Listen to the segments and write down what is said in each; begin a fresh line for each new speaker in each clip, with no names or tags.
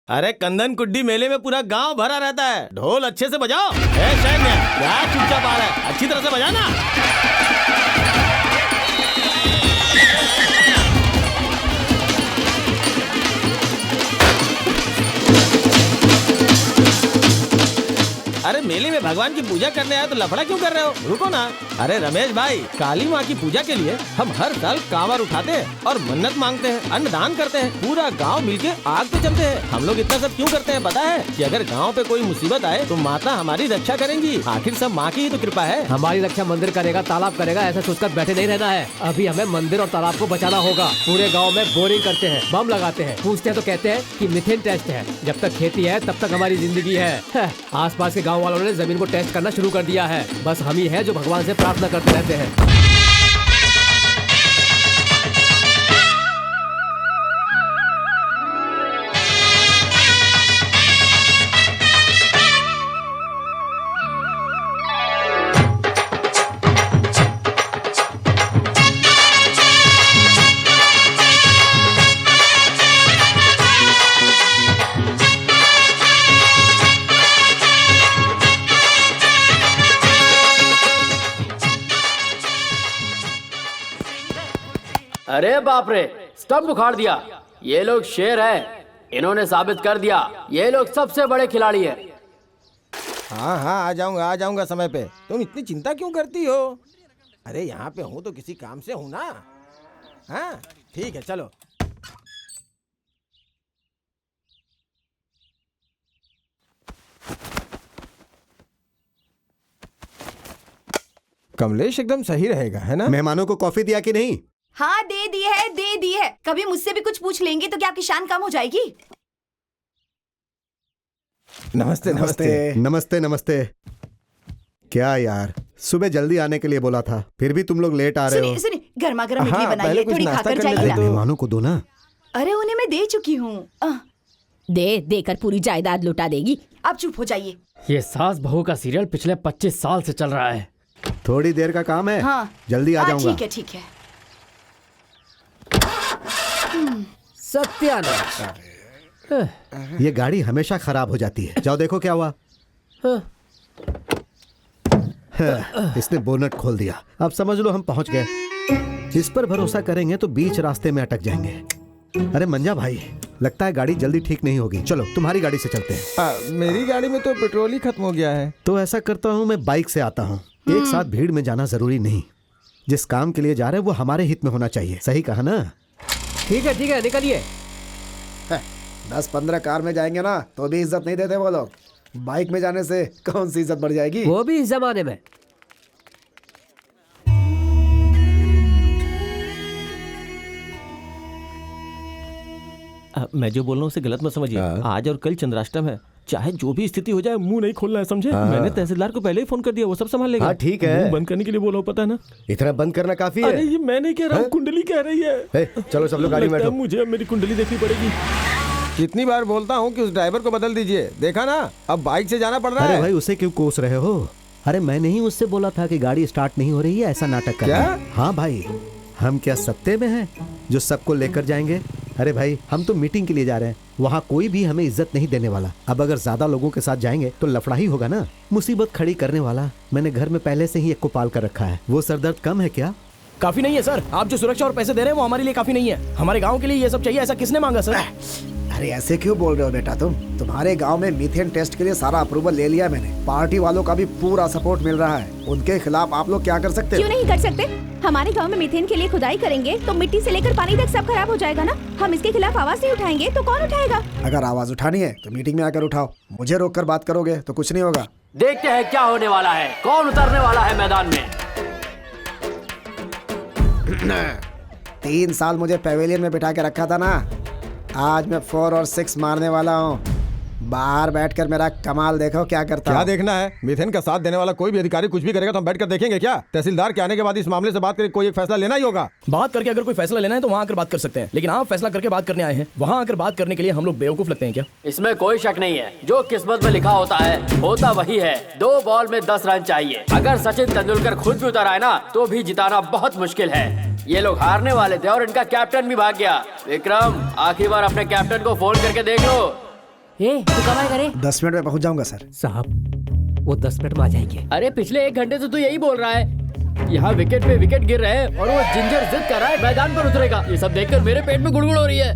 अरे कंदन कुड्डी मेले में पूरा गांव भरा रहता है, ढोल अच्छे से बजाओ। ए सैन्य, क्या चुपचाप आ रहा है, अच्छी तरह से बजाना। अरे मेले में भगवान की पूजा करने आए तो लफड़ा क्यों कर रहे हो? रुको ना। अरे रमेश भाई, काली माँ की पूजा के लिए हम हर साल कांवर उठाते हैं और मन्नत मांगते हैं, अन्नदान करते हैं, पूरा गांव मिलके आग पे चलते हैं। हम लोग इतना सब क्यों करते हैं पता है? कि अगर गांव पे कोई मुसीबत आए तो माता हमारी रक्षा करेंगी। आखिर सब माँ की ही तो कृपा है।
हमारी रक्षा मंदिर करेगा, तालाब करेगा, ऐसा सोचकर बैठे नहीं रहना है। अभी हमें मंदिर और तालाब को बचाना होगा। पूरे गाँव में बोरिंग करते हैं, बम लगाते हैं, पूछते हैं तो कहते हैं कि मीथेन टेस्ट है। जब तक खेती है तब तक हमारी जिंदगी है। आसपास के गाँव वालों ने जमीन को टेस्ट करना शुरू कर दिया है। बस हम ही है जो भगवान से प्रार्थना करते रहते हैं।
अरे बाप रे, स्टंप उखाड़ दिया। ये लोग शेर हैं, इन्होंने साबित कर दिया ये लोग सबसे बड़े खिलाड़ी हैं।
हाँ हाँ, आ जाऊंगा समय पे। तुम इतनी चिंता क्यों करती हो? अरे यहाँ पे हूँ तो किसी काम से हूँ ना। हाँ ठीक है, चलो। कमलेश एकदम सही रहेगा, है ना?
मेहमानों को कॉफी दिया कि नहीं?
हाँ दे दी है। कभी मुझसे भी कुछ पूछ लेंगे तो क्या आपकी शान कम हो जाएगी?
नमस्ते नमस्ते
नमस्ते नमस्ते। क्या यार, सुबह जल्दी आने के लिए बोला था, फिर भी तुम लोग लेट आ रहे हो।
सुनिए, गर्मा गर्म इडली
हाँ,
बनाइए, थोड़ी खाकर जाइए ना।
मेहमानों को दो ना।
अरे उन्हें मैं दे चुकी हूँ।
देकर पूरी जायदाद लुटा देगी।
आप चुप हो जाइए।
ये सास बहू का सीरियल पिछले 25 साल से चल रहा है।
थोड़ी देर का काम है।
हाँ
जल्दी आ जाऊंगा।
ठीक है।
सत्यानाश।
ये गाड़ी हमेशा खराब हो जाती है। जाओ देखो क्या हुआ। इसने बोनट खोल दिया। अब समझ लो हम पहुंच गए। इस पर भरोसा करेंगे तो बीच रास्ते में अटक जाएंगे। अरे मंजा भाई, लगता है गाड़ी जल्दी ठीक नहीं होगी। चलो तुम्हारी गाड़ी से चलते हैं।
मेरी गाड़ी में तो पेट्रोल ही खत्म हो गया है।
तो ऐसा करता हूँ, मैं बाइक से आता हूँ। एक साथ भीड़ में जाना जरूरी नहीं। जिस काम के लिए जा रहे हैं वो हमारे हित में होना चाहिए। सही कहा ना?
ठीक है, निकलिए।
10-15 कार में जाएंगे ना तो भी इज्जत नहीं देते वो लोग। बाइक में जाने से कौन सी इज्जत बढ़ जाएगी?
वो भी इस जमाने में।
मैं जो बोल रहा हूँ उसे गलत मत समझिए। आज और कल चंद्राष्टम है, चाहे जो भी स्थिति हो जाए मुंह नहीं खोलना है, समझे? मैंने तहसीलदार को पहले ही फोन कर दिया, वो सब संभाल लेगा।
हाँ ठीक है।
मुंह बंद करने के लिए बोला, पता है ना?
इतना बंद करना काफी है।
अरे ये मैं नहीं कह रहा हूँ, कुंडली कह रही है।
चलो सब लोग गाड़ी में
लगता है
बैठो।
मुझे अब मेरी कुंडली देखनी पड़ेगी। कितनी बार बोलता हूँ कि उस ड्राइवर को बदल दीजिए, देखा ना अब बाइक से जाना पड़ रहा है।
अरे भाई, उसे क्यों कोस रहे हो? अरे मैंने ही उससे बोला था कि गाड़ी स्टार्ट नहीं हो रही है, ऐसा नाटक कर।
क्या?
हाँ भाई, हम क्या सत्ते में हैं जो सबको लेकर जाएंगे? अरे भाई, हम तो मीटिंग के लिए जा रहे हैं, वहाँ कोई भी हमें इज्जत नहीं देने वाला। अब अगर ज्यादा लोगों के साथ जाएंगे तो लफड़ा ही होगा ना। मुसीबत खड़ी करने वाला मैंने घर में पहले से ही एक को पाल कर रखा है। वो सरदर्द कम है क्या?
काफी नहीं है सर, आप जो सुरक्षा और पैसे दे रहे हैं वो हमारे लिए काफी नहीं है। हमारे गांव के लिए ये सब चाहिए, ऐसा किसने मांगा सर?
अरे ऐसे क्यों बोल रहे हो बेटा तुम? तुम्हारे गांव में मीथेन टेस्ट के लिए सारा अप्रूवल ले लिया मैंने। पार्टी वालों का भी पूरा सपोर्ट मिल रहा है। उनके खिलाफ आप लोग क्या कर सकते हो?
क्यों नहीं कर सकते? हमारे गांव में मीथेन के लिए खुदाई करेंगे तो मिट्टी से लेकर पानी तक सब खराब हो जाएगा ना। हम इसके खिलाफ आवाज नहीं उठाएंगे तो कौन उठाएगा?
अगर आवाज उठानी है तो मीटिंग में आकर उठाओ। मुझे रोक कर बात करोगे तो कुछ नहीं होगा।
देखते हैं क्या होने वाला है, कौन उतरने वाला है मैदान में।
3 साल मुझे पेवेलियन में बिठा के रखा था ना, आज मैं 4 और 6 मारने वाला हूँ। बाहर बैठकर मेरा कमाल देखो क्या करता
क्या
हूँ।
देखना है? मीथेन का साथ देने वाला कोई भी अधिकारी कुछ भी करेगा तो हम बैठकर देखेंगे क्या? तहसीलदार के आने के बाद इस मामले से बात करके कोई एक फैसला लेना ही होगा।
बात करके अगर कोई फैसला लेना है तो वहाँ आकर बात कर सकते हैं, लेकिन आप फैसला करके बात करने आए हैं, वहाँ आकर बात करने के लिए हम लोग बेवकूफ लगते हैं क्या?
इसमें कोई शक नहीं है, जो किस्मत में लिखा होता है होता वही है। 2 बॉल में 10 रन चाहिए। अगर सचिन तेंदुलकर खुद भी उतर आए ना तो भी जिताना बहुत मुश्किल है। ये लोग हारने वाले थे और इनका कैप्टन भी भाग गया। विक्रम, आखिरी बार अपने कैप्टन को फोन करके देख लो। तू कब आएगा रे?
10 मिनट में पहुंच जाऊंगा सर।
साहब वो 10 मिनट में आ जाएंगे।
अरे पिछले 1 घंटे से तू यही बोल रहा है। यहाँ विकेट पे विकेट गिर रहे हैं और वो जिंजर जिद कर रहा है मैदान पर उतरेगा। ये सब देखकर मेरे पेट में गुड़गुड़ हो रही है।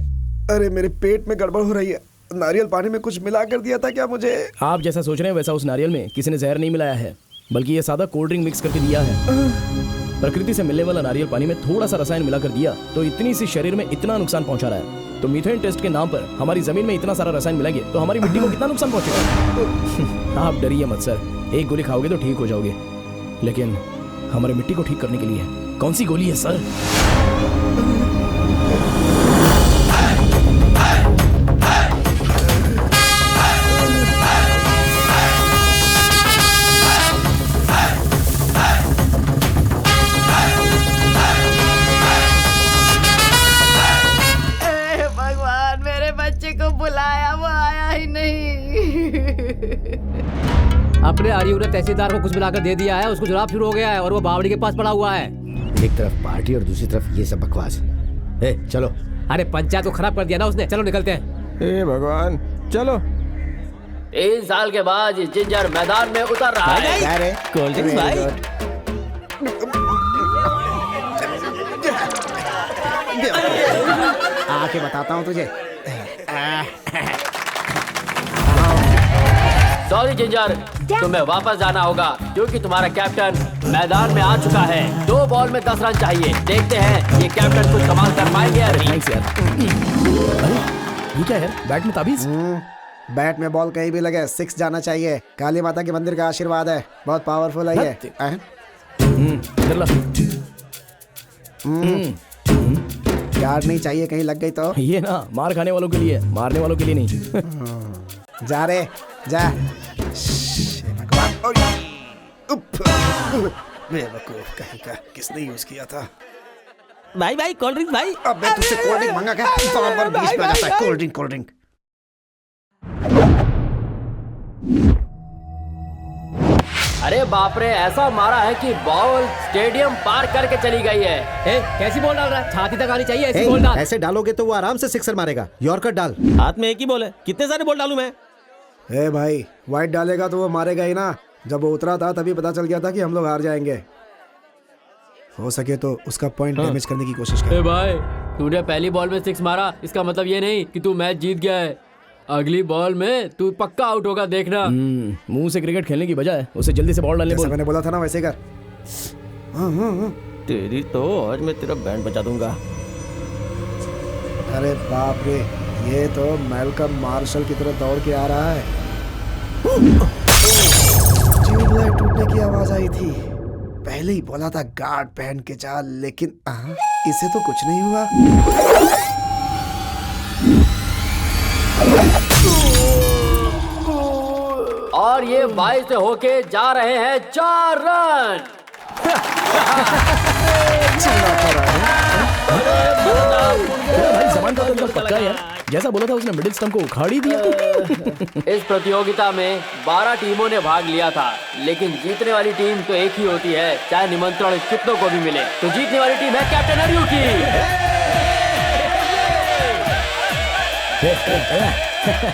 अरे मेरे पेट में गड़बड़ हो रही है। नारियल पानी में कुछ मिला कर दिया था क्या मुझे?
आप जैसा सोच रहे हैं वैसा उस नारियल में किसी ने जहर नहीं मिलाया है, बल्कि ये सादा कोल्ड ड्रिंक मिक्स करके दिया है। प्रकृति से मिलने वाला नारियल पानी में थोड़ा सा रसायन मिलाकर दिया तो इतनी सी शरीर में इतना नुकसान पहुंचा रहा है। तो मीथेन टेस्ट के नाम पर हमारी जमीन में इतना सारा रसायन मिलाएंगे तो हमारी मिट्टी को कितना नुकसान पहुंचेगा। आप डरिए मत सर, एक गोली खाओगे तो ठीक हो जाओगे, लेकिन हमारी मिट्टी को ठीक करने के लिए कौन सी गोली है सर?
भगवान, मेरे बच्चे को बुलाया, वो आया ही नहीं।
अपने आर्यू ने तहसीलदार को कुछ मिलाकर दे दिया है, उसको जुलाब शुरू हो गया है और वो बावड़ी के पास पड़ा हुआ है।
एक तरफ पार्टी और दूसरी तरफ ये सब बकवास। चलो।
अरे पंचायत को खराब कर दिया ना उसने। चलो निकलते हैं।
हे भगवान, चलो।
3 साल के बाद ये जिंजर मैदान में उतर रहा है।
कोल्ड ड्रिंक्स भाई।
आके बताता हूँ तुझे।
सॉरी जिंजर, तुम्हें वापस जाना होगा क्योंकि तुम्हारा कैप्टन मैदान में आ चुका है। 2 बॉल में 10 रन चाहिए। देखते हैं ये कैप्टन कुछ कमाल कर पाएंगे या नहीं।
थैंक्स यार। अरे ये क्या है? बैट में ताबीज?
बैट में बॉल कहीं भी लगे 6 जाना चाहिए। काली माता के मंदिर का आशीर्वाद है, बहुत पावरफुल है ये।
इधर ला।
यार नहीं चाहिए, कहीं लग गई तो।
ये ना मार खाने वालों के लिए, मारने वालों के लिए नहीं।
जा रे जा। भगवान, बेवकूफ कहीं का, किसने यूज किया था?
भाई भाई कोल्ड ड्रिंक्स भाई।
अब मैं तुझसे कोल्ड ड्रिंक मांगा क्या? बार-बार बीच में आ जाता है कोल्ड ड्रिंक कोल्ड ड्रिंक।
अरे बाप रे, ऐसा मारा है कि बॉल स्टेडियम पार करके चली गई है।
कैसी बॉल डाल रहा है? छाती तक आनी चाहिए ऐसी बॉल डाल।
ऐसे डालोगे तो वो आराम से सिक्सर मारेगा। यॉर्कर डाल।
हाथ में एक ही बॉल है, कितने सारे बॉल डालूं मैं?
ए भाई, वाइट डालेगा तो वो मारेगा ही ना। जब वो उतरा था तभी पता चल गया था कि हम लोग हार जाएंगे। हो सके तो उसका पॉइंट डैमेज करने की कोशिश कर।
भाई, तूने पहली बॉल में 6 मारा, इसका मतलब ये नहीं कि तू मैच जीत गया है। अगली बॉल में तू पक्का आउट होगा, देखना।
मुंह से क्रिकेट खेलने की बजाय उसे जल्दी से बॉल डालने बोल।
मैंने बोला था ना वैसे कर।
तेरी तो आज मैं तेरा बैंड बजा दूंगा।
अरे बाप रे, ये तो मैल्कम मार्शल की तरह दौड़ के आ रहा है। ट्यूबलाइट टूटने की आवाज आई थी। पहले ही बोला था गार्ड पहन के जा, लेकिन इसे तो कुछ नहीं हुआ।
और ये 22 से होके जा रहे हैं 4 रन।
भाई जमान का तो एकदम पक्का है यार। जैसा बोला था उसने मिडिल स्टंप को उखाड़ ही दिया।
इस प्रतियोगिता में 12 टीमों ने भाग लिया था, लेकिन जीतने वाली टीम तो एक ही होती है, चाहे निमंत्रण कितनों को भी मिले। तो जीतने वाली टीम है कैप्टन अरयू की।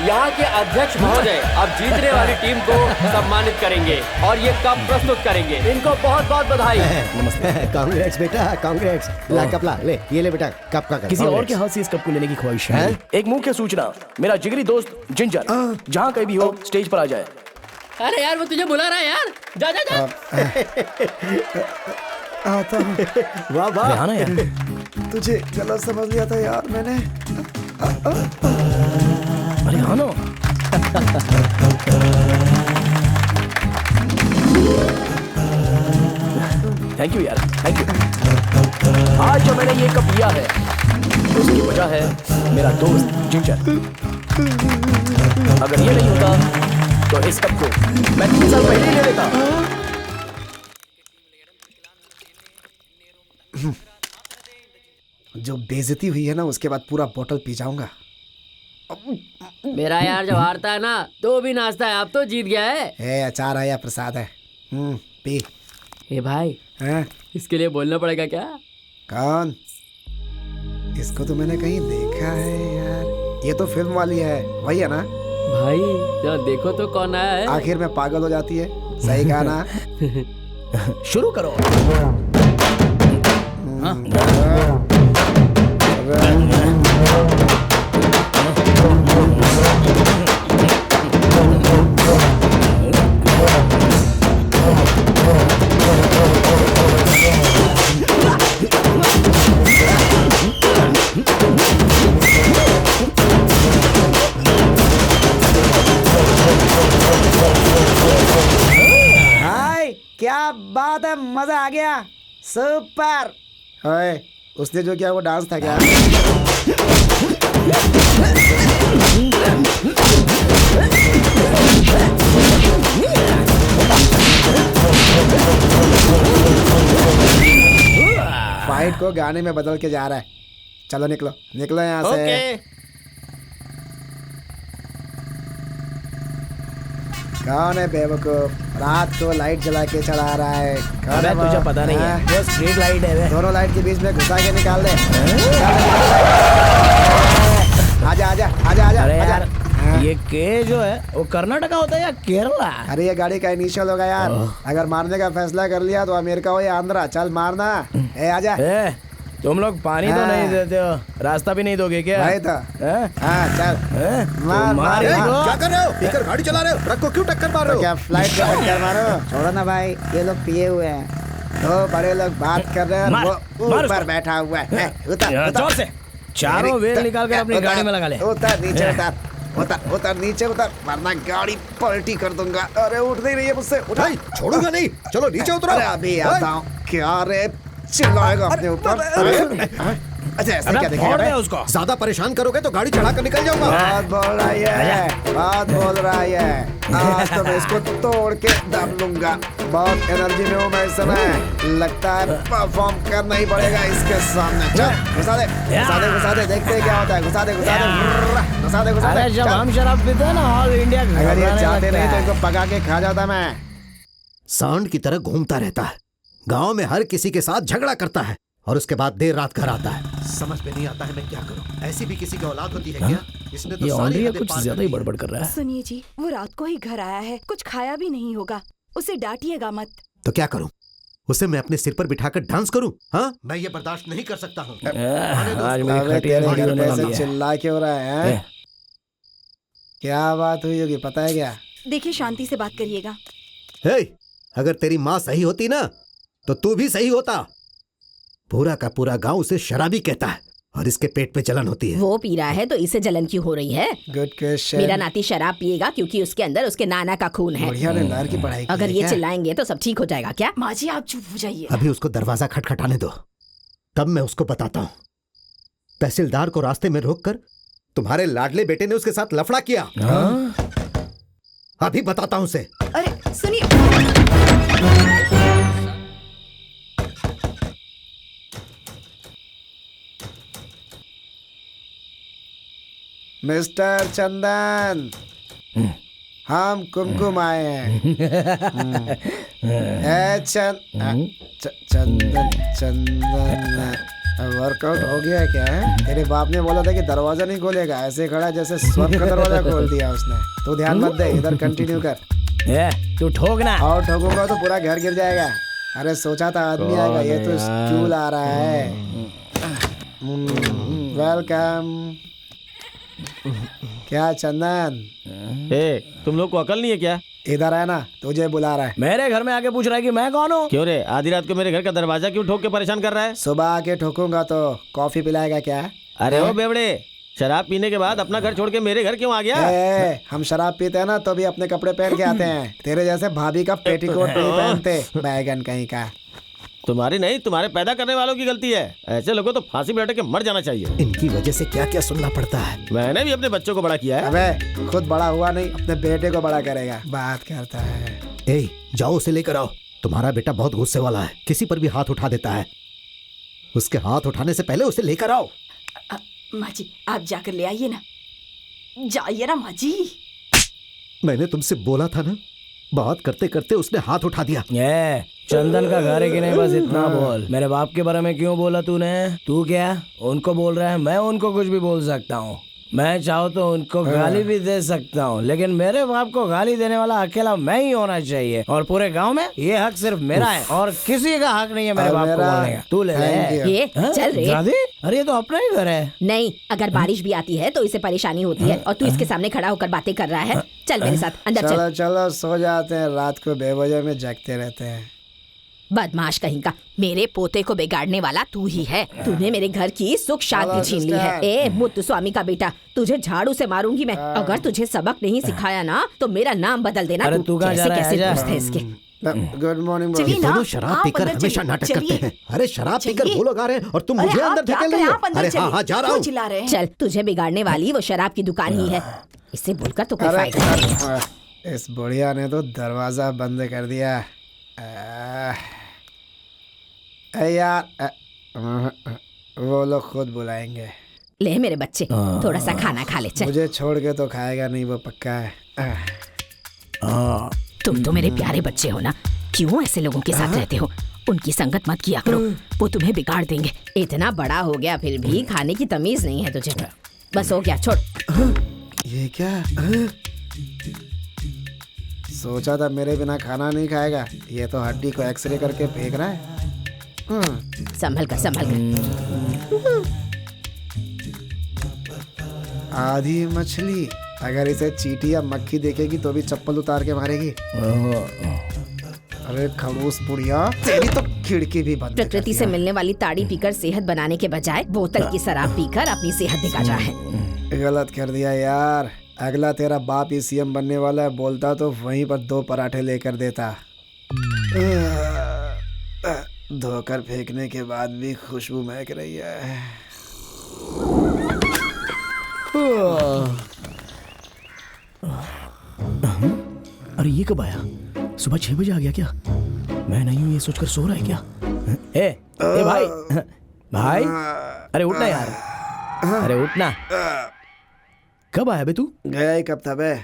यहाँ के अध्यक्ष महोदय अब जीतने वाली टीम को सम्मानित करेंगे और ये कप प्रस्तुत करेंगे। इनको बहुत बहुत बधाई।
कांग्रेस बेटा, कांग्रेस। ला कप ला, ले ये ले बेटा कप का कर।
किसी और के हाथ से इस कप को लेने की ख्वाहिश है। एक मुख्य सूचना, मेरा जिगरी दोस्त जिंजर जहाँ कहीं भी हो स्टेज पर आ जाए।
अरे यार, वो तुझे बुला रहा है यार। जा जा जा।
आता हूँ।
वाह वाह।
आना यार।
तुझे गलत समझ लिया था यार मैंने।
अरे हाँ ना। थैंक यू यार, थैंक यू। आज जो मैंने ये कप लिया है उसकी वजह है मेरा दोस्त जिंजर। अगर ये नहीं होता तो इस कप को मैं 3 साल पहले ही ले लेता।
जो बेइज्जती हुई है ना, उसके बाद पूरा बोतल पी जाऊंगा।
मेरा यार जब हारता है ना तो भी नाचता है। अब तो जीत गया है।
ए, अचार है या प्रसाद है? पी।
ए भाई,
हैं?
इसके लिए बोलना पड़ेगा क्या?
कौन? इसको तो मैंने कहीं देखा है यार। ये तो फिल्म वाली है, वही है ना?
भाई जरा देखो तो कौन आया है।
आखिर में पागल हो जाती है, सही कहा ना?
शुरू करो।
हाय, क्या बात है, मजा आ गया, सुपर। ओए, उसने जो किया वो डांस था क्या? फाइट को गाने में बदल के जा रहा है। चलो निकलो निकलो यहाँ से।
ओके।
कौन है बेवकूफ, रात को लाइट जला के चला रहा है? कौन
अबे
है वो?
तुझे पता नहीं है,
हाँ?
वो स्ट्रीट लाइट है बे।
दोनों लाइट के बीच में घुसा के निकाल दे। आजा आजा आजा आजा
अरे
आजा।
यार,
हाँ।
ये के जो है वो कर्नाटका होता है या केरला?
अरे ये गाड़ी का इनिशियल होगा यार। अगर मारने का फैसला कर लिया तो अमेरिका हो या आंध्रा, चल मारना। ए आजा।
ए, तुम लोग पानी तो
हाँ।
नहीं देते हो, रास्ता भी नहीं दोगे क्या?
भाई तो
हैं?
हाँ चल
हैं?
मार मार
तुम्हारे
मार।
को-
क्या कर रहे हो? पीकर गाड़ी चला रहे हो, ट्रक को क्यों टक्कर मार रहे
तो
हो?
क्या फ्लाइट का टक्कर मारो? छोड़ो ना भाई, ये लोग पिए हुए हैं। तो बड़े लोग बात कर रहे हैं
मार,
और वो
मार
ऊपर
उसको।
बैठा हुआ है। उतर
यार,
उतर।
जोर से चारों वेल निकाल कर अपनी गाड़ी में लगा ले।
उतर नीचे उतर नीचे उतर, वरना गाड़ी पलटी कर दूंगा। अरे उठ नहीं रही है मुझसे, उठा।
भाई छोड़ूंगा नहीं, चलो नीचे उतरो।
अरे अभी आता हूँ। क्या रे, चिल्लाएगा अपने ऊपर? अच्छा ऐसे क्या देखेगा
फोड़ दे
बे?
उसको।
ज्यादा परेशान करोगे तो गाड़ी चढ़ा कर निकल जाऊंगा।
बात बोल रहा है, बात बोल रहा है। आज तो मैं इसको तोड़ के दम लूंगा। बहुत एनर्जी में हूँ मैं इस समय, लगता है परफॉर्म करना ही पड़ेगा इसके सामने। चल घुसा दे घुसा दे, देखते हैं क्या होता है। घुसा दे घुसा दे घुसा दे घुसा
अरे
दे।
जब
चल।
हम शराब पीते हैं ना, ऑल इंडिया
अगर ये
घबराने
चाहते
लगता
नहीं तो
है।
इनको पका के खा जाता मैं।
सांड की तरह घूमता रहता है, गांव में हर किसी के साथ झगड़ा करता है और उसके बाद देर रात घर आता है। समझ में नहीं आता है मैं क्या करूं। ऐसी भी किसी की औलाद होती है क्या? इसने तो
ये
सारी
ऑलरेडी
हदें
कुछ
पार
ज्यादा
कर
ही
दी है।
बड़बड़ कर रहा है।
सुनिए जी, वो रात को ही घर आया है, कुछ खाया भी नहीं होगा, उसे डांटिएगा मत।
तो क्या करूं? उसे मैं अपने सिर पर बिठाकर डांस करूं? हाँ, मैं ये बर्दाश्त नहीं कर सकता हूँ।
आज मेरी
अबे
खटिया
तेरे
बड़ी
घर
होने
पे
वाली
ऐसे
है।
चिल्ला क्यों रहा है? हैं? क्या बात हुई होगी पता है क्या?
देखिए शांति से बात करिएगा।
हे, अगर तेरी माँ सही होती ना तो तू भी सही होता। पूरा का पूरा गांव उसे शराबी कहता है और इसके पेट पे जलन होती है।
वो पी रहा है तो इसे जलन क्यों हो रही है?
Good question.
मेरा नाती शराब पिएगा क्योंकि उसके अंदर उसके नाना का खून है।
बढ़िया ने लहर की पढ़ाई की
अगर
है
ये
क्या?
चिल्लाएंगे तो सब ठीक हो जाएगा क्या?
माँ जी आप चुप हो जाइए।
अभी उसको दरवाजा खटखटाने दो, तब मैं उसको बताता हूँ। तहसीलदार को रास्ते में रोककर तुम्हारे लाडले बेटे ने उसके साथ लफड़ा किया। अभी बताता हूँ उसे।
अरे सुनिए,
मिस्टर चंदन, हम कुमकुम आए हैं। ए चंदन चंदन, वर्कआउट हो गया है क्या? तेरे बाप ने बोला था कि दरवाजा नहीं खोलेगा, ऐसे खड़ा जैसे स्वर्ग का दरवाजा खोल दिया उसने। तू ध्यान मत दे, इधर कंटिन्यू कर।
तू ठोकना।
और ठोकूंगा तो पूरा घर गिर जाएगा। अरे सोचा था आदमी आएगा, ये तो स्टूल आ रहा है। वेलकम। क्या चंदन,
ए, तुम लोग को अकल नहीं है क्या?
इधर है ना, तुझे बुला रहा है।
मेरे घर में आके पूछ रहा है कि मैं कौन हूँ?
क्यों रे, आधी रात को मेरे घर का दरवाजा क्यों ठोक के परेशान कर रहा है?
सुबह आके ठोकूंगा तो कॉफी पिलाएगा क्या?
अरे ओ बेवड़े, शराब पीने के बाद अपना घर छोड़ के मेरे घर क्यों आ गया?
हम शराब पीते हैं ना तो भी अपने कपड़े पहन के आते हैं। तेरे जैसे भाभी का पेटीकोट नहीं पहनते, बैगन कहीं का।
तुम्हारी नहीं, तुम्हारे पैदा करने वालों की गलती है। ऐसे लोगों तो फांसी पे लटक के मर जाना चाहिए।
इनकी वजह से क्या क्या सुनना पड़ता है।
मैंने भी अपने बच्चों को बड़ा किया है।
अबे खुद बड़ा हुआ नहीं, अपने बेटे को बड़ा करेगा। बात करता है।
ए, जाओ उसे लेकर आओ। तुम्हारा बेटा बहुत गुस्से वाला है, किसी पर भी हाथ उठा देता है। उसके हाथ उठाने से पहले उसे लेकर आओ।
माँ जी आप जाकर ले आइए ना, जाइए ना माँ जी।
मैंने तुमसे बोला था ना, बात करते करते उसने हाथ उठा दिया।
चंदन का घर है कि नहीं, बस इतना बोल। मेरे बाप के बारे में क्यों बोला तूने? तू क्या उनको बोल रहा है? मैं उनको कुछ भी बोल सकता हूँ। मैं चाहूँ तो उनको गाली भी दे सकता हूँ, लेकिन मेरे बाप को गाली देने वाला अकेला मैं ही होना चाहिए, और पूरे गांव में ये हक सिर्फ मेरा है और किसी का हक नहीं है मेरे बाप को बोलने का। तू ले ले।
ये चल रे।
दादी, अरे ये तो अपना ही घर है।
नहीं, अगर बारिश भी आती है तो इसे परेशानी होती है और तू इसके सामने खड़ा होकर बातें कर रहा है। चल मेरे साथ अंदर चल।
चलो चलो सो जाते हैं, रात को बेवजह में जगते रहते हैं।
बदमाश कहीं का, मेरे पोते को बिगाड़ने वाला तू ही है। तूने मेरे घर की सुख शांति छीन ली है। ए मुत्तु स्वामी का बेटा, तुझे झाड़ू से मारूंगी मैं। अगर तुझे सबक नहीं सिखाया ना तो मेरा नाम बदल देना।
अरे तू कहाँ जा रहा है?
कैसे दोस्त है इसके।
Good morning.
चलिए ना,
दोनों शराब
आप
पीकर
अंदर
हमेशा
चलिए,
नाटक करते
चलिए।
हैं। अरे शराब पीकर
चलिए।
वो लोग आ रहे हैं और तुम मुझे
अरे आप
अंदर
क्या
धकेल
कर
रही
रहे
हो।
हैं? आप अंदर
अरे हाँ
चलिए।
हाँ जा रहा
क्यों
हूँ।
चिल्ला रहे हैं?
चल, तुझे बिगाड़ने वाली वो शराब की दुकान ही है। इससे बोलकर तो कोई फायदा नहीं।
इस बुढ़िया ने तो दरवाजा बंद कर दिया। यार वो लोग खुद बुलाएंगे।
ले मेरे बच्चे, थोड़ा सा खाना खा ले। चल,
मुझे छोड़ के तो खाएगा नहीं, वो पक्का है।
तुम तो मेरे प्यारे बच्चे हो ना, क्यों ऐसे लोगों के साथ रहते हो? उनकी संगत मत किया करो, वो तुम्हें बिगाड़ देंगे। इतना बड़ा हो गया फिर भी खाने की तमीज नहीं है तुझे। बस हो गया, छोड़।
ये क्या? सोचा था मेरे बिना खाना नहीं खाएगा, ये तो हड्डी को एक्सरे करके फेंक रहा है।
संभल कर, संभल कर।
आधी मछली, अगर इसे चींटी या मक्खी देखेगी तो भी चप्पल उतार के मारेगी। अरे खड़ूस बुढ़िया, तेरी तो खिड़की भी बंद कर
प्रकृति से
दिया।
मिलने वाली ताड़ी पीकर सेहत बनाने के बजाय बोतल की शराब पीकर अपनी सेहत बिगाड़ रहा है।
गलत कर दिया यार। अगला तेरा बाप ही सीएम बनने वाला है, बोलता तो वहीं पर 2 पराठे लेकर देता। धोकर फेंकने के बाद भी खुशबू महक रही है।
अरे ये कब आया? सुबह 6 बजे आ गया क्या? मैं नहीं हूँ ये सोचकर सो रहा है क्या? ए भाई, भाई, अरे उठना यार, अरे उठना। कब आया बे तू?
गया ही कब था बे?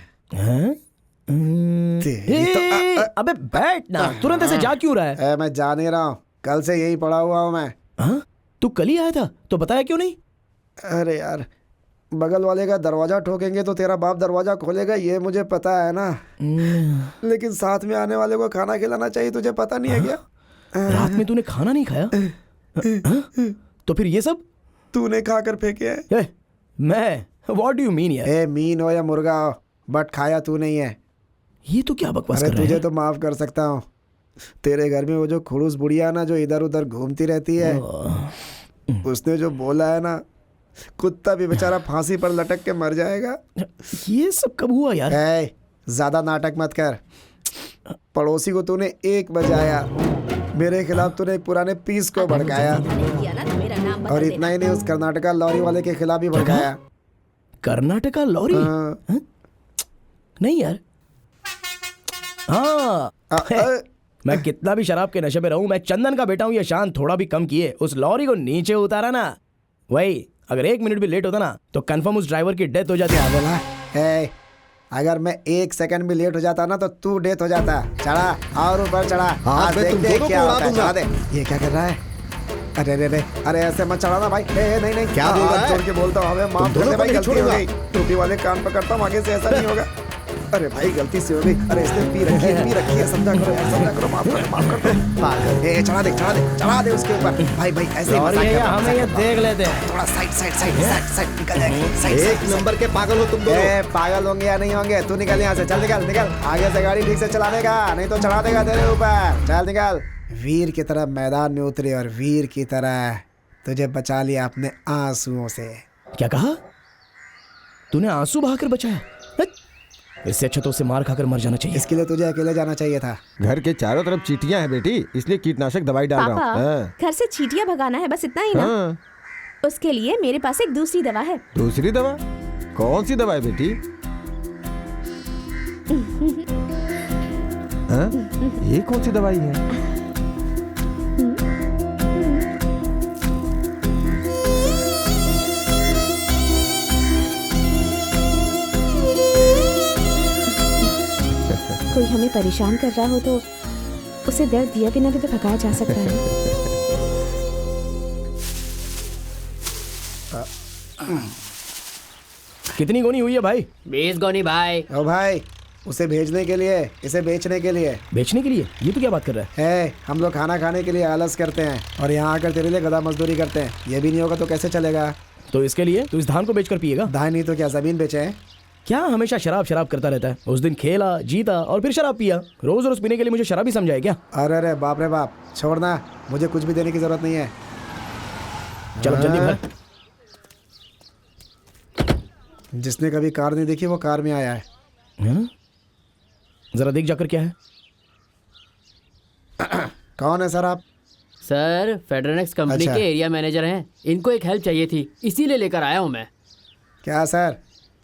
तेरी तो
अबे बैठ ना, तुरंत ऐसे जा क्यों रहा है?
मैं जा नहीं रहा हूँ, कल से यही पड़ा हुआ हूँ मैं।
हाँ? तू कल ही आया था तो बताया क्यों नहीं?
अरे यार, बगल वाले का दरवाजा ठोकेंगे तो तेरा बाप दरवाजा खोलेगा, ये मुझे पता है ना। लेकिन साथ में आने वाले को खाना खिलाना चाहिए, तुझे पता नहीं है क्या?
रात में तूने खाना नहीं खाया? तो फिर ये सब
तूने खा कर फेंके है।
मैं व्हाट डू यू मीन यार?
ए मीन हो या मुर्गा हो, बट खाया तू नहीं है।
ये तो क्या बकवास
अरे
कर रहा
तुझे
है?
तो माफ कर सकता हूँ। तेरे घर में वो जो खड़ूस बुढ़िया ना, जो इधर उधर घूमती रहती है, उसने जो बोला है ना, कुत्ता भी बेचारा फांसी पर लटक के मर जाएगा।
ये सब कब हुआ यार?
ज्यादा नाटक मत कर। पड़ोसी को तूने 1 बजाया, मेरे खिलाफ तूने एक पुराने पीस को भड़काया,
किया ना तो मेरा नाम बदल
और
देना।
इतना ही नहीं, उस कर्नाटका लॉरी वाले के खिलाफ भी भड़काया।
कर्नाटका लॉरी?
हाँ।
हाँ? नहीं यार। हाँ, मैं कितना भी शराब के नशे में रहूं, मैं चंदन का बेटा हूं। ये शान थोड़ा भी कम किए, उस लॉरी को नीचे उतारा ना, वही अगर 1 मिनट भी लेट होता ना तो कंफर्म उस ड्राइवर की डेथ हो जाती।
क्या बोला? अगर मैं 1 सेकंड भी लेट हो जाता ना तो तू डेथ हो जाता। चढ़ा और ऊपर चढ़ा।
हाँ, मैं तुम
देखते
दोनों
क्या
को उड़ा
होता है।
दूंगा।
चढ़ा दे। ये क्या कर रहा है? अरे अरे अरे अरे ऐसे मत चढ़ाना भाई। नहीं नहीं,
क्या बोल रहा है?
जोड़ के बोलता हूँ, हमें माफ कर
दोनों
दे
को
भाई,
नहीं
गलती हो
छोड़ूंगा।
गई। टोपी वाले कान पकड़ता हूँ, आगे से ऐसा नहीं होगा। अरे भाई गलती से हो गई। अरे इसने पी रखी है, समझा करो यार, समझा करो, माफ कर दो। चढ़ा दे उसके ऊपर। भाई भाई ऐसे ही
लॉरी
मजाक
है या
करता हूँ,
हमें ये
मजाक
देख लेते हैं।
थोड़ा साइड निकल जाएगी। साइड
एक नंबर के पागल हो तुम दोनों।
पागल होंगे या नहीं होंगे, तू निकल यहाँ से। चल निकल आगे से गाड़ी ठीक से चलाने का, नहीं तो चढ़ा देगा तेरे ऊपर। चल निकल। वीर की तरह मैदान में उतरे और वीर की तरह तुझे बचा लिया अपने आंसुओं से।
क्या कहा तूने? आंसू बहाकर बचाया? इससे अच्छा तो उसे मार खाकर मर जाना चाहिए।
इसके लिए तुझे अकेले जाना चाहिए था।
घर के चारों तरफ चींटियां हैं बेटी, इसलिए कीटनाशक दवाई डाल रहा हूँ।
पापा, घर से चींटियां भगाना है, बस इतना ही ना?
हाँ।
उसके लिए मेरे पास एक दूसरी दवा है।
दूसरी दवा? कौन सी दवा है बेटी? हाँ? ये कौन सी दवाई है?
कोई हमें परेशान कर रहा हो तो उसे दर्द दिए बिना भी तो भगाया जा सकता है।
कितनी गोनी हुई है भाई?
20 गोनी भाई।
ओ भाई, उसे भेजने के लिए, इसे बेचने के लिए।
बेचने के लिए? ये तो क्या बात कर रहा है?
हम लोग खाना खाने के लिए आलस करते हैं और यहाँ आकर तेरे लिए गधा मजदूरी करते हैं। ये भी नहीं होगा तो कैसे चलेगा?
तो इसके लिए तू इस धान को बेचकर पिएगा?
धान नहीं तो क्या जमीन बेचे हैं?
क्या हमेशा शराब शराब करता रहता है? उस दिन खेला, जीता और फिर शराब पिया। रोज रोज पीने के लिए मुझे शराब ही समझाए क्या?
अरे अरे बाप रे बाप, छोड़ना, मुझे कुछ भी देने की जरूरत नहीं है।
चलो जल्दी भर।
जिसने कभी कार नहीं देखी वो कार में आया है।
हाँ? जरा देख जाकर क्या है।
कौन है सर आप?
सर, फेडरनेक्स कंपनी
अच्छा।
के एरिया मैनेजर हैं। इनको एक हेल्प चाहिए थी, इसीलिए लेकर आया हूँ मैं।
क्या सर,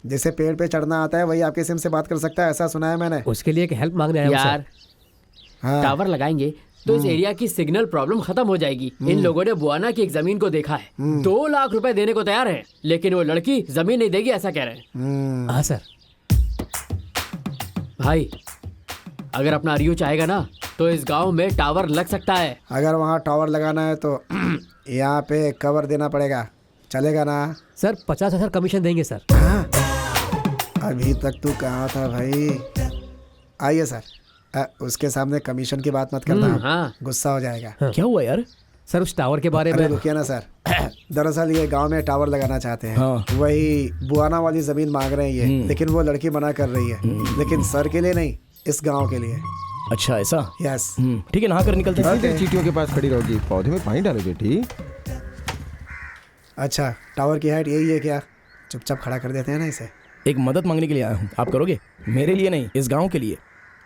जिसे पेड़ पे चढ़ना आता है वही आपके सिम से बात कर सकता है, ऐसा सुना है मैंने।
उसके लिए एक हेल्प मांगने आया हूँ सर।
यार,
हाँ।
टावर लगाएंगे तो इस एरिया की सिग्नल प्रॉब्लम खत्म हो जाएगी। इन लोगों ने बुआना की एक जमीन को देखा है, 2 लाख रुपए देने को तैयार है, लेकिन वो लड़की जमीन नहीं देगी ऐसा कह रहे हैं।
हाँ सर।
भाई, अगर अपना रियो चाहेगा ना तो इस गांव में टावर लग सकता है।
अगर वहाँ टावर लगाना है तो यहाँ पे कवर देना पड़ेगा, चलेगा ना?
सर 50,000 कमीशन देंगे सर।
हाँ? अभी तक तू कहाँ था भाई? आइए सर। उसके सामने कमीशन की बात मत करना,
हाँ।
गुस्सा हो जाएगा।
क्या हुआ यार?
सर उस टावर के बारे
अरे
में।
रुकिए ना सर। दरअसल ये गांव में टावर लगाना चाहते हैं।
हाँ।
वही बुआना वाली जमीन मांग रहे हैं ये, लेकिन वो लड़की मना कर रही है। लेकिन सर के लिए नहीं, इस गांव के लिए।
अच्छा ऐसा?
यस।
ठीक है, नहा कर निकलते हैं।
Okay.
चींटियों के पास खड़ी रहोगी, पौधे में पानी डालो बेटी।
अच्छा, टावर की हाइट यही है क्या? चुपचाप खड़ा कर देते हैं ना इसे।
एक मदद मांगने के लिए आया हूँ, आप करोगे? मेरे लिए नहीं, इस गांव के लिए।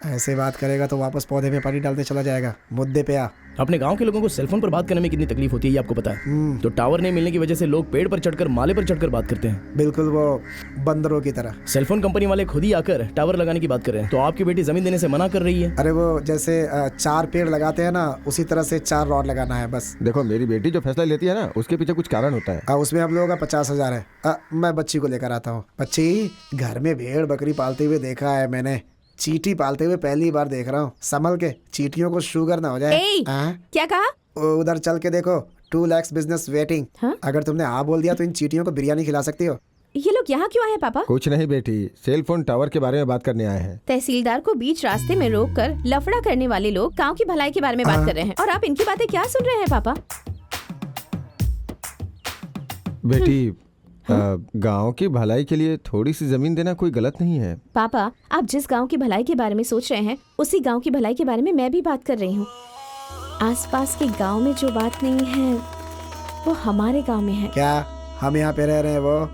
ऐसे बात करेगा तो वापस पौधे में पानी डालने चला जाएगा। मुद्दे पे आ।
अपने गांव के लोगों को सेलफोन पर बात करने में कितनी तकलीफ होती है ये आपको पता है? तो टावर नहीं मिलने की वजह से लोग पेड़ पर चढ़कर, माले पर चढ़कर बात करते हैं,
बिल्कुल वो बंदरों की तरह।
सेलफोन कंपनी वाले खुद ही आकर टावर लगाने की बात कर रहे हैं, तो आपकी बेटी जमीन देने से मना कर रही है।
अरे वो जैसे 4 पेड़ लगाते हैं ना, उसी तरह से 4 रॉड लगाना है बस।
देखो मेरी बेटी जो फैसला लेती है ना, उसके पीछे कुछ कारण होता है।
उसमें हम लोगों का 50,000 है। मैं बच्ची को लेकर आता हूँ। बच्ची, घर में भेड़ बकरी पालते हुए देखा है मैंने, चींटी पालते हुए पहली बार देख रहा हूँ। संभल के, चींटियों को शुगर ना हो जाए।
ए, क्या कहा?
उधर चल के देखो, 2 lakhs बिजनेस वेटिंग।
हाँ?
अगर तुमने हाँ बोल दिया तो इन चींटियों को बिरयानी खिला सकती हो।
ये लोग यहाँ क्यों आए पापा?
कुछ नहीं बेटी, सेलफोन टावर के बारे में बात करने आए हैं।
तहसीलदार को बीच रास्ते में रोककर लफड़ा करने वाले लोग गांव की भलाई के बारे में बात कर रहे हैं और आप इनकी बातें क्या सुन रहे हैं पापा?
बेटी, गांव की भलाई के लिए थोड़ी सी जमीन देना कोई गलत नहीं है।
पापा, आप जिस गांव की भलाई के बारे में सोच रहे हैं, उसी गांव की भलाई के बारे में मैं भी बात कर रही हूँ। आसपास के गांव में जो बात नहीं है वो हमारे गांव में है।
क्या हम यहाँ पे रह रहे हैं वो?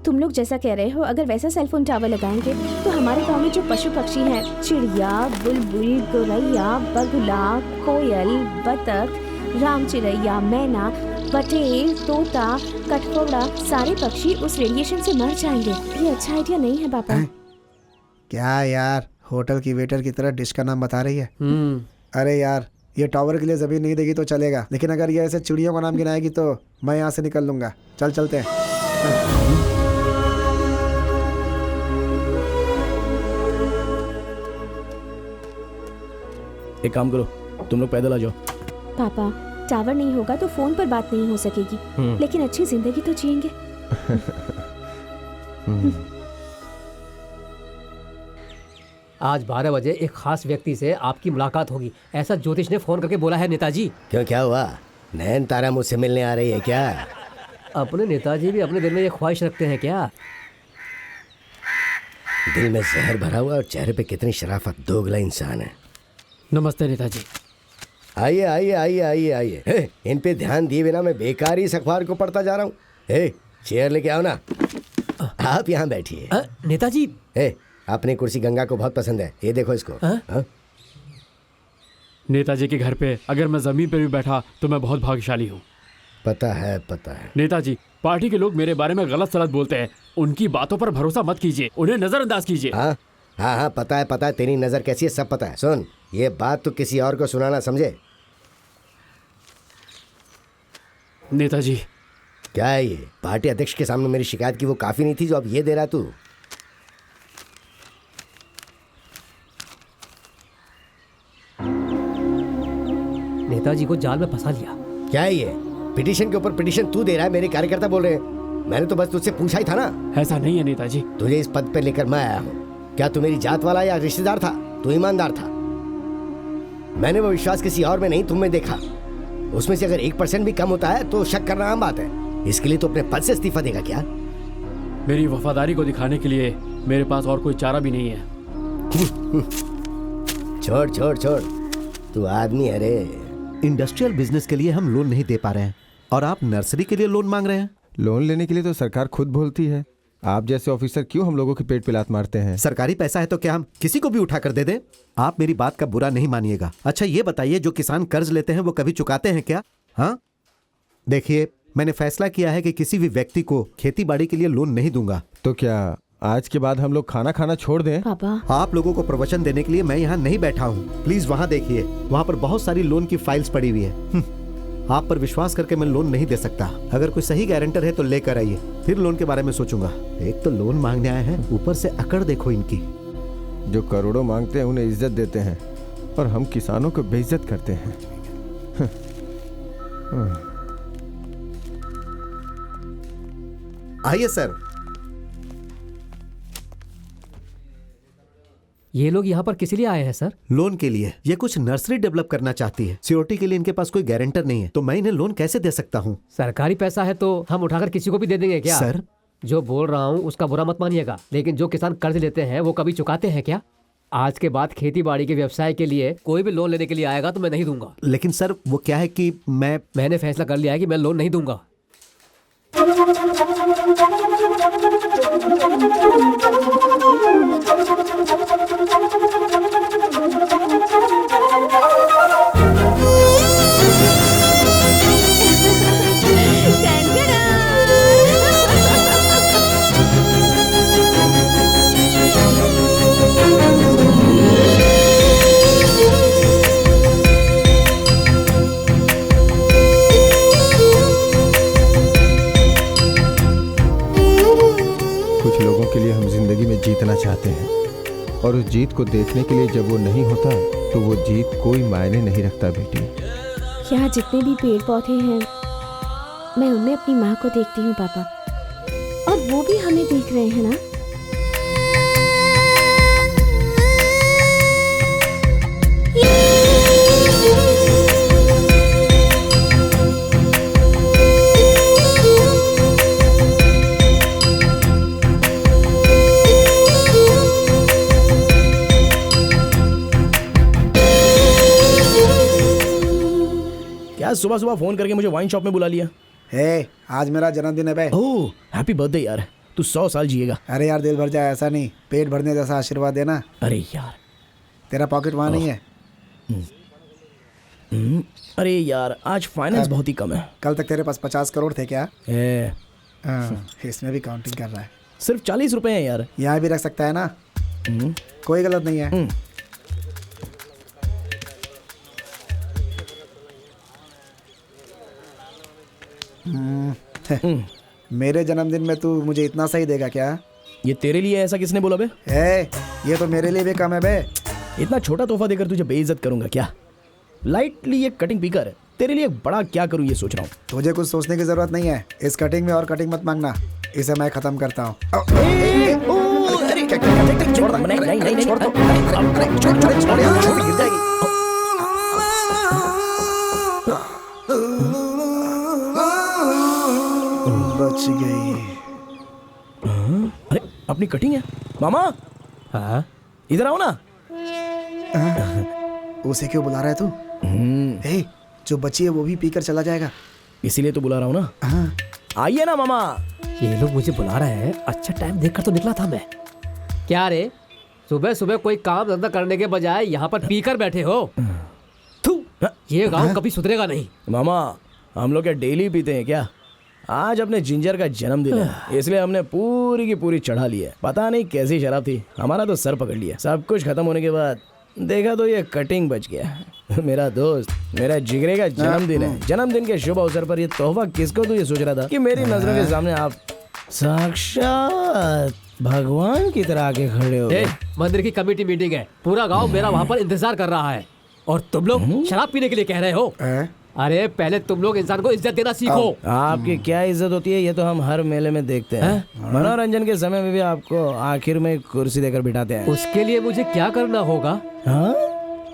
तुम लोग जैसा कह रहे हो, अगर वैसा सेलफोन टावर लगाएंगे तो हमारे गांव में जो पशु पक्षी हैं, चिड़िया, बुलबुल, गौरैया, बगुला, कोयल, बतख, राम चिड़ैया, मैना, बटेर, तोता, कठफोड़ा, सारे पक्षी उस रेडिएशन से मर जाएंगे। ये अच्छा आइडिया नहीं है पापा।
क्या यार, होटल की वेटर की तरह डिश का नाम बता रही है। अरे यार, ये टावर के लिए जमीन नहीं देगी तो चलेगा, लेकिन अगर ये ऐसे चिड़ियों का नाम गिनाएगी तो मैं यहाँ से निकल लूंगा। चल चलते हैं।
एक काम करो, तुम लोग पैदल आ जाओ।
पापा, टावर नहीं होगा तो फोन पर बात नहीं हो सकेगी, लेकिन अच्छी जिंदगी तो जिएंगे।
आज 12 बजे एक खास व्यक्ति से आपकी मुलाकात होगी, ऐसा ज्योतिष ने फोन करके बोला है नेताजी।
क्यों, क्या हुआ? नैन तारा मुझसे मिलने आ रही है क्या?
अपने नेताजी भी अपने दिल में ये ख्वाहिश रखते हैं क्या?
दिल में जहर भरा हुआ और चेहरे पे कितनी शराफत, दोगला इंसान है।
नमस्ते नेताजी।
आइए आइए आइए आइए आइए। इन पे ध्यान दिए बिना मैं बेकार ही इस अखबार को पढ़ता जा रहा हूँ। चेयर लेके आओ ना। आप यहाँ बैठिए।
नेताजी।
अपनी कुर्सी गंगा को बहुत पसंद है, ये देखो इसको।
नेताजी के घर पे अगर मैं जमीन पे भी बैठा तो मैं बहुत भाग्यशाली हूँ।
पता है पता है।
नेताजी, पार्टी के लोग मेरे बारे में गलत सलत बोलते हैं, उनकी बातों पर भरोसा मत कीजिए, उन्हें नजरअंदाज कीजिए।
हाँ हाँ हाँ, पता है, तेरी नजर कैसी है सब पता है। सुन, ये बात तो किसी और को सुनाना, समझे?
नेताजी।
क्या है ये? पार्टी अध्यक्ष के सामने मेरी शिकायत की वो काफी नहीं थी जो अब ये दे रहा तू?
नेताजी को जाल में फंसा लिया।
क्या है ये? पिटीशन के ऊपर पिटीशन तू दे रहा है, मेरे कार्यकर्ता बोल रहे हैं। मैंने तो बस तुझसे पूछा ही था ना।
ऐसा नहीं है नेताजी।
तुझे इस पद पे लेकर मैं आया हूँ। क्या तू मेरी जात वाला या रिश्तेदार था? तू ईमानदार था। मैंने वो विश्वास किसी और में नहीं तुम में देखा। उसमें से अगर 1% भी कम होता है तो शक करना आम बात है। इसके लिए तो अपने पद से इस्तीफा देगा क्या?
मेरी वफादारी को दिखाने के लिए मेरे पास और कोई चारा भी नहीं है।
छोड़ छोड़ छोड़, तू आदमी है रे।
इंडस्ट्रियल बिजनेस के लिए हम लोन नहीं दे पा रहे हैं और आप नर्सरी के लिए लोन मांग रहे हैं।
लोन लेने के लिए तो सरकार खुद बोलती है। आप जैसे ऑफिसर क्यों हम लोगों के पेट पे लात मारते हैं?
सरकारी पैसा है तो क्या हम किसी को भी उठा कर दे दें? आप मेरी बात का बुरा नहीं मानिएगा। अच्छा ये बताइए, जो किसान कर्ज लेते हैं वो कभी चुकाते हैं क्या? हाँ, देखिए मैंने फैसला किया है कि किसी भी व्यक्ति को खेती बाड़ी के लिए लोन नहीं दूंगा।
तो क्या आज के बाद हम लोग खाना खाना छोड़ दें?
पापा,
आप लोगों को प्रवचन देने के लिए मैं यहाँ नहीं बैठा हूँ। प्लीज वहाँ देखिए, वहाँ पर बहुत सारी लोन की फाइल्स पड़ी हुई है। आप पर विश्वास करके मैं लोन नहीं दे सकता। अगर कोई सही गारंटर है तो लेकर आइए, फिर लोन के बारे में सोचूंगा। एक तो लोन मांगने आए हैं, ऊपर से अकड़ देखो इनकी।
जो करोड़ों मांगते हैं उन्हें इज्जत देते हैं और हम किसानों को बेइज्जत करते हैं।
आइए सर।
ये लोग यहाँ पर किस लिए आए हैं सर?
लोन के लिए। ये कुछ नर्सरी डेवलप करना चाहती है। सिक्योरिटी के लिए इनके पास कोई गारंटर नहीं है, तो मैं इन्हें लोन कैसे दे सकता हूँ?
सरकारी पैसा है तो हम उठाकर किसी को भी दे देंगे क्या?
सर,
जो बोल रहा हूँ उसका बुरा मत मानिएगा, लेकिन जो किसान कर्ज लेते हैं वो कभी चुकाते हैं क्या? आज के बाद खेती बाड़ी के व्यवसाय के लिए कोई भी लोन लेने के लिए आएगा तो मैं नहीं दूंगा।
लेकिन सर वो क्या है कि मैंने
फैसला कर लिया है कि मैं लोन नहीं दूंगा।
कुछ लोगों के लिए हम जिंदगी में जीतना चाहते हैं और उस जीत को देखने के लिए जब वो नहीं होता तो वो जीत कोई मायने नहीं रखता। बेटी,
यहाँ जितने भी पेड़ पौधे हैं मैं उनमें अपनी माँ को देखती हूँ पापा, और वो भी हमें देख रहे हैं ना।
सुबह सुबह फोन करके मुझे वाइन शॉप में बुला लिया।
हे, आज मेरा जन्मदिन है बे।
ओह, हैप्पी बर्थडे यार, तू 100 साल जिएगा।
अरे यार दिल भर जाए ऐसा नहीं, पेट भरने जैसा आशीर्वाद देना।
अरे यार,
तेरा पॉकेट वहाँ नहीं है?
अरे यार आज फाइनेंस बहुत ही कम है।
कल तक तेरे पास 50 करोड़ थे क्या? इसमें भी काउंटिंग कर रहा है।
सिर्फ 40 रुपए हैं यार।
यहाँ भी रख सकता है ना, कोई गलत नहीं है। मेरे जन्मदिन में तू मुझे इतना सही देगा क्या?
ये तेरे लिए ऐसा किसने बोला बे?
ये तो मेरे लिए भी कम है बे।
इतना छोटा तोहफा देकर तुझे बेइज्जत करूंगा क्या? लाइटली ये कटिंग पीकर तेरे लिए बड़ा क्या करूं ये सोच रहा हूँ।
तुझे कुछ सोचने की जरूरत नहीं है। इस कटिंग में और कटिंग मत मांगना, इसे मैं खत्म करता हूँ। बच गई।
अरे अपनी कटिंग है मामा।
हाँ
इधर आओ ना।
उसे क्यों बुला रहा है तू? जो बची है वो भी पीकर चला जाएगा,
इसीलिए तो बुला रहा हूँ ना। आइए ना मामा।
ये लोग मुझे बुला रहे हैं, अच्छा टाइम देखकर तो निकला था मैं। क्या रे, सुबह सुबह कोई काम धंधा करने के बजाय यहाँ पर पीकर बैठे हो? थू, ये गांव कभी सुधरेगा नहीं।
मामा हम लोग क्या डेली पीते हैं क्या? आज अपने जिंजर का जन्मदिन है, इसलिए हमने पूरी की पूरी चढ़ा ली है। पता नहीं कैसी शराब थी, हमारा तो सर पकड़ लिया। सब कुछ खत्म होने के बाद देखा तो ये कटिंग बच गया। मेरा दोस्त, मेरा जिगरे का जन्मदिन है। जन्मदिन के शुभ अवसर पर ये तोहफा किसको तू ये सोच रहा था कि मेरी नजरों के सामने आप साक्षात भगवान की तरह आके खड़े हो?
मंदिर की कमेटी मीटिंग है, पूरा गांव मेरा वहाँ पर इंतजार कर रहा है और तुम लोग शराब पीने के लिए कह रहे हो? अरे पहले तुम लोग इंसान को इज्जत देना सीखो।
आपकी क्या इज्जत होती है ये तो हम हर मेले में देखते हैं। मनोरंजन के समय में भी आपको आखिर में कुर्सी देकर बिठाते हैं।
उसके लिए मुझे क्या करना होगा?
हाँ,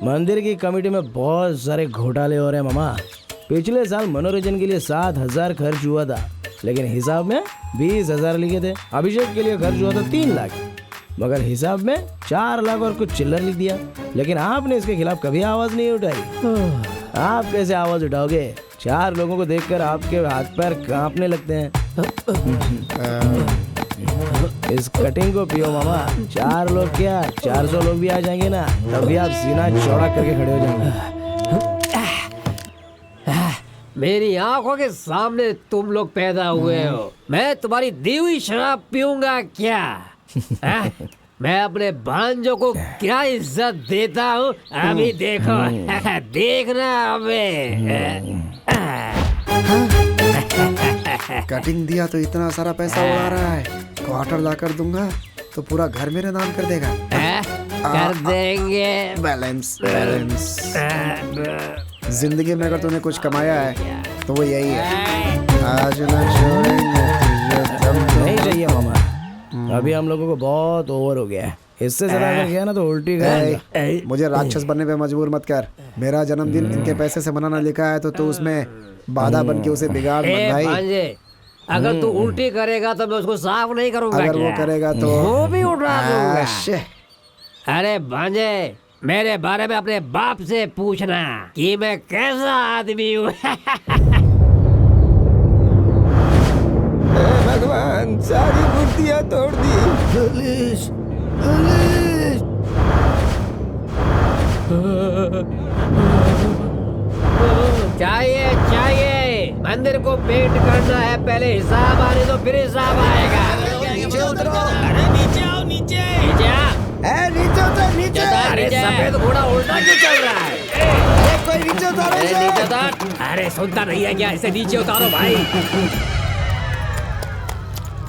मंदिर की कमेटी में बहुत सारे घोटाले हो रहे हैं मामा। पिछले साल मनोरंजन के लिए 7,000 खर्च हुआ था, लेकिन हिसाब में 20,000 लिखे थे। अभिषेक के लिए खर्च हुआ था 3 लाख, मगर हिसाब में 4 लाख और कुछ चिल्लर लिख दिया। लेकिन आपने इसके खिलाफ कभी आवाज नहीं उठाई। आप कैसे आवाज उठाओगे? 4 लोगों को देखकर आपके हाथ पैर कांपने लगते हैं। इस कटिंग को पियो मामा। 4 लोग क्या 400 लोग भी आ जाएंगे ना, तभी आप सीना चौड़ा करके खड़े हो जाएंगे।
मेरी आंखों के सामने तुम लोग पैदा हुए हो, मैं तुम्हारी दी हुई शराब पीऊंगा क्या? मैं अपने भांजों को क्या इज्जत देता हूँ, अभी देखो। देखना हमें।
कटिंग दिया तो इतना सारा पैसा उड़ा रहा है, क्वार्टर ला कर दूंगा तो पूरा घर मेरे नाम कर देगा।
कर देंगे।
Balance balance. जिंदगी में अगर तूने कुछ कमाया है तो वो यही है। आज ना छोड़ेंगे तुझे।
नहीं चाहिए मामा, अभी हम लोगों को बहुत ओवर हो गया है। इससे ज्यादा अगर गया ना तो उल्टी गया।
मुझे राक्षस बनने पे मजबूर मत कर। मेरा जन्मदिन इनके पैसे से मनाना लिखा है तो तू उसमें बाधा बन के उसे बिगाड़ मत भाई।
अगर तू उल्टी करेगा तो मैं उसको साफ नहीं करूंगा।
अगर वो करेगा तो
वो भी उठा दूंगा। अरे भांजे, मेरे बारे में अपने बाप से पूछना कि मैं कैसा आदमी हूँ।
भगवान, सारी मूर्तियाँ तोड़ दी। Police, police.
चाहिए चाहिए, मंदिर को पेंट करना है, पहले हिसाब आने दो फिर हिसाब आएगा।
नीचे उतरो। अरे नीचे आओ, नीचे
नीचे आ।
नीचे उतर, नीचे।
अरे सफेद घोड़ा उल्टा क्यों चल रहा है?
कोई नीचे उतारो।
नीचे उतार। अरे सुनता नहीं है क्या? इसे नीचे उतारो भाई।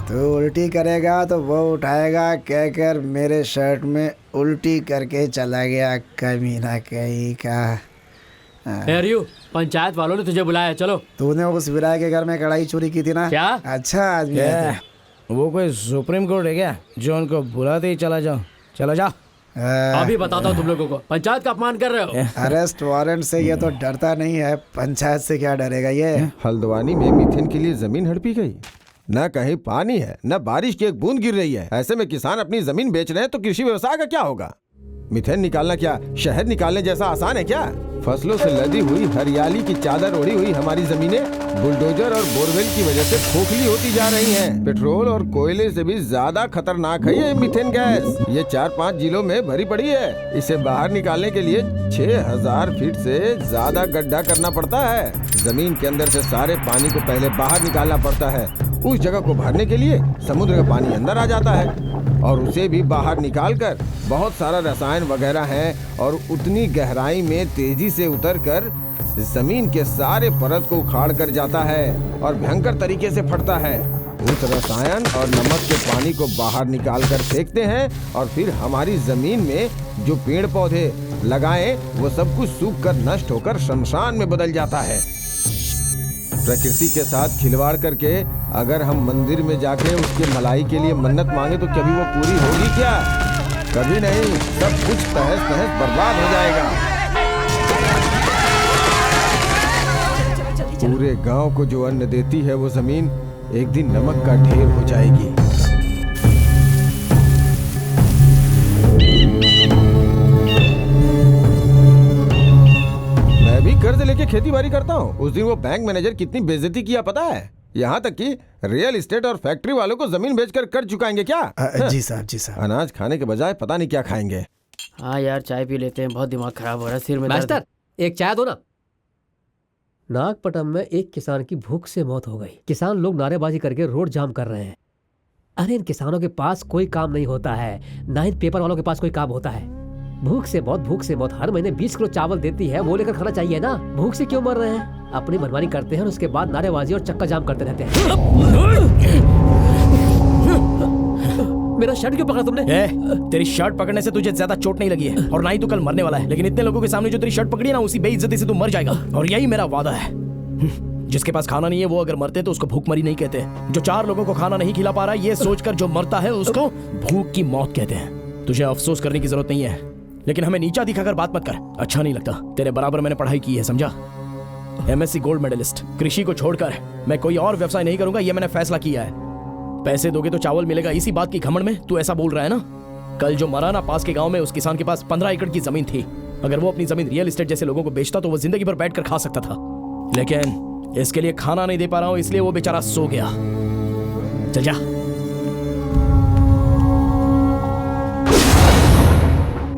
तू उल्टी करेगा तो वो उठाएगा कहकर मेरे शर्ट में उल्टी करके चला गया कमीना कहीं का।
पंचायत वालों ने तुझे बुलाया, चलो।
तूने उस विराय के घर में कढ़ाई चोरी की थी ना?
क्या?
अच्छा आदमी है।
वो कोई सुप्रीम कोर्ट है क्या जो उनको बुलाते ही चला जाओ? चलो जाओ।
अभी बताता हूँ तुम लोगों को, पंचायत का अपमान कर रहे हो।
अरेस्ट वारंट से ये तो डरता नहीं है, पंचायत से क्या डरेगा ये?
हल्द्वानी में मीथेन के लिए जमीन हड़पी गई। न कहीं पानी है, न बारिश की एक बूंद गिर रही है। ऐसे में किसान अपनी जमीन बेच रहे हैं तो कृषि व्यवसाय का क्या होगा? मीथेन निकालना क्या शहद निकालने जैसा आसान है क्या? फसलों से लदी हुई हरियाली की चादर ओढ़ी हुई हमारी जमीनें बुलडोजर और बोरवेल की वजह से खोखली होती जा रही हैं। पेट्रोल और कोयले से भी ज्यादा खतरनाक है ये मीथेन गैस। ये 4-5 जिलों में भरी पड़ी है। इसे बाहर निकालने के लिए 6,000 फीट से ज्यादा गड्ढा करना पड़ता है। जमीन के अंदर से सारे पानी को पहले बाहर निकालना पड़ता है। उस जगह को भरने के लिए समुद्र का पानी अंदर आ जाता है और उसे भी बाहर निकालकर बहुत सारा रसायन वगैरह है और उतनी गहराई में तेजी से उतरकर जमीन के सारे परत को उखाड़ कर जाता है और भयंकर तरीके से फटता है। उस रसायन और नमक के पानी को बाहर निकालकर फेंकते हैं और फिर हमारी जमीन में जो पेड़ पौधे लगाएं वो सब कुछ सूख कर नष्ट होकर शमशान में बदल जाता है। प्रकृति के साथ खिलवाड़ करके अगर हम मंदिर में जाके उसके मलाई के लिए मन्नत मांगे तो कभी वो पूरी होगी क्या? कभी नहीं। सब कुछ तहस नहस बर्बाद हो जाएगा। पूरे गांव को जो अन्न देती है वो जमीन एक दिन नमक का ढेर हो जाएगी। मैं भी कर्ज लेके खेती बाड़ी करता हूँ। उस दिन वो बैंक मैनेजर कितनी बेइज्जती किया पता है? यहाँ तक कि रियल एस्टेट और फैक्ट्री वालों को जमीन बेचकर कर्ज चुकाएंगे क्या?
जी साहब, जी साहब।
अनाज खाने के बजाय पता नहीं क्या खाएंगे।
हाँ यार, चाय पी लेते हैं, बहुत दिमाग खराब हो रहा है, सिर में दर्द।
मास्टर, एक चाय दो ना। नागपट्टनम में एक किसान की भूख से मौत हो गई। किसान लोग नारेबाजी करके रोड जाम कर रहे हैं। अरे इन किसानों के पास कोई काम नहीं होता है, ना इन पेपर वालों के पास कोई काम होता है। भूख से मौत। हर महीने 20 किलो चावल देती है, वो लेकर खाना चाहिए ना। भूख से क्यों मर रहे हैं? अपनी मनमानी करते हैं और उसके बाद नारेबाजी और चक्का जाम करते रहते हैं। मेरा शर्ट क्यों पकड़ा तुमने?
तेरी शर्ट पकड़ने से तुझे ज्यादा चोट नहीं लगी है और ना ही तू कल मरने वाला है, लेकिन इतने लोगों के सामने जो तेरी शर्ट पकड़ी है ना, उसी बेइज्जती से तू मर जाएगा और यही मेरा वादा है। जिसके पास खाना नहीं है वो अगर मरते तो उसको भूखमरी नहीं कहते। जो 4 लोगों को खाना नहीं खिला पा रहा ये सोचकर जो मरता है उसको भूख की मौत कहते हैं। तुझे अफसोस करने की जरूरत नहीं है, लेकिन हमें नीचा दिखाकर बात मत कर, अच्छा नहीं लगता। तेरे बराबर मैंने पढ़ाई की है, समझा? MSc gold medalist. कृषि को छोड़कर मैं कोई और व्यवसाय नहीं करूंगा, ये मैंने फैसला किया है। पैसे दोगे तो चावल मिलेगा, इसी बात की घमंड में तू ऐसा बोल रहा है ना। कल जो मरा ना पास के गांव में, उस किसान के पास 15 एकड़ की जमीन थी। अगर वो अपनी जमीन रियल एस्टेट जैसे लोगों को बेचता तो वो जिंदगी भर बैठकर खा सकता था, लेकिन इसके लिए खाना नहीं दे पा रहा हूं, इसलिए वो बेचारा सो गया। चल जा।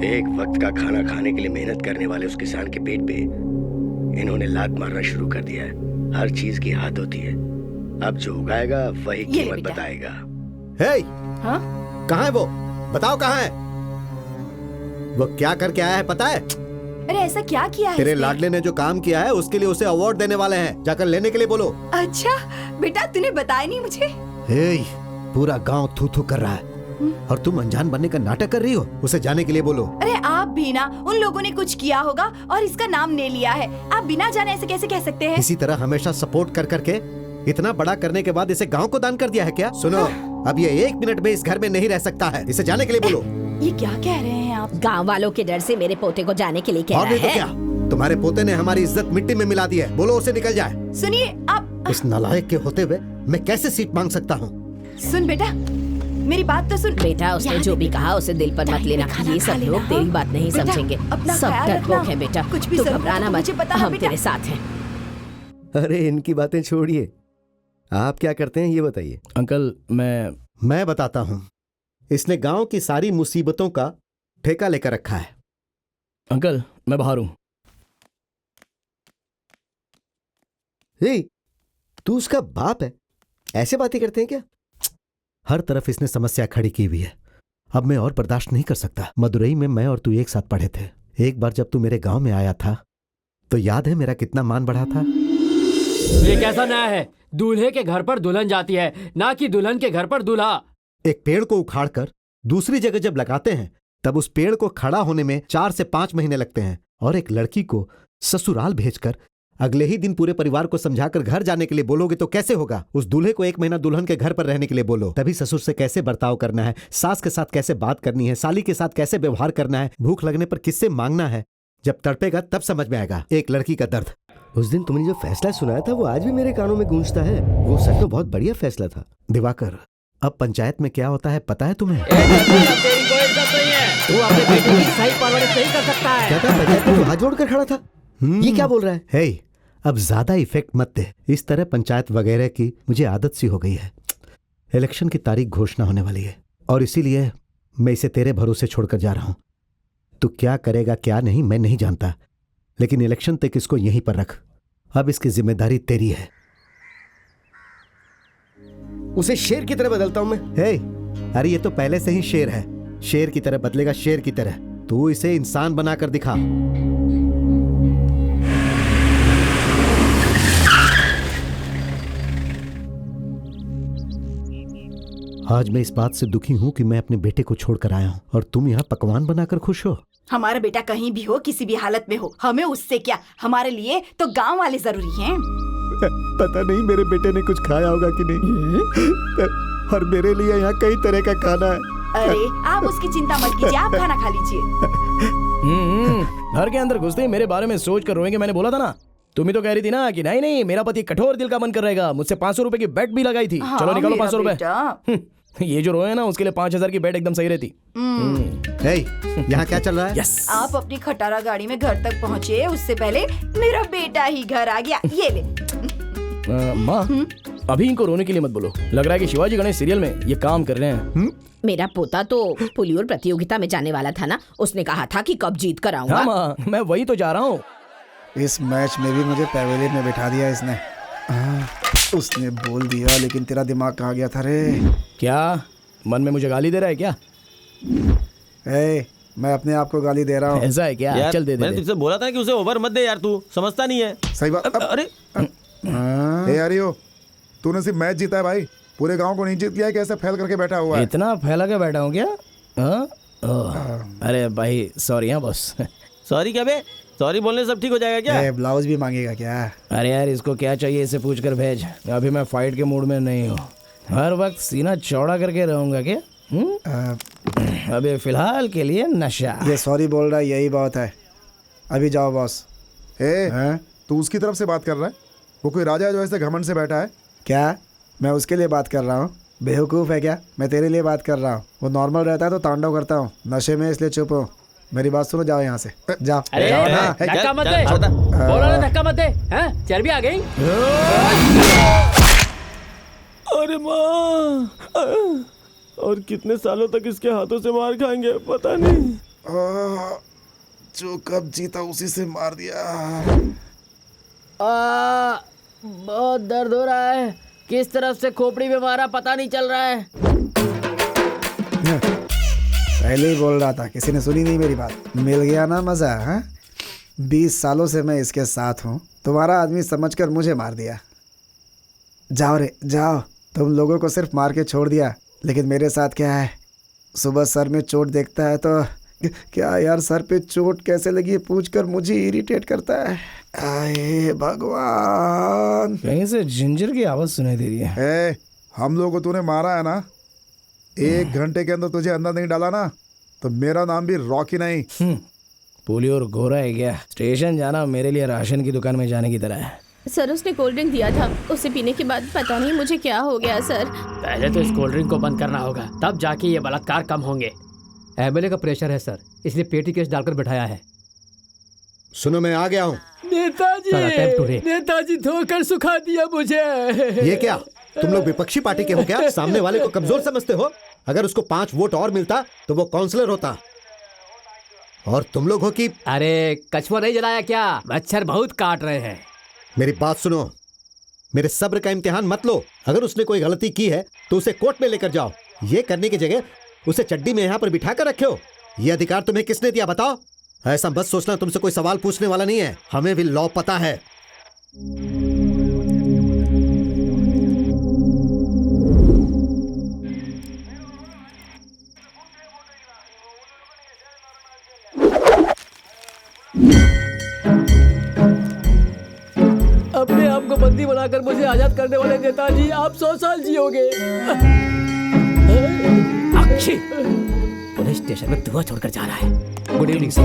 एक वक्त का खाना खाने के लिए मेहनत करने वाले उस किसान के पेट पे इन्होंने लात मारना शुरू कर दिया है। हर चीज की हाथ होती है, अब जो उगाएगा वही कीमत बताएगा।
हे,
हाँ?
कहाँ है वो? बताओ कहाँ है वो? क्या करके आया है पता है?
अरे ऐसा क्या किया है
तेरे
इसने?
लाडले ने जो काम किया है उसके लिए उसे अवार्ड देने वाले हैं, जाकर लेने के लिए बोलो।
अच्छा बेटा, तूने बताया नहीं मुझे।
हे, पूरा गांव थू थू कर रहा है और तुम अनजान बनने का नाटक कर रही हो। उसे जाने के लिए बोलो।
अरे आप भी ना, उन लोगों ने कुछ किया होगा और इसका नाम ले लिया है। आप बिना जाने ऐसे कैसे कह सकते हैं?
इसी तरह हमेशा सपोर्ट कर करके इतना बड़ा करने के बाद इसे गांव को दान कर दिया है क्या? सुनो, अब ये 1 मिनट में इस घर में नहीं रह सकता है, इसे जाने के लिए बोलो।
ये क्या कह रहे हैं आप?
गांव वालों के डर से मेरे पोते को जाने के लिए कह
और
रहा
नहीं तो
है।
क्या? तुम्हारे पोते ने हमारी इज्जत मिट्टी में मिला दी है, बोलो उसे निकल जाए।
सुनिए आप।
इस नालायक के होते हुए मैं कैसे सीट मांग सकता हूँ?
सुन बेटा, मेरी बात तो सुन।
बेटा, उसने जो भी कहा उसे दिल पर मत लेना। ये सब लोग तेरी बात नहीं
बेटा,
समझेंगे।
अपना
सब
ख्याल
डरपोक
रखना।
है बेटा,
कुछ भी
तू
जरूरत
घबराना
हो,
मत,
मुझे बताना
हम
बेटा।
तेरे साथ हैं।
अरे इनकी बातें छोड़िए, आप क्या करते हैं ये बताइए।
अंकल
मैं बताता हूँ। इसने गांव की सारी मुसीबतों का ठेका लेकर रखा है।
अंकल मैं बाहर हूँ।
हे, तू उसका बाप है, ऐसे बातें करते हैं क्या? हर तरफ इसने समस्या खड़ी की हुई है, अब मैं और बर्दाश्त नहीं कर सकता। मदुरई में मैं और तू एक साथ पढ़े थे। एक बार जब तू मेरे गांव में आया था तो याद है मेरा कितना मान बढ़ा था?
ये कैसा न्याय है? दूल्हे के घर पर दुल्हन जाती है, ना कि दुल्हन के घर पर दूल्हा।
एक पेड़ को उखाड़कर दूसरी जगह जब लगाते हैं तब उस पेड़ को खड़ा होने में 4 से 5 महीने लगते हैं, और एक लड़की को ससुराल भेजकर अगले ही दिन पूरे परिवार को समझाकर घर जाने के लिए बोलोगे तो कैसे होगा? उस दूल्हे को 1 महीना दुल्हन के घर पर रहने के लिए बोलो, तभी ससुर से कैसे बर्ताव करना है, सास के साथ कैसे बात करनी है, साली के साथ कैसे व्यवहार करना है, भूख लगने पर किससे मांगना है। जब तड़पेगा तब समझ में आएगा एक लड़की का दर्द।
उस दिन तुमने जो फैसला सुनाया था वो आज भी मेरे कानों में गूंजता है। वो सच में बहुत बढ़िया फैसला था।
दिवाकर, अब पंचायत में क्या होता है पता है तुम्हें?
तू अपने बेटे की सही परवरिश नहीं कर सकता है।
क्या था? पंचायत में तू हाथ जोड़कर खड़ा था। ये क्या बोल रहा है?
हे, अब ज्यादा इफेक्ट मत दे। इस तरह पंचायत वगैरह की मुझे आदत सी हो गई है। इलेक्शन की तारीख घोषणा होने वाली है और इसीलिए मैं इसे तेरे भरोसे छोड़कर जा रहा हूं। तू क्या करेगा क्या नहीं मैं नहीं जानता, लेकिन इलेक्शन तक इसको यहीं पर रख। अब इसकी जिम्मेदारी तेरी है।
उसे शेर की तरह बदलता हूं मैं।
हे, अरे ये तो पहले से ही शेर है। शेर की तरह बदलेगा, शेर की तरह। तू इसे इंसान बनाकर दिखा। आज मैं इस बात से दुखी हूं कि मैं अपने बेटे को छोड़कर आया हूं और तुम यहाँ पकवान बनाकर खुश हो।
हमारा बेटा कहीं भी हो, किसी भी हालत में हो, हमें उससे क्या, हमारे लिए तो गांव वाले जरूरी हैं।
पता नहीं मेरे बेटे ने कुछ खाया होगा कि नहीं, और मेरे लिए यहाँ कई तरह का खाना है।
अरे आप उसकी चिंता मत कीजिए, आप खाना खा लीजिए।
घर के अंदर घुसते ही मेरे बारे में सोच कर रोएंगे। मैंने बोला था ना, तुम ही तो कह रही थी ना कि नहीं नहीं मेरा पति कठोर दिल का मन कर रहेगा। मुझसे 500 रुपए की बेट भी लगाई थी।
हाँ,
चलो निकालो
मेरा
500 रुपए। ये जो रोए ना उसके लिए 5000 की बेट एकदम सही रहती।
यहाँ क्या चल रहा है?
आप अपनी खटारा गाड़ी में घर तक पहुँचे, उससे पहले मेरा बेटा ही घर आ गया। ये ले।
माँ, अभी इनको रोने के लिए मत बोलो। लग रहा है कि शिवाजी गणेश सीरियल में ये काम कर रहे हैं।
मेरा पोता तो पुलियोर प्रतियोगिता में जाने वाला था ना, उसने कहा था कि कब जीत कर आऊंगा।
हाँ माँ, मैं वही तो जा रहा हूँ।
इस मैच में भी मुझे पैवेलियन में बिठा दिया इसने। उसने बोल दिया, लेकिन तेरा दिमाग कहाँ गया था रे?
क्या मन में मुझे गाली दे रहा है क्या?
मैं अपने आप को गाली दे रहा हूँ।
ऐसा है क्या? चल दे दे।
मैंने तुझसे बोला था कि उसे ओवर मत दे यार, तू समझता नहीं है।
सही बात।
अरे
यारियो, तूने सिर्फ मैच जीता है भाई,
पूरे गांव को नीचे किया है, कैसे फैल करके बैठा हुआ है।
इतना फैला के बैठा हूँ क्या? हाँ? ओह, अरे भाई सॉरी। हाँ बॉस।
सॉरी क्या बे? सॉरी बोलने से सब ठीक हो जाएगा क्या?
ब्लाउज भी मांगेगा क्या?
अरे यार इसको क्या चाहिए इसे पूछ कर भेज। अभी मैं फाइट के मूड में नहीं हूँ। हर वक्त सीना चौड़ा करके रहूंगा क्या? अभी फिलहाल के लिए नशा।
ये सॉरी बोल रहा है, यही बात है। अभी जाओ बॉस। तू उसकी तरफ से बात कर रहा है? वो कोई राजा है जो ऐसे घमंड से बैठा है क्या? मैं उसके लिए बात कर रहा हूँ? बेवकूफ़ है क्या? मैं तेरे लिए बात कर रहा हूँ। वो नॉर्मल रहता है तो तांडव करता हूँ, नशे में इसलिए चुप हूँ। मेरी बात सुनो, जाओ यहाँ से, जाओ।
अरे धक्का मत दे, बोला ना धक्का मत दे। हैं? चर्बी आ गई।
अरे माँ, और कितने सालों तक इसके हाथों से मार खाएंगे पता नहीं।
जो कब जीता उसी से मार दिया।
बहुत दर्द हो रहा है। किस तरफ से खोपड़ी में मारा पता नहीं चल रहा है।
पहले ही बोल रहा था, किसी ने सुनी नहीं मेरी बात। मिल गया ना मजा? हाँ, 20 सालों से मैं इसके साथ हूँ, तुम्हारा आदमी समझकर मुझे मार दिया। जाओ रे जाओ। तुम लोगों को सिर्फ मार के छोड़ दिया, लेकिन मेरे साथ क्या है? सुबह सर में चोट देखता है तो क्या यार, सर पे चोट कैसे लगी पूछकर मुझे इरिटेट करता है। आए भगवान,
कहीं से जिंजर की आवाज सुनाई दे रही है।
हम लोगों को तूने मारा है ना, 1 घंटे के अंदर तुझे अंदर नहीं डाला ना तो मेरा नाम भी रॉकी नहीं।
पुली और गोरा है क्या? स्टेशन जाना मेरे लिए राशन की दुकान में जाने की तरह है।
सर उसने कोल्ड ड्रिंक दिया था, उसे पीने के बाद पता नहीं मुझे क्या हो गया सर।
पहले तो इस कोल्ड ड्रिंक को बंद करना होगा, तब जाके ये बलात्कार कम होंगे।
एमएलए का प्रेशर है सर, इसलिए पेटी केस डालकर बैठाया है।
सुनो, मैं आ गया हूँ।
नेताजी धोकर सुखा दिया मुझे।
ये क्या, तुम लोग विपक्षी पार्टी के हो क्या? सामने वाले को कमजोर समझते हो? अगर उसको 5 वोट और मिलता तो वो काउंसलर होता, और तुम लोग हो कि।
अरे कछुआ नहीं जलाया क्या? मच्छर बहुत काट रहे हैं।
मेरी बात सुनो, मेरे सब्र का इम्तिहान मत लो। अगर उसने कोई गलती की है तो उसे कोर्ट में लेकर जाओ। ये करने की जगह उसे चड्डी में यहाँ पर बिठा कर रखे हो। ये अधिकार तुम्हें किसने दिया बताओ? ऐसा बस सोचना तुमसे कोई सवाल पूछने वाला नहीं है, हमें भी लॉ पता है।
अपने आप को बंदी बनाकर मुझे आजाद करने वाले नेताजी, आप 100 साल जियोगे। पुलिस स्टेशन में धुआं छोड़कर जा रहा है। Good evening sir.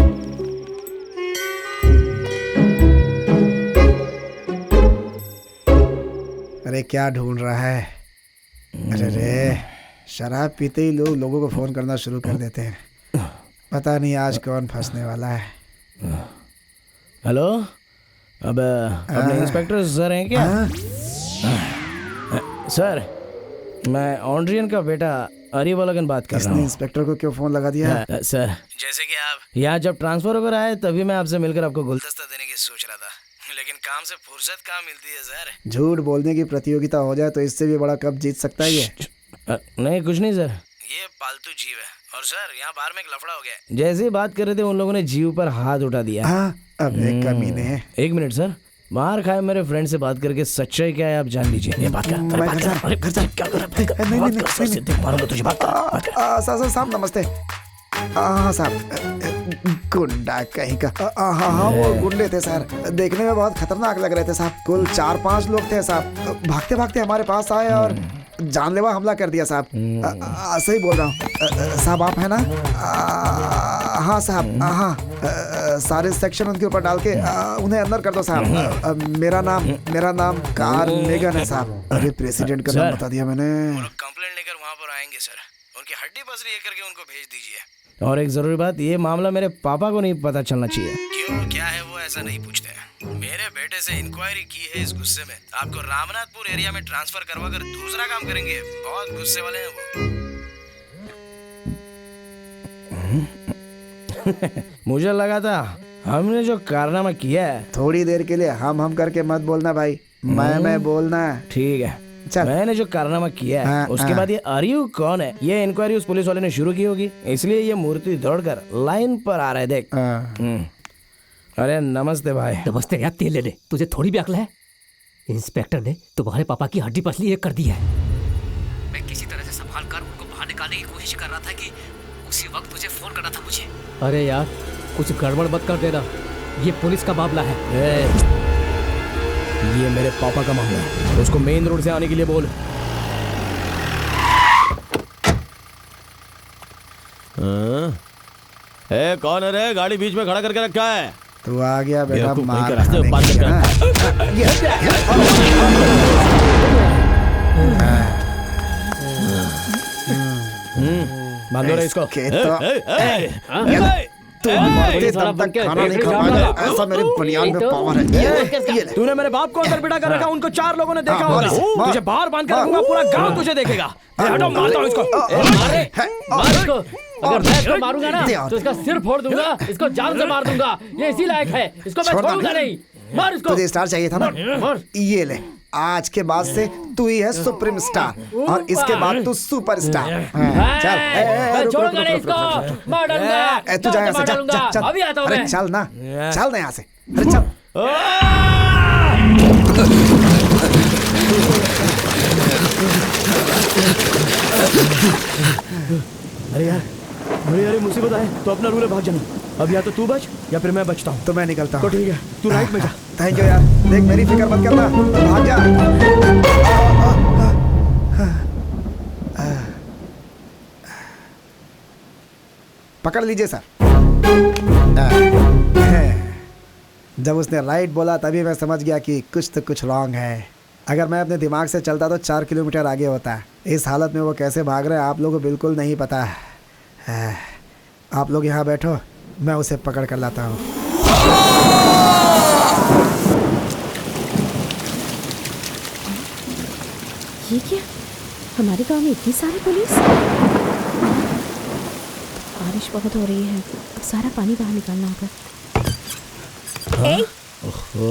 अरे क्या ढूंढ रहा है? अरे रे, शराब पीते ही लोग लोगों को फोन करना शुरू कर देते हैं। पता नहीं आज कौन फंसने वाला है।
हेलो, अब अपने इंस्पेक्टर सर हैं क्या? सर, मैं ऑन्ड्रियन का बेटा अरिवलगन बात कर रहा हूँ।
इंस्पेक्टर को क्यों फोन लगा दिया?
सर, जैसे कि आप यहाँ जब ट्रांसफर होकर आए तभी मैं आपसे मिलकर आपको गुलदस्ता देने की सोच रहा था, लेकिन काम से फुर्सत कहाँ मिलती है सर।
झूठ बोलने की प्रतियोगिता हो जाए तो इससे भी बड़ा कप जीत सकता है ये।
नहीं कुछ नहीं सर, ये पालतू जीव है। और सर यहाँ बाहर में एक लफड़ा हो गया। जैसे ही बात कर रहे थे उन लोगों ने जीव पर हाथ उठा दिया।
अबे कमीने।
1 मिनट सर, बाहर खाए मेरे फ्रेंड से बात करके सच्चाई क्या है आप जान लीजिए। ये बात
साहब नमस्ते। हाँ साहब, गुंडा कहीं का। हाँ वो गुंडे थे सर, देखने में बहुत खतरनाक लग रहे थे साहब। कुल 4-5 लोग थे साहब, भागते भागते हमारे पास आए और जानलेवा हमला कर दिया साहब। सही बोल रहा हूँ साहब, आप है ना? हाँ साहब, हाँ सारे सेक्शन उनके ऊपर डाल के उन्हें अंदर कर दो साहब। मेरा नाम कार्ल मेगन है साहब। अरे प्रेसिडेंट का नाम बता दिया मैंने।
कंप्लेंट लेकर वहाँ पर आएंगे सर, उनकी हड्डी पसली ये करके उनको भेज दीजिए। और एक जरूरी बात, ये मामला मेरे पापा को नहीं पता चलना चाहिए। क्यों, क्या है वो ऐसा नहीं पूछते हैं। मेरे बेटे से इंक्वायरी की है, इस गुस्से में आपको रामनाथपुर एरिया में ट्रांसफर करवा कर दूसरा काम करेंगे। बहुत गुस्से वाले हैं वो। मुझे लगा था हमने जो कारनामा किया है।
थोड़ी देर के लिए हम करके मत बोलना भाई, मैं बोलना।
ठीक है, मैंने जो कारनामा किया है उसके बाद ये आर्यू कौन है, ये इंक्वायरी उस पुलिस वाले ने शुरू की होगी, इसलिए ये मूर्ति दौड़कर लाइन पर आ रहा है। देख। अरे नमस्ते भाई।
नमस्ते यार, तेल लेने तुझे थोड़ी भी अक्ल है? इंस्पेक्टर ने तुम्हारे पापा की हड्डी पसली एक कर दी है। संभाल कर उनको बाहर निकालने की कोशिश कर रहा था कि उसी वक्त तुझे फोन करना था मुझे। अरे यार कुछ गड़बड़ मत कर देना, ये पुलिस का मामला है।
ये मेरे पापा का मामला है, उसको मेन रोड से आने के लिए बोल।
ए कौन है रे? गाड़ी बीच में खड़ा करके रखा है।
तू आ गया बेटा,
बेवकूफ, वहीं
मार
के रास्ते में पार
खाने
करके
की
बांधो रे इसको।
तू मरते दम तक खाना नहीं खा पाएगा, ऐसा मेरे बनियान में पावर है।
तूने मेरे बाप को अंदर बिठा कर रखा, उनको 4 लोगों ने देखा होगा। तुझे बाहर बांध कर रखूंगा, पूरा गांव तुझे देखेगा। हटो, मारता हूं इसको।
मार इसको। अगर मैं इसको मारूंगा ना तो इसका सिर फोड़ दूंगा, इसको जान से मार दूंगा। ये इसी लायक है, इसको मैं छोड़ूंगा नहीं। मार इसको।
तुझे स्टार चाहिए था ना? ये ले, आज के बाद से तू ही है सुप्रीम स्टार और इसके बाद तू सुपर स्टार। चल,
मैं छोड़ूंगा नहीं इसको, मार डालूंगा।
तू जा यहाँ से, चल चल।
अभी आता हूं
अरे
मैं।
चल ना, चल ना यहाँ से, अरे चल।
अरे यार, अरे यार मुसीबत आए तो अपना रूल है भाग जाना। अब या तो तू बच या फिर मैं बचता हूँ।
तो मैं निकलता हूँ।
तो ठीक है, तू राइट में जा।
थैंक यू यार, देख मेरी फिक्र मत करना, तू भाग जा। पकड़ लीजिए सर। जब उसने राइट बोला तभी मैं समझ गया कि कुछ तो कुछ रॉन्ग है। अगर मैं अपने दिमाग से चलता तो 4 किलोमीटर आगे होता। इस हालत में वो कैसे भाग रहे हैं आप लोगों को बिल्कुल नहीं पता है। आप लोग यहाँ बैठो, मैं उसे पकड़ कर लाता हूँ।
ये क्या? हमारे गांव में इतनी सारी पुलिस। बारिश बहुत हो रही है, तो सारा पानी बाहर निकालना होगा।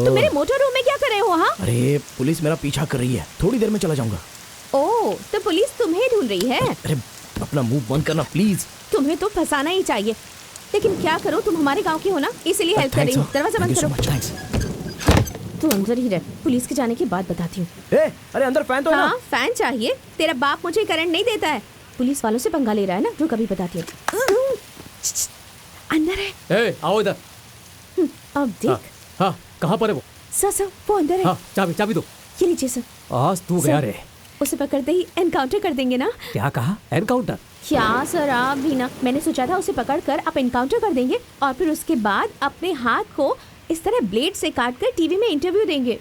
तुम मेरे मोटर रूम में क्या कर रहे हो वहाँ?
अरे पुलिस मेरा पीछा कर रही है, थोड़ी देर में चला जाऊंगा।
ओह, तो पुलिस तुम्हें ढूंढ रही है।
अरे अपना मुंह बंद करना प्लीज।
तुम्हें तो फंसाना ही चाहिए, लेकिन क्या करो, तुम हमारे गांव के हो ना, इसीलिए हेल्प कर रही हूँ। दरवाजा बंद करो। तू अंदर ही रह, पुलिस के जाने के बाद बताती हूँ।
अरे अंदर फैन तो है ना?
हाँ, फैन चाहिए। तेरा बाप मुझे करंट नहीं देता है। पुलिस वालों से पंगा ले रहा है ना, जो कभी बताती हूँ। अंदर है।
आओ इधर।
अब देख।
हाँ, कहाँ पर है वो?
सर वो अंदर है।
हाँ, चाबी दो।
ये लीजिए सर।
आज तू गया रे।
उसे पकड़ते ही एनकाउंटर कर देंगे ना?
क्या कहा? एनकाउंटर?
क्या सर, आप भी ना। मैंने सोचा था उसे पकड़कर आप एनकाउंटर कर देंगे और फिर उसके बाद अपने हाथ को इस तरह ब्लेड से काटकर टीवी में इंटरव्यू देंगे,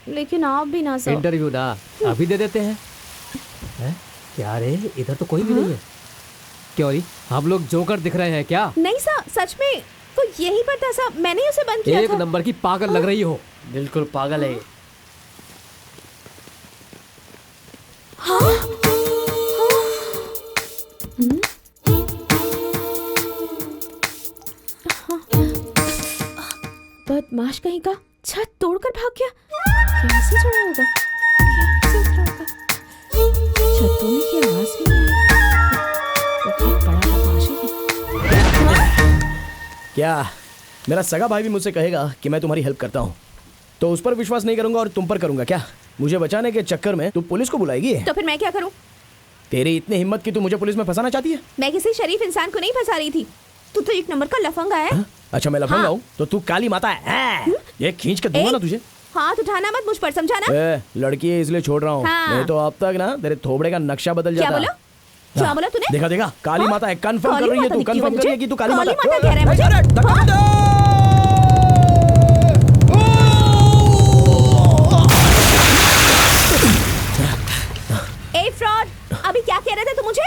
लेकिन आप भी ना सर।
इंटरव्यू ना अभी दे देते हैं। क्या रे, इधर तो कोई भी नहीं है। क्यों री, हम लोग जोकर दिख रहे हैं क्या?
नहीं सर, सच में वो यही पर था सर, मैंने ही उसे बंद किया था।
एक नंबर की पागल लग रही हो।
बिल्कुल पागल है।
बदमाश कहीं का, छत तोड़कर भाग गया। कैसे चढ़ा होगा? कैसे उतरा होगा? छत तोड़ने की आवाज भी नहीं आई। बहुत बड़ा बदमाश है ये।
क्या मेरा सगा भाई भी मुझसे कहेगा कि मैं तुम्हारी हेल्प करता हूँ, तो उस पर विश्वास नहीं करूंगा और तुम पर करूंगा क्या? मुझे बचाने के चक्कर में तू पुलिस को बुलाएगी?
तो फिर मैं क्या करूं?
तेरी इतनी हिम्मत कि तू मुझे पुलिस में फंसाना चाहती है?
मैं किसी शरीफ इंसान को नहीं फंसा रही थी। तू तो एक नंबर का लफंगा है।
अच्छा मैं लफंगा हूँ? तो तू काली माता है। ये खींच के दूंगा ना तुझे।
हाथ उठाना मत मुझ पर, समझा ना?
लड़की है इसलिए छोड़ रहा हूँ, नहीं तो अब तक ना तेरे थोबड़े का नक्शा बदल जाता।
क्या बोला? क्या बोला तूने?
देखा देखा, काली माता है। कंफर्म कर रही है तू, कंफर्म कर रही है कि तू काली माता
कह रहा है मुझे। ए फ्रॉड, अभी क्या कह रहे थे तू मुझे?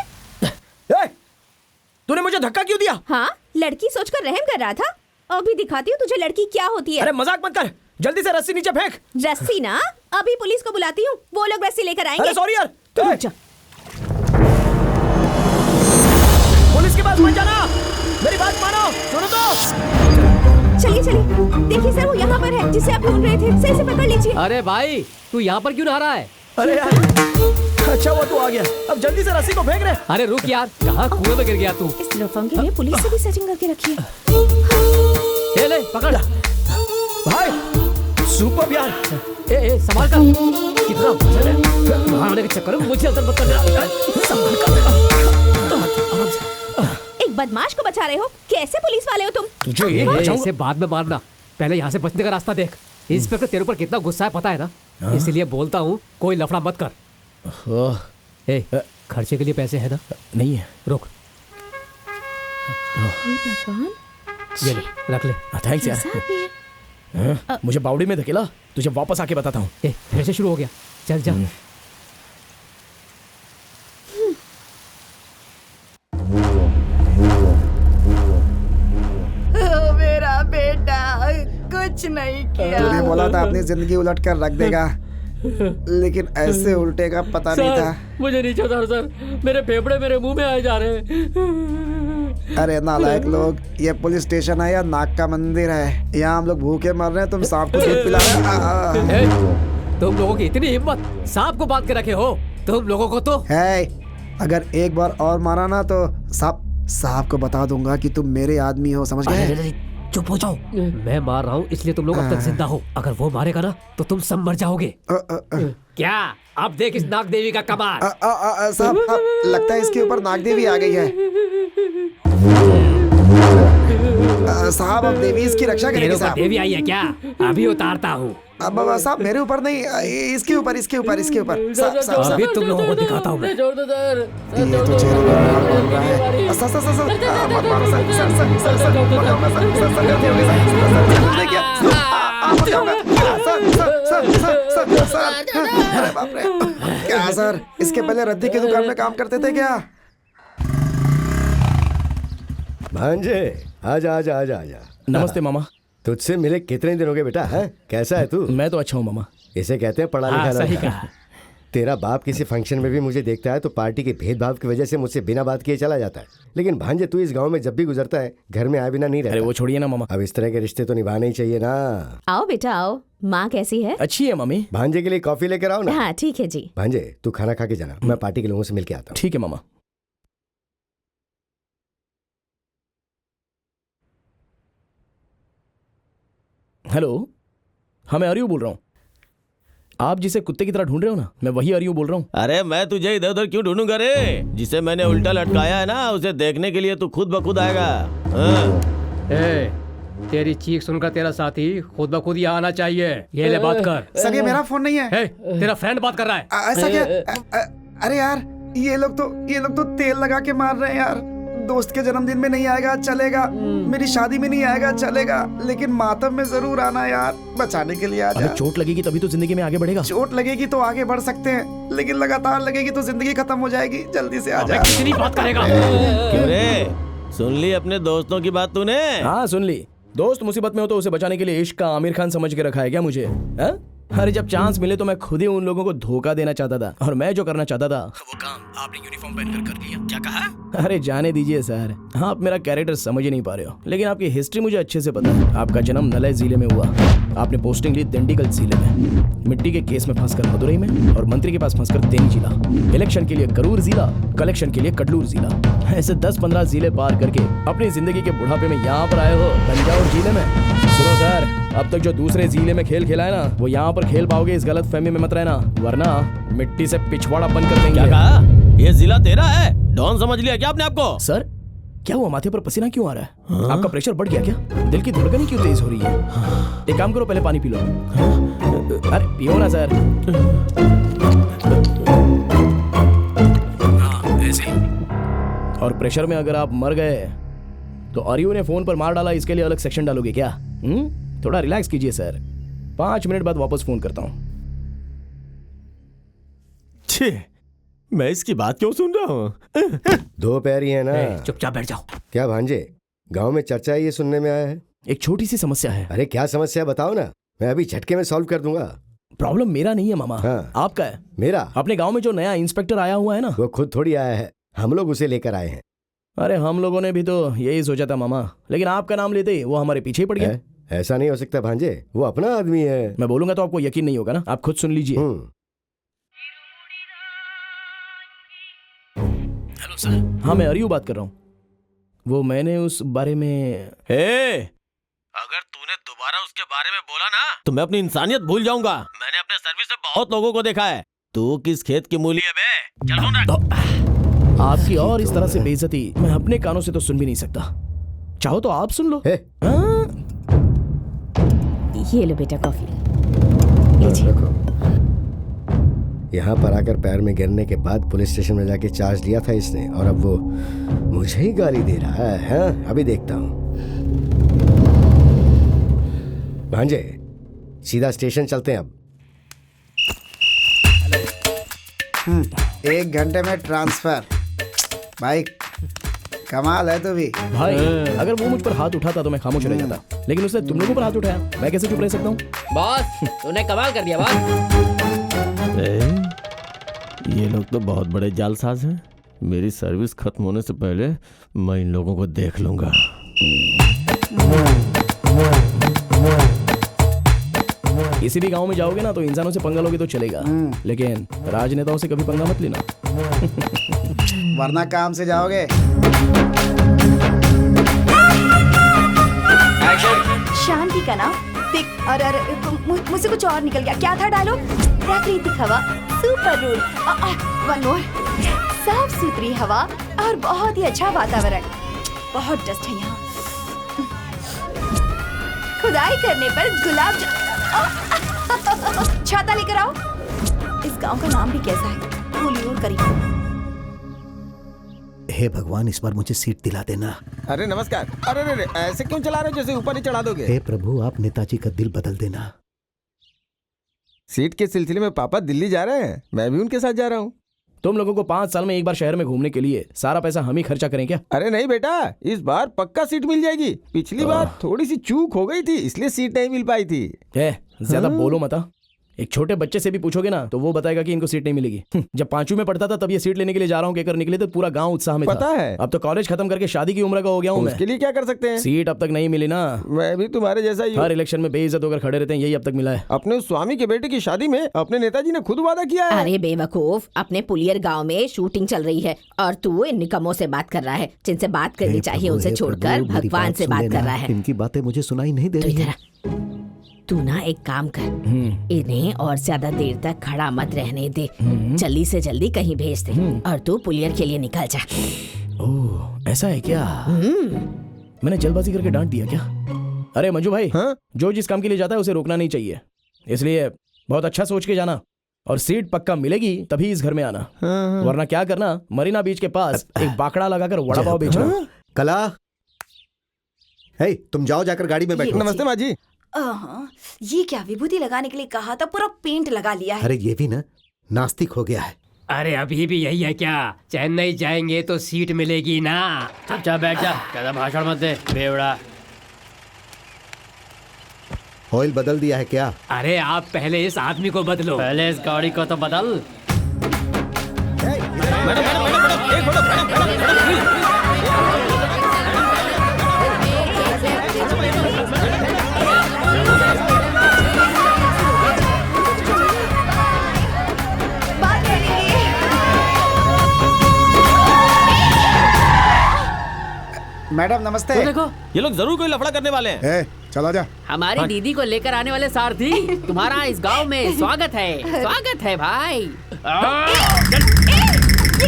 तूने मुझे धक्का क्यों दिया?
हाँ, लड़की सोचकर रहम कर रहा था। अभी दिखाती हूँ तुझे लड़की क्या होती है।
अरे मजाक मत कर, जल्दी से रस्सी नीचे फेंक।
रस्सी ना, अभी पुलिस को बुलाती हूँ, वो लोग रस्सी लेकर आएंगे।
अरे सॉरी यार,
तू रुक जा।
पुलिस के पास मत जाना, मेरी बात मानो, सुनो तो।
चलिए चलिए, देखिए सर वो यहाँ पर है जिसे आप ढूंढ रहे थे, सही से पकड़ लीजिए।
अरे भाई, तू यहाँ पर क्यों नहा रहा है?
अरे यार, अच्छा वो तू आ गया, अब जल्दी से रस्सी को फेंक रहे।
अरे रुक यार, कहाँ कुएं में गिर गया तू?
इस लफंगे ने पुलिस से भी सेटिंग करके रखी है।
ले पकड़।
भाई सुपर यार,
ए संभाल कर, कितना वजन है, वहाँ आने के चक्कर में मुझे अंदर मत कर देना। संभाल कर।
एक बदमाश को बचा रहे हो, कैसे पुलिस वाले हो तुम?
तुझे इसे बाद में मारना, पहले यहाँ से बचने का रास्ता देख। इंस्पेक्टर तेरे ऊपर कितना गुस्सा है पता है ना, इसलिए बोलता हूँ कोई लफड़ा मत कर। ए, खर्चे के लिए पैसे है ना?
नहीं है।
रुक, ये ले, रख ले।
थैंक्स यार। मुझे बावड़ी में धकेला, तुझे वापस आके बताता हूँ।
फिर से शुरू हो गया, चल जा।
मेरा बेटा कुछ नहीं किया।
तूने बोला था अपनी जिंदगी उलट कर रख देगा, लेकिन ऐसे उल्टेगा पता नहीं था।
मुझे नीचे उतारो सर, मेरे फेफड़े मेरे मुंह में आए जा रहे हैं।
अरे नालायक लोग, ये पुलिस स्टेशन है या नाग का मंदिर है? यहाँ हम लोग भूखे मर रहे हैं, तुम सांप को दूध पिला रहे हो।
तुम लोगों की इतनी हिम्मत, सांप को बांध के रखे हो तुम लोगों को तो।
है, अगर एक बार और मारा ना तो सांप को बता दूंगा कि तुम मेरे आदमी हो, समझ गए?
चुप हो जाओ, मैं मार रहा हूँ इसलिए तुम लोग अब तक जिंदा हो। अगर वो मारेगा ना तो तुम सब मर जाओगे। क्या अब देख इस नाग देवी का कमाल।
साहब, लगता है इसके ऊपर नाग देवी आ गई है। साहब, अब देवी इसकी रक्षा करेगी साहब।
देवी आई है क्या? अभी उतारता हूँ।
अब साहब मेरे ऊपर नहीं, इसके ऊपर इसके ऊपर इसके ऊपर।
अभी तुम लोगों को दिखाता हूँ मैं।
ये तो चेहरे पे मार पड़ रहा है। सर सर सर सर मत मारो sir sir sir sir sir मत जाऊंगा सर सर सर गलती हो गई सर सर सर नहीं किया मत जाऊंगा sir sir sir sir sir. अरे बाप रे, क्या सर इसके पहले रद्दी की दुकान में काम करते थे क्या?
भांजे आजा आजा आजा आजा।
नमस्ते मामा।
तुझसे मिले कितने दिन हो गए बेटा? है कैसा है तू?
मैं तो अच्छा हूँ मामा।
इसे कहते हैं पढ़ा लिखा
सही
लड़का।
कहा।
तेरा बाप किसी फंक्शन में भी मुझे देखता है तो पार्टी के भेदभाव की वजह से मुझसे बिना बात किए चला जाता है, लेकिन भांजे तू इस गांव में जब भी गुजरता है घर में आए बिना नहीं रहता।
अरे वो छोड़िए ना मामा,
अब इस तरह के रिश्ते तो निभाने ही चाहिए ना।
आओ बेटा आओ, माँ कैसी है?
अच्छी है मम्मी।
भांजे के लिए कॉफी लेकर आओ ना।
हाँ ठीक है जी।
भांजे तू खाना खा के जाना, मैं पार्टी के लोगों से मिल के आता हूँ।
ठीक है मामा। हेलो, हाँ मैं अरियू बोल रहा हूँ। आप जिसे कुत्ते की तरह ढूंढ रहे हो ना, मैं वही अरियू बोल रहा हूँ।
अरे मैं तुझे इधर उधर क्यों ढूंढूंगा रे? जिसे मैंने उल्टा लटकाया है ना, उसे देखने के लिए तू खुद ब खुद आएगा।
तेरी चीख सुनकर तेरा साथी खुद ब खुद यहाँ आना चाहिए। ये ले बात कर।
सर ये मेरा फोन नहीं है।
तेरा फ्रेंड बात कर रहा है।
ऐसा क्या? अरे यार ये लोग तो तेल लगा के मार रहे हैं यार। दोस्त के जन्मदिन में नहीं आएगा चलेगा, मेरी शादी में नहीं आएगा चलेगा, लेकिन मातम में जरूर आना यार, बचाने के लिए आ जा।
अरे चोट लगेगी तभी तो जिंदगी में आगे बढ़ेगा।
चोट लगेगी तो आगे बढ़ सकते हैं, लेकिन लगातार लगेगी तो जिंदगी खत्म हो जाएगी। जल्दी से आ जा।
कितनी बात करेगा?
क्यों रे, सुन ली अपने दोस्तों की बात तूने?
हाँ सुन ली। दोस्त मुसीबत में हो तो उसे बचाने के लिए इश्क का आमिर खान समझ के रखा है क्या मुझे? अरे जब चांस मिले तो मैं खुद ही उन लोगों को धोखा देना चाहता था, और मैं जो करना चाहता था वो काम आपने यूनिफॉर्म पहनकर कर लिया। क्या कहा? अरे जाने दीजिए सर, आप मेरा कैरेक्टर समझ ही नहीं पा रहे हो, लेकिन आपकी हिस्ट्री मुझे अच्छे से पता है। आपका जन्म नलय जिले में हुआ, आपने पोस्टिंग ली दिंडीगल जिले में, मिट्टी के केस में फंसकर मदुरई में, और मंत्री के पास फंसकर तेनी जिला, इलेक्शन के लिए करूर जिला, कलेक्शन के लिए कडलूर जिला, ऐसे 10-15 जिले पार करके अपनी जिंदगी के बुढ़ापे में यहाँ पर आए हो तंजावुर जिले में। सुनो सर, अब तक जो दूसरे जिले में खेल खेला है ना, वो यहाँ पर खेल पाओगे इस गलत फहमी में मत रहना, वरना मिट्टी से पिछवाड़ा बन कर देंगे।
क्या कहा? ये जिला तेरा है? डॉन समझ लिया क्या आपने आपको?
सर क्या हुआ, माथे पर पसीना क्यों आ रहा है? आपका प्रेशर बढ़ गया क्या? दिल की धड़कन क्यों तेज हो रही है? एक काम करो, पहले पानी पी लो। अरे पियो ना सर। ऐसे। और प्रेशर में अगर आप मर गए तो अरियू ने फोन पर मार डाला, इसके लिए अलग सेक्शन डालोगे क्या? थोड़ा रिलैक्स कीजिए सर, 5 मिनट बाद वापस फोन करता हूँ।
मैं इसकी बात क्यों सुन रहा हूँ?
2 पैर ही है ना।
चुपचाप बैठ जाओ।
क्या भांजे, गांव में चर्चा है ये सुनने में आया है?
एक छोटी सी समस्या है।
अरे क्या समस्या बताओ ना, मैं अभी झटके में सॉल्व कर दूंगा।
प्रॉब्लम मेरा नहीं है मामा।
हाँ।
आपका है।
मेरा?
अपने गांव में जो नया इंस्पेक्टर आया हुआ है ना,
वो खुद थोड़ी आया है, हम लोग उसे लेकर आए हैं।
अरे हम लोगों ने भी तो यही सोचा था मामा, लेकिन आपका नाम लेते ही वो हमारे पीछे ही पड़ गया।
ऐसा नहीं हो सकता भांजे, वो अपना आदमी है।
मैं बोलूंगा तो आपको यकीन नहीं होगा ना, आप खुद सुन लीजिए। Hello sir. हाँ मैं अरियू बात कर रहा हूँ। वो मैंने उस बारे में
अगर तूने दोबारा उसकी के बारे में बोला ना तो मैं अपनी इंसानियत भूल जाऊंगा। मैंने अपने सर्विस में बहुत लोगों को देखा है। तू किस खेत की मूली है बे? चल सुन रहा।
आपकी और इस तरह से बेइज्जती मैं अपने कानों से तो सुन भी नहीं सकता। चाहो तो आप सुन लो।
ये लो बेटा कॉफी लीजिए।
यहाँ पर आकर पैर में गिरने के बाद पुलिस स्टेशन में जाके चार्ज लिया था इसने, और अब वो मुझे ही गाली दे रहा है। हाँ, अभी देखता हूँ। भांजे, सीधा स्टेशन चलते हैं अब।
1 घंटे में ट्रांसफर। भाई कमाल है तू भी।
भाई अगर वो मुझ पर हाथ उठाता तो मैं खामोश रह जाता, लेकिन उसने तुम लोगों पर हाथ उठाया, मैं कैसे चुप रह सकता हूँ?
बॉस तूने कमाल कर दिया बॉस।
ये लोग तो बहुत बड़े जालसाज हैं। मेरी सर्विस खत्म होने से पहले मैं इन लोगों को देख लूंगा।
किसी भी गांव में जाओगे ना तो इंसानों से पंगा लोगे तो चलेगा, लेकिन राजनेताओं से कभी पंगा मत लेना।
वरना काम से जाओगे।
शांति का नाम देख। अरे मुझसे कुछ और निकल गया। क्या था डायलॉग? प्राकृतिक हवा, सुपर रूल, वन मोर, साफ सुथरी हवा और बहुत ही अच्छा वातावरण। बहुत डस्ट है यहाँ। खुदाई करने पर गुलाब छाता लेकर आओ। इस गांव का नाम भी कैसा है? फूलियोर करीब।
हे भगवान, इस बार मुझे सीट दिला देना।
अरे नमस्कार। अरे अरे ऐसे क्यों चला रहे हो जैसे ऊपर ही चढ़ा दोगे?
हे प्रभु, आप नेताजी का दिल बदल देना।
सीट के सिलसिले में पापा दिल्ली जा रहे हैं, मैं भी उनके साथ जा रहा हूँ।
तुम लोगों को 5 साल में एक बार शहर में घूमने के लिए सारा पैसा हम ही खर्चा करें क्या?
अरे नहीं बेटा, इस बार पक्का सीट मिल जाएगी। पिछली बार थोड़ी सी चूक हो गई थी, इसलिए सीट नहीं मिल पाई थी।
ज्यादा बोलो मत। एक छोटे बच्चे से भी पूछोगे ना तो वो बताएगा कि इनको सीट नहीं मिलेगी। जब 5वीं में पढ़ता था तब ये सीट लेने के लिए जा रहा हूँ कहकर निकले तो पूरा गांव उत्साह में
पता है।
अब तो कॉलेज खत्म करके शादी की उम्र का हो गया हूँ मैं।
उसके लिए क्या कर सकते हैं?
सीट अब तक नहीं मिली ना।
मैं भी तुम्हारे जैसा ही हूँ।
हर इलेक्शन में बेइज्जत होकर खड़े रहते हैं, यही अब तक मिला है।
अपने स्वामी के बेटे की शादी में अपने नेताजी ने खुद वादा किया है।
अरे बेवकूफ, अपने पुलियर गांव में शूटिंग चल रही है और तू इन निकम्मों से बात कर रहा है। जिनसे बात करनी चाहिए उनसे छोड़कर भगवान से बात कर रहा है।
इनकी बातें मुझे सुनाई नहीं दे रही है।
तू ना एक काम कर, इन्हें और ज्यादा देर तक खड़ा मत रहने दे। जल्दी से जल्दी कहीं भेज दे और तू पुलियर के लिए निकल जा।
ओह, ऐसा है क्या? मैंने जल्दबाजी करके डांट दिया क्या? अरे मंजू भाई, जो जिस काम के लिए जाता है उसे रोकना नहीं चाहिए, इसलिए बहुत अच्छा सोच के जाना। और सीट पक्का मिलेगी तभी इस घर में आना, वरना क्या करना, मरीना बीच के पास एक बाकड़ा लगाकर वड़ा पाव बेचना।
कला, हे तुम जाओ जाकर गाड़ी में बैठो।
नमस्ते माँ जी।
ये क्या विभूति लगाने के लिए कहा था, पूरा पेंट लगा लिया है।
अरे ये भी ना नास्तिक हो गया है।
अरे अभी भी यही है क्या? चेन्नई जाएंगे तो सीट मिलेगी ना।
चुपचाप बैठ जा, ज्यादा भाषण मत दे बेवड़ा।
ऑयल बदल दिया है क्या?
अरे आप पहले इस आदमी को बदलो।
पहले इस गाड़ी को तो बदल।
मैडम नमस्ते।
देखो
ये लोग जरूर कोई लफड़ा करने वाले हैं।
चलो जा।
हमारी दीदी को लेकर आने वाले सारथी, तुम्हारा इस गांव में स्वागत है। स्वागत है भाई।
ये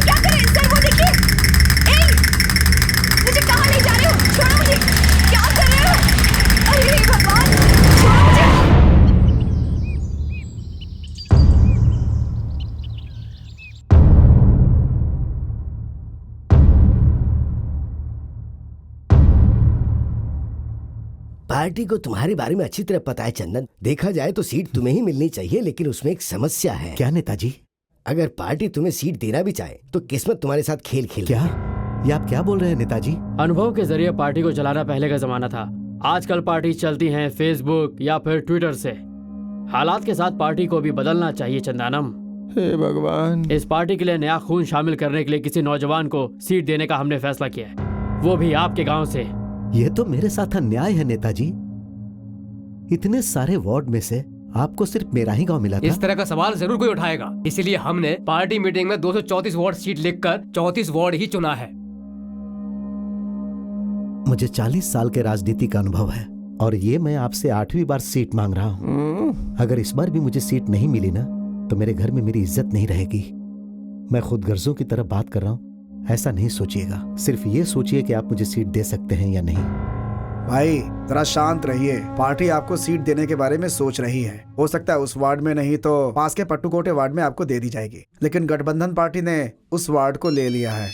क्या कर रहे हैं सर? वो देखिए। मुझे कहाँ ले जा रहे हो? छोड़ो मुझे। क्या कर रहे हो? अरे भगवान, छोड़ो मुझे।
पार्टी को तुम्हारे बारे में अच्छी तरह पता है चंदन। देखा जाए तो सीट तुम्हें ही मिलनी चाहिए, लेकिन उसमें एक समस्या है।
क्या नेताजी?
अगर पार्टी तुम्हें सीट देना भी चाहे तो किस्मत तुम्हारे साथ खेल खेल।
क्या ये आप क्या बोल रहे हैं नेताजी?
अनुभव के जरिए पार्टी को चलाना पहले का जमाना था। आजकल पार्टी चलती है फेसबुक या फिर ट्विटर से। हालात के साथ पार्टी को भी बदलना चाहिए चंदानम।
हे भगवान।
इस पार्टी के लिए नया खून शामिल करने के लिए किसी नौजवान को सीट देने का हमने फैसला किया है, वो भी आपके गांव से।
ये तो मेरे साथ अन्याय है नेताजी। इतने सारे वार्ड में से आपको सिर्फ मेरा ही गांव मिला था।
इस तरह का सवाल जरूर कोई उठाएगा, इसीलिए हमने पार्टी मीटिंग में 234 वार्ड सीट लिखकर 34 वार्ड ही चुना है।
मुझे 40 साल के राजनीति का अनुभव है और ये मैं आपसे 8वीं बार सीट मांग रहा हूँ। अगर इस बार भी मुझे सीट नहीं मिली ना तो मेरे घर में मेरी इज्जत नहीं रहेगी। मैं खुद गर्जों की तरफ बात कर रहा हूँ, ऐसा नहीं सोचिएगा। सिर्फ ये सोचिए कि आप मुझे सीट दे सकते हैं या नहीं।
भाई जरा शांत रहिए। पार्टी आपको सीट देने के बारे में सोच रही है। हो सकता है उस वार्ड में नहीं तो पास के पट्टूकोटे वार्ड में आपको दे दी जाएगी, लेकिन गठबंधन पार्टी ने उस वार्ड को ले लिया है।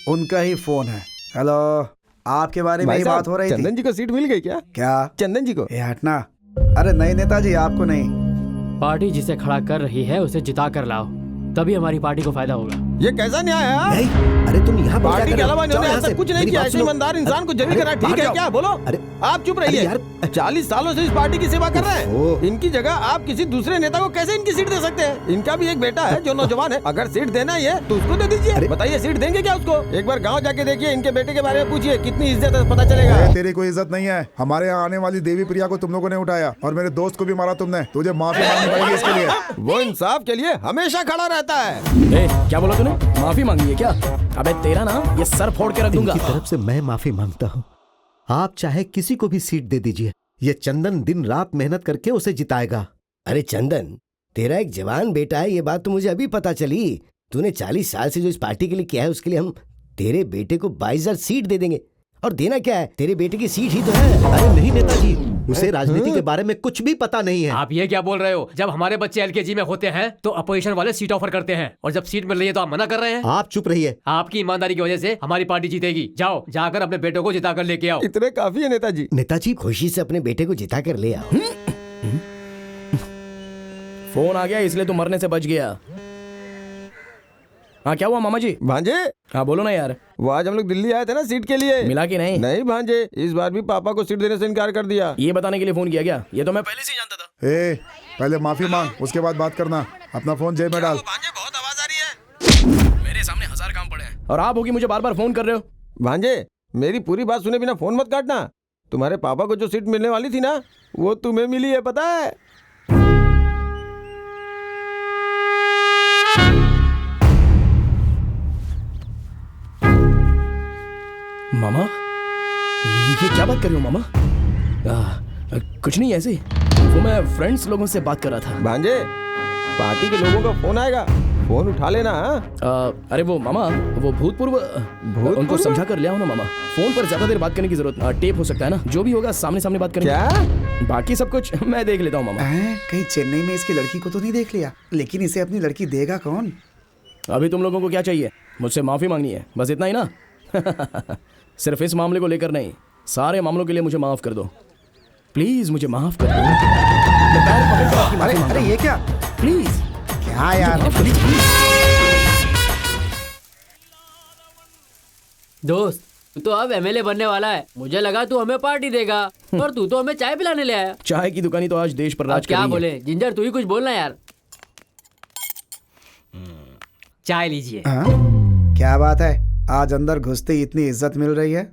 उनका ही फोन है। हेलो, आपके बारे में ही बात हो रही थी।
चंदन जी को सीट मिल गई क्या?
क्या
चंदन जी को?
ये हटना। अरे नहीं नेताजी, आपको नहीं।
पार्टी जिसे खड़ा कर रही है उसे जिता कर लाओ, तभी हमारी पार्टी को फायदा होगा।
ये कैसा न्याय है?
अरे तुम यहाँ
पार्टी के अलावा इन्होंने ऐसा कुछ नहीं किया। ऐसे ईमानदार इंसान को जभी करा ठीक है क्या? बोलो।
अरे
आप चुप रहिए। 40 सालों से इस पार्टी की सेवा कर रहे हैं। इनकी जगह आप किसी दूसरे नेता को कैसे इनकी सीट दे सकते हैं? इनका भी एक बेटा है जो नौजवान है। अगर सीट देना ही है तो उसको दे दीजिए। बताइए सीट देंगे क्या उसको? एक बार गाँव जाके देखिए, इनके बेटे के बारे में पूछिए, कितनी इज्जत है पता चलेगा।
तेरी कोई इज्जत नहीं है। हमारे यहाँ आने वाली देवी प्रिया को तुम लोगों ने उठाया और मेरे दोस्त को भी मारा तुमने। तुझे माफी मांगनी पड़ेगी इसके लिए।
वो इंसाफ के लिए हमेशा खड़ा रहता है।
क्या बोला तूने? माफी मांगी है क्या? अबे तेरा ना ये सर फोड़ के रख दूंगा।
इनकी तरफ से मैं माफी मांगता हूँ। आप चाहे किसी को भी सीट दे दीजिए, ये चंदन दिन रात मेहनत करके उसे जिताएगा।
अरे चंदन, तेरा एक जवान बेटा है, ये बात तो मुझे अभी पता चली। तूने 40 साल से जो इस पार्टी के लिए किया है उसके लिए हम तेरे बेटे को 22,000 सीट दे देंगे। और देना क्या है, तेरे बेटे की सीट ही तो है।
अरे नहीं नेताजी, उसे राजनीति के बारे में कुछ भी पता नहीं है।
आप ये क्या बोल रहे हो? जब हमारे बच्चे LKG में होते हैं तो अपोजिशन वाले सीट ऑफर करते हैं, और जब सीट मिल रही है तो आप मना कर रहे हैं।
आप चुप रहिए।
आपकी ईमानदारी की वजह से हमारी पार्टी जीतेगी। जाओ, जाकर अपने बेटे को जिता कर लेके आओ।
इतने काफी है नेताजी।
नेताजी खुशी से अपने बेटे को जिता कर ले आओ।
फोन आ गया इसलिए तू मरने से बच गया। हाँ क्या हुआ मामा जी?
भांजे,
हाँ बोलो ना यार।
वो आज हम लोग दिल्ली आए थे ना सीट के लिए,
मिला कि नहीं?
नहीं भांजे, इस बार भी पापा को सीट देने से इनकार कर दिया।
ये बताने के लिए फोन किया क्या? ये तो मैं पहले से जानता था।
पहले माफी मांग, उसके बाद बात करना। अपना फोन जेब में डाल।
भांजे बहुत आवाज आ रही है।
मेरे सामने 1000 काम पड़े हैं और आप होगी मुझे बार बार फोन कर रहे हो।
भांजे मेरी पूरी बात सुने बिना फोन मत काटना। तुम्हारे पापा को जो सीट मिलने वाली थी ना, वो तुम्हें मिली है, पता है?
मामा, ये क्या बात कर रहे हो मामा? कुछ नहीं, ऐसे वो मैं फ्रेंड्स लोगों से बात कर रहा था।
भांजे, पार्टी के लोगों का फोन आएगा, फोन उठा लेना।
अरे वो मामा, वो भूतपूर्व उनको समझा कर ले आओ ना मामा। फोन पर ज्यादा देर बात करने की जरूरत, टेप हो सकता है ना, जो भी होगा सामने सामने बात करेंगे।
क्या?
बाकी सब कुछ मैं देख लेता हूँ मामा।
कहीं चेन्नई में इसकी लड़की को तो नहीं देख लिया? लेकिन इसे अपनी लड़की देगा कौन?
अभी तुम लोगों को क्या चाहिए? मुझसे माफी मांगनी है, बस इतना ही ना? सिर्फ इस मामले को लेकर नहीं, सारे मामलों के लिए मुझे माफ कर दो प्लीज, मुझे माफ कर दो। मैं पैर पकड़ कर आपकी माफी मांगता
अरे
हूं।
ये क्या?
प्लीज।
क्या यार?
दोस्त, तू तो अब MLA बनने वाला है। मुझे लगा तू हमें पार्टी देगा, और तू तो हमें चाय पिलाने ले आया।
चाय की दुकानी तो आज देश पर राज कर
क्या
रही है।
बोले जिंजर, तू ही कुछ बोलना यार।
चाय लीजिए।
क्या बात है, आज अंदर घुसते ही इतनी इज्जत मिल रही है?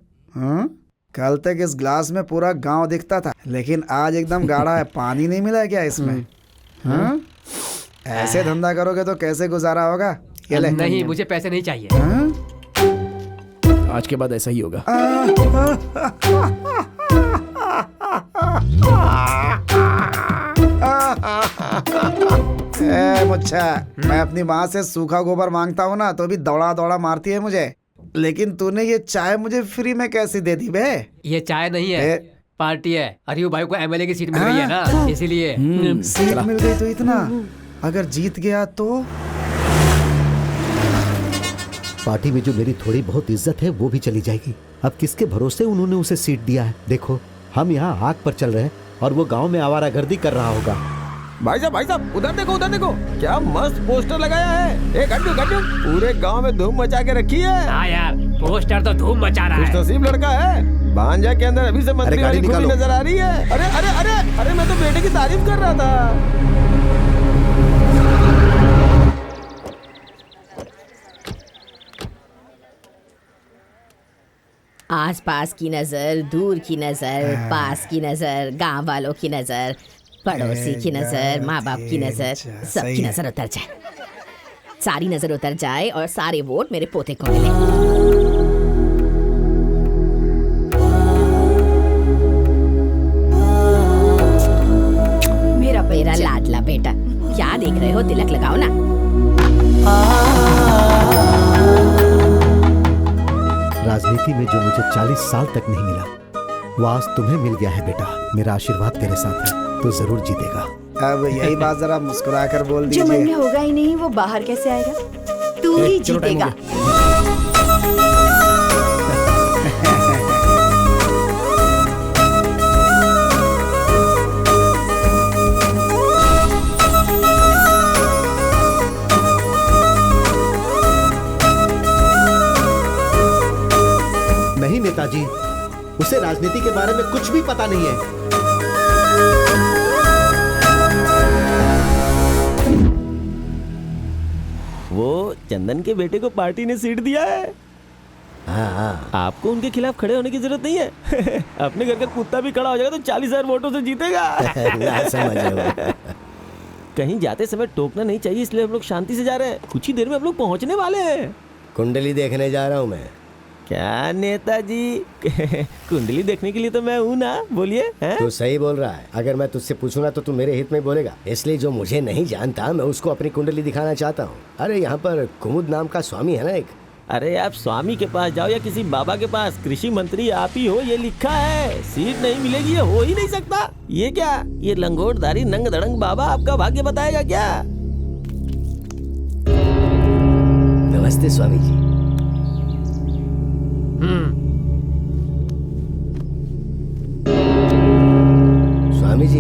कल तक इस ग्लास में पूरा गांव दिखता था, लेकिन आज एकदम गाढ़ा है। पानी नहीं मिला है क्या इसमें? ऐसे धंधा करोगे तो कैसे गुजारा होगा? ये ले।
नहीं, मुझे पैसे नहीं चाहिए।
आज के बाद ऐसा ही होगा।
मुच्छा, मैं अपनी माँ से सूखा गोबर मांगता हूँ ना तो भी दौड़ा दौड़ा मारती है मुझे, लेकिन तूने ये चाय मुझे फ्री में कैसी दे दी बे?
ये चाय नहीं है, पार्टी है। अरियू भाई को MLA की सीट मिल गई है ना, इसीलिए।
सीट मिल गई तो इतना, अगर जीत गया तो?
पार्टी में जो मेरी थोड़ी बहुत इज्जत है वो भी चली जाएगी। अब किसके भरोसे उन्होंने उसे सीट दिया है? देखो, हम यहाँ आग पर चल रहे हैं और वो गांव में आवारागर्दी कर रहा होगा।
भाई साहब, उधर देखो, उधर देखो, क्या मस्त पोस्टर लगाया है। एक गड्ढू पूरे गांव में धूम मचा के रखी है।
हाँ यार, पोस्टर तो धूम मचा रहा है।
नसीब लड़का है। भांजा के अंदर अभी से मंत्री वाली खूबी नजर आ रही है। अरे अरे अरे अरे, मैं तो बेटे की तारीफ कर रहा था।
आस पास की नजर, दूर की नजर, पास की नजर, गांव वालों की नजर, पड़ोसी की नजर, माँ बाप की नजर, सबकी नजर उतर जाए, सारी नजर उतर जाए और सारे वोट मेरे पोते को मिले। देख रहे हो, तिलक लगाओ ना।
राजनीति में जो मुझे 40 साल तक नहीं मिला, वो आज तुम्हें मिल गया है बेटा। मेरा आशीर्वाद तेरे साथ है, तो जरूर जीतेगा।
अब यही बात जरा मुस्कुरा कर बोल
जो मन में
दीजिए।
होगा ही नहीं वो बाहर कैसे आएगा? तू ही
चलो, टाइम हो
जीतेगा।
नहीं नेताजी, उसे राजनीति के बारे में कुछ भी पता नहीं है।
वो चंदन के बेटे को पार्टी ने सीट दिया है।
हाँ।
आपको उनके खिलाफ खड़े होने की जरूरत नहीं है। अपने घर का कुत्ता भी खड़ा हो जाएगा तो 40,000 वोटों से जीतेगा।
ना समझो।
कहीं जाते समय टोकना नहीं चाहिए, इसलिए हम लोग शांति से जा रहे हैं। कुछ ही देर में हम लोग पहुंचने वाले हैं।
कुंडली देखने जा रहा हूँ मैं।
क्या नेताजी? कुंडली देखने के लिए तो मैं हूँ ना, बोलिए।
तू सही बोल रहा है। अगर मैं तुझसे पूछूंगा तो तू मेरे हित में बोलेगा, इसलिए जो मुझे नहीं जानता मैं उसको अपनी कुंडली दिखाना चाहता हूँ। अरे यहाँ पर कुमुद नाम का स्वामी है ना एक।
अरे आप स्वामी के पास जाओ या किसी बाबा के पास, कृषि मंत्री आप ही हो, ये लिखा है। सीट नहीं मिलेगी, ये हो ही नहीं सकता। ये क्या, ये लंगोटधारी नंग धड़ंग बाबा आपका भाग्य बताएगा क्या?
नमस्ते स्वामी जी। स्वामी जी,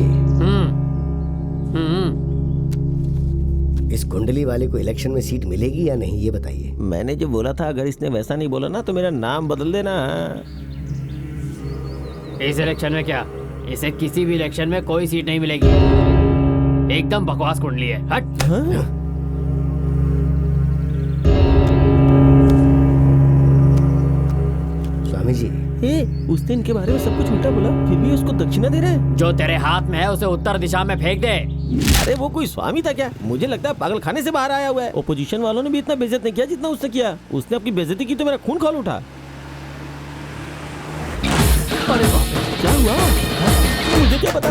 इस कुंडली वाले को इलेक्शन में सीट मिलेगी या नहीं, ये बताइए।
मैंने जो बोला था, अगर इसने वैसा नहीं बोला ना तो मेरा नाम बदल देना।
इस इलेक्शन में क्या, इसे किसी भी इलेक्शन में कोई सीट नहीं मिलेगी। एकदम बकवास कुंडली है। हट।
स्वामी जी,
उसने इनके बारे में सब कुछ उल्टा बोला, फिर भी उसको दक्षिणा दे रहे हैं।
जो तेरे हाथ में है उसे उत्तर दिशा में फेंक दे।
अरे वो कोई स्वामी था क्या? मुझे लगता है पागल खाने से बाहर आया हुआ है। ओपोजिशन वालों ने भी इतना बेइज्जत नहीं किया जितना उसने किया। उसने अपनी बेइज्जती की तो मेरा खून खौल उठा। अरे बाप रे, क्या हुआ? मुझे क्या पता।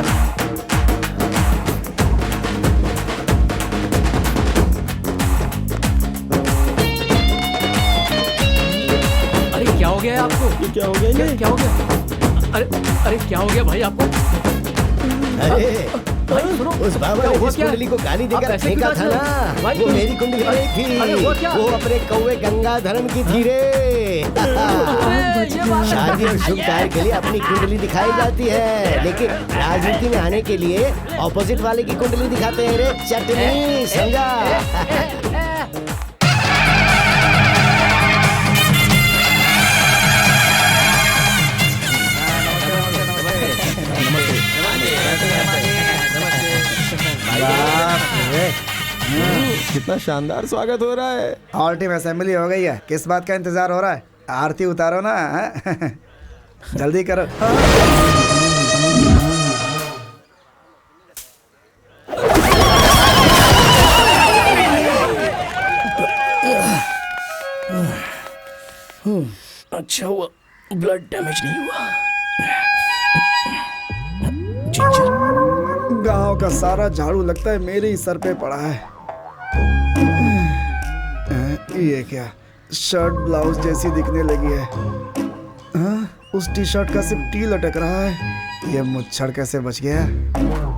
अरे क्या हो गया है आपको?
ये क्या हो गया?
क्या हो गया? अरे क्या हो गया भाई आपको?
अरे उस बाबा ने जिस कुंडली को गाली देकर फेंका था ना, वो मेरी कुंडली नहीं थी। वो अपने कौवे गंगाधरन की थी रे। शादी और शुभ कार्य के लिए अपनी कुंडली दिखाई जाती है, लेकिन राजनीति में आने के लिए ऑपोजिट वाले की कुंडली दिखाते हैं रे चटनी, समझा?
कितना शानदार स्वागत हो रहा है।
ऑल टीम असेंबली हो गई है, किस बात का इंतजार हो रहा है? आरती उतारो ना। हाँ? जल्दी करो।
अच्छा हुआ ब्लड डैमेज नहीं हुआ।
गांव का सारा झाड़ू लगता है मेरे ही सर पे पड़ा है। ये क्या, शर्ट ब्लाउज जैसी दिखने लगी है। उस टी शर्ट का सिर्फ टी लटक रहा है। ये मुच्छर कैसे बच गया?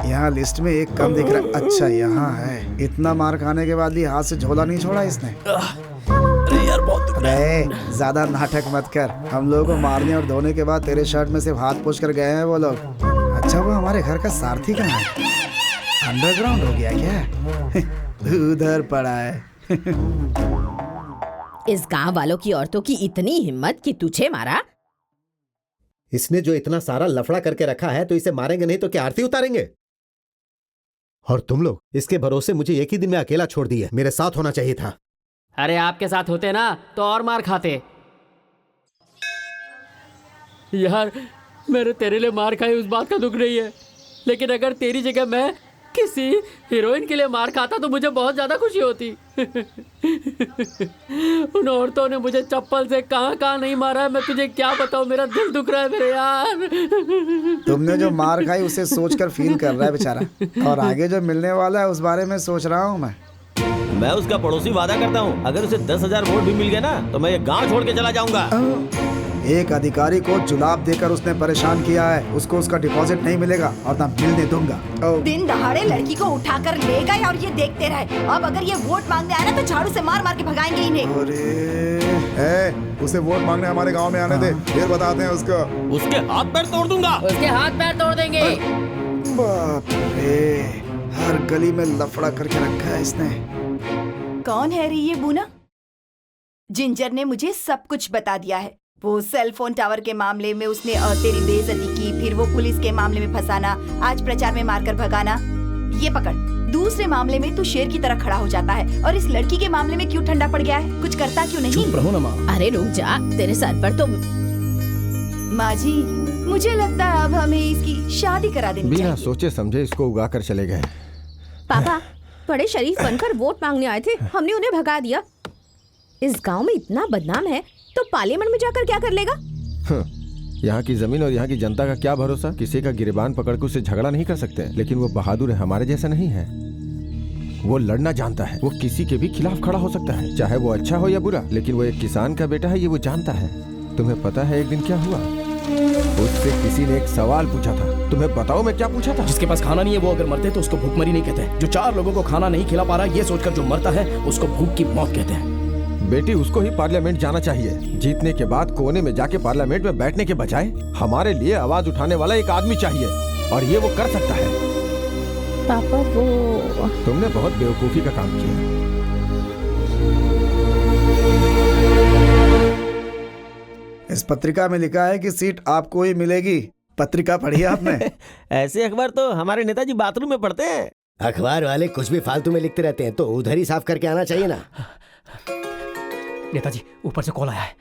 यहाँ लिस्ट में एक कम दिख रहा है। अच्छा यहाँ है। इतना मार खाने के बाद भी हाथ से झोला नहीं छोड़ा इसने। अरे ज्यादा नाटक मत कर। हम लोगों को मारने और धोने के बाद तेरे शर्ट में सिर्फ हाथ पोंछ कर गए हैं वो लोग। अच्छा वो हमारे घर का सारथी कहाँ है? अंडरग्राउंड हो गया क्या? उधर पड़ा है।
इस गांव वालों की औरतों की इतनी हिम्मत कि तुझे मारा।
इसने जो इतना सारा लफड़ा करके रखा है, तो इसे मारेंगे नहीं तो क्या आरती उतारेंगे? और तुम लोग इसके भरोसे मुझे एक ही दिन में अकेला छोड़ दिए। मेरे साथ होना चाहिए था।
अरे आपके साथ होते ना तो और मार खाते। यार मेरे तेरे लिए मार खाई उस बात का दुख नहीं है, लेकिन अगर तेरी जगह मैं किसी हीरोइन के लिए मार खाता तो मुझे बहुत ज्यादा खुशी होती। उन औरतों ने मुझे चप्पल से कहां कहां नहीं मारा है, मैं तुझे क्या बताऊं, मेरा दिल दुख रहा है मेरे यार।
तुमने जो मार खाई उसे सोचकर फील कर रहा है बेचारा, और आगे जो मिलने वाला है उस बारे में सोच रहा हूँ मैं
उसका पड़ोसी वादा करता हूँ, अगर उसे 10,000 वोट भी मिल गए ना तो मैं ये गांव छोड़ के चला जाऊंगा।
एक अधिकारी को जुलाब देकर उसने परेशान किया है, उसको उसका डिपॉजिट नहीं मिलेगा और ना मिलने दूंगा।
दिन दहाड़े लड़की को उठाकर ले गए और ये देखते रहे। अब अगर ये वोट मांगने आए ना तो झाड़ू से मार मार के भगाएंगे इन्हें।
अरे उसे वोट मांगने हमारे गांव में आने दे, फिर बताते हैं उसको।
उसके हाथ पैर तोड़ दूंगा।
उसके हाथ पैर तोड़ देंगे।
बाप रे, हर गली में लफड़ा करके रखा है इसने।
कौन है रे ये बूना? जिंजर ने मुझे सब कुछ बता दिया है। वो सेल फोन टावर के मामले में उसने तेरी बेइज्जती की, फिर वो पुलिस के मामले में फंसाना, आज प्रचार में मारकर भगाना। ये पकड़, दूसरे मामले में तू शेर की तरह खड़ा हो जाता है, और इस लड़की के मामले में क्यों ठंडा पड़ गया है? कुछ करता क्यों नहीं?
चुप रहो ना माँ।
अरे रुक जा, तेरे सर पर तो।
माँ जी, मुझे लगता है अब हमें इसकी शादी करा देनी
बिना
चाहिए।
सोचे समझे इसको उगा कर चले गए।
पापा बड़े शरीफ बनकर वोट मांगने आए थे, हमने उन्हें भगा दिया। इस गांव में इतना बदनाम है तो पार्लियामेंट में जाकर क्या कर लेगा?
यहाँ की जमीन और यहाँ की जनता का क्या भरोसा? किसी का गिरबान पकड़कर उससे झगड़ा नहीं कर सकते, लेकिन वो बहादुर है, हमारे जैसा नहीं है। वो लड़ना जानता है, वो किसी के भी खिलाफ खड़ा हो सकता है, चाहे वो अच्छा हो या बुरा। लेकिन वो एक किसान का बेटा है, ये वो जानता है। तुम्हें पता है एक दिन क्या हुआ? उससे किसी ने एक सवाल पूछा था, तुम्हें बताओ मैं क्या पूछा था?
जिसके पास खाना नहीं है वो अगर मरते तो उसको भूखमरी नहीं कहते। जो 4 लोगों को खाना नहीं खिला पा रहा ये सोचकर जो मरता है उसको भूख की मौत कहते हैं।
बेटी, उसको ही पार्लियामेंट जाना चाहिए। जीतने के बाद कोने में जाके पार्लियामेंट में बैठने के बजाय हमारे लिए आवाज उठाने वाला एक आदमी चाहिए, और ये वो कर सकता है।
पापा वो
तुमने बहुत बेवकूफी का काम किया।
इस पत्रिका में लिखा है कि सीट आपको ही मिलेगी। पत्रिका पढ़ी आपने?
ऐसे अखबार तो हमारे नेताजी बाथरूम में पढ़ते हैं।
अखबार वाले कुछ भी फालतू में लिखते रहते हैं, तो उधर ही साफ करके आना चाहिए ना।
नेताजी ऊपर से कॉल आया है।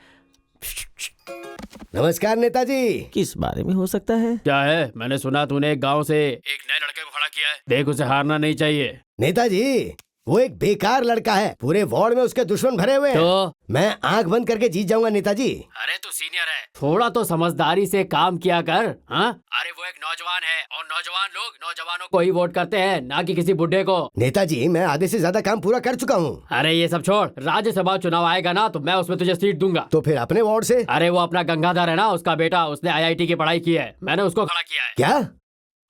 नमस्कार नेताजी।
किस बारे में हो सकता है?
क्या है? मैंने सुना तूने एक गांव से एक नए लड़के को खड़ा किया है। देख, उसे हारना नहीं चाहिए।
नेताजी वो एक बेकार लड़का है, पूरे वार्ड में उसके दुश्मन भरे हुए हैं।
तो
मैं आंख बंद करके जीत जाऊंगा नेताजी।
अरे तू सीनियर है, थोड़ा तो समझदारी से काम किया कर। हाँ? अरे वो एक नौजवान है, और नौजवान लोग नौजवानों को ही वोट करते हैं, ना कि किसी बुढ़े को।
नेताजी मैं आधे से ज्यादा काम पूरा कर चुका हूँ।
अरे ये सब छोड़, राज्यसभा चुनाव आएगा ना तो मैं उसमें तुझे सीट दूंगा।
तो फिर अपने वार्ड से?
अरे वो अपना गंगाधर है ना, उसका बेटा, उसने IIT की पढ़ाई की है, मैंने उसको खड़ा किया है।
क्या?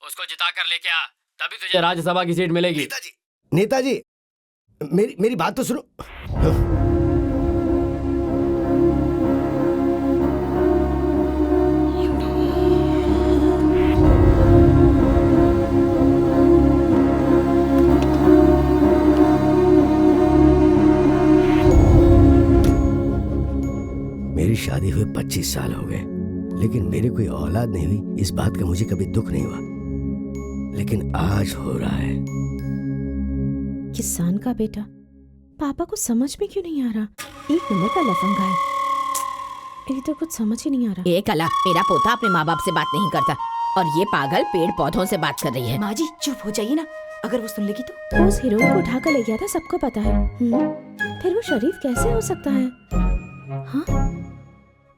उसको जिता कर लेके आ, तभी तुझे राज्यसभा की सीट मिलेगी।
नेताजी मेरी बात तो सुनो। मेरी शादी हुए 25 साल हो गए, लेकिन मेरी कोई औलाद नहीं हुई। इस बात का मुझे कभी दुख नहीं हुआ, लेकिन आज हो रहा है।
किसान का बेटा, पापा को समझ में क्यों नहीं आ रहा? एक नंबर का लफंगा है, ये तो कुछ समझ ही नहीं आ रहा।
ए कला, मेरा पोता अपने माँ बाप से बात नहीं करता, और ये पागल पेड़ पौधों से बात कर रही है।
माँ जी चुप हो जाइए ना, अगर वो सुन लेगी तो।
उस हीरोइन को उठा कर ले गया था, सबको पता है। फिर वो शरीफ कैसे हो सकता है? हाँ?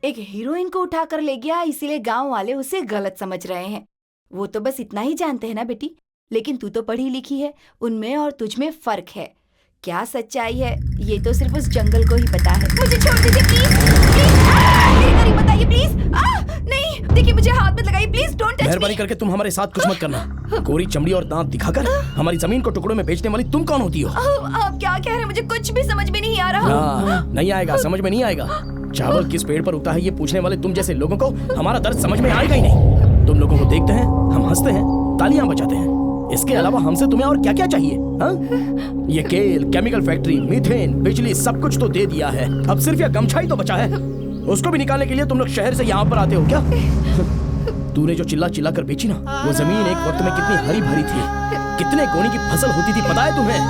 एक हीरोइन को उठा कर ले गया, इसीलिए गांव वाले उसे गलत समझ रहे हैं। वो तो बस इतना ही जानते हैं ना बेटी, लेकिन तू तो पढ़ी लिखी है, उनमें और तुझ में फर्क है। क्या सच्चाई है ये तो सिर्फ उस जंगल को ही पता है। मुझे छोड़ दीजिए प्लीज, मेरे करीब बताइए प्लीज। नहीं, देखिए मुझे हाथ मत लगाइए प्लीज, डोंट टच मी।
मेहरबानी करके तुम हमारे साथ कुछ मत करना। गोरी चमड़ी और दांत दिखाकर हमारी जमीन को टुकड़ों में बेचने वाली तुम कौन होती हो?
आप क्या कह रहे हैं? मुझे कुछ भी समझ में नहीं आ रहा।
नहीं आएगा, समझ में नहीं आएगा। चावल किस पेड़ पर उगता है ये पूछने वाले तुम जैसे लोगों को हमारा दर्द समझ में आएगा ही नहीं। तुम लोगों को देखते हैं, हम हंसते हैं, तालियां बजाते हैं, इसके अलावा हमसे तुम्हें और क्या क्या चाहिए? हाँ? ये केल, केमिकल फैक्ट्री, मीथेन, बिजली सब कुछ तो दे दिया है, अब सिर्फ यह गमछा ही तो बचा है। उसको भी निकालने के लिए तुम लोग शहर से यहाँ पर आते हो क्या? तूने जो चिल्ला चिल्ला कर बेची ना, वो जमीन एक वक्त में कितनी हरी भरी थी, कितने गोनी की फसल होती थी, पता है तुम्हें?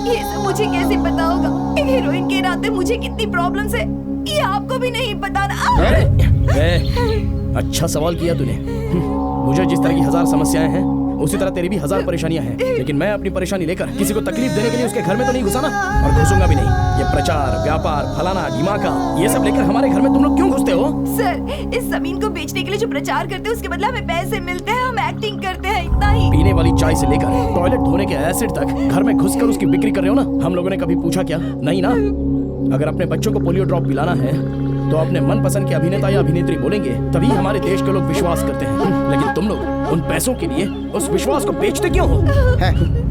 ये सब मुझे कैसे पता होगा? हीरोइन के नाते मुझे कितनी प्रॉब्लम्स है, ये आपको भी नहीं पता ना?
अच्छा सवाल किया तूने। मुझे जिस तरह की 1000 समस्याएं हैं उसी तरह तेरी भी 1000 परेशानियां हैं, लेकिन मैं अपनी परेशानी लेकर किसी को तकलीफ देने के लिए उसके घर में तो नहीं घुसा ना, और घुसूंगा भी नहीं। ये प्रचार, व्यापार, फलाना ढिमाका, ये सब लेकर हमारे घर में तुम लोग क्यों घुसते हो?
सर, इस जमीन को बेचने के लिए जो प्रचार करते हैं उसके बदले हमें पैसे मिलते हैं, हम एक्टिंग करते हैं, इतना ही।
पीने वाली चाय से लेकर टॉयलेट धोने के एसिड तक घर में घुसकर उसकी बिक्री कर रहे हो ना। हम लोगों ने कभी पूछा क्या? नहीं ना। अगर अपने बच्चों को पोलियो ड्रॉप पिलाना है तो अपने मनपसंद के अभिनेता या अभिनेत्री बोलेंगे, तभी हमारे देश के लोग विश्वास करते हैं। लेकिन तुम लोग उन पैसों के लिए उस विश्वास को बेचते क्यों हो?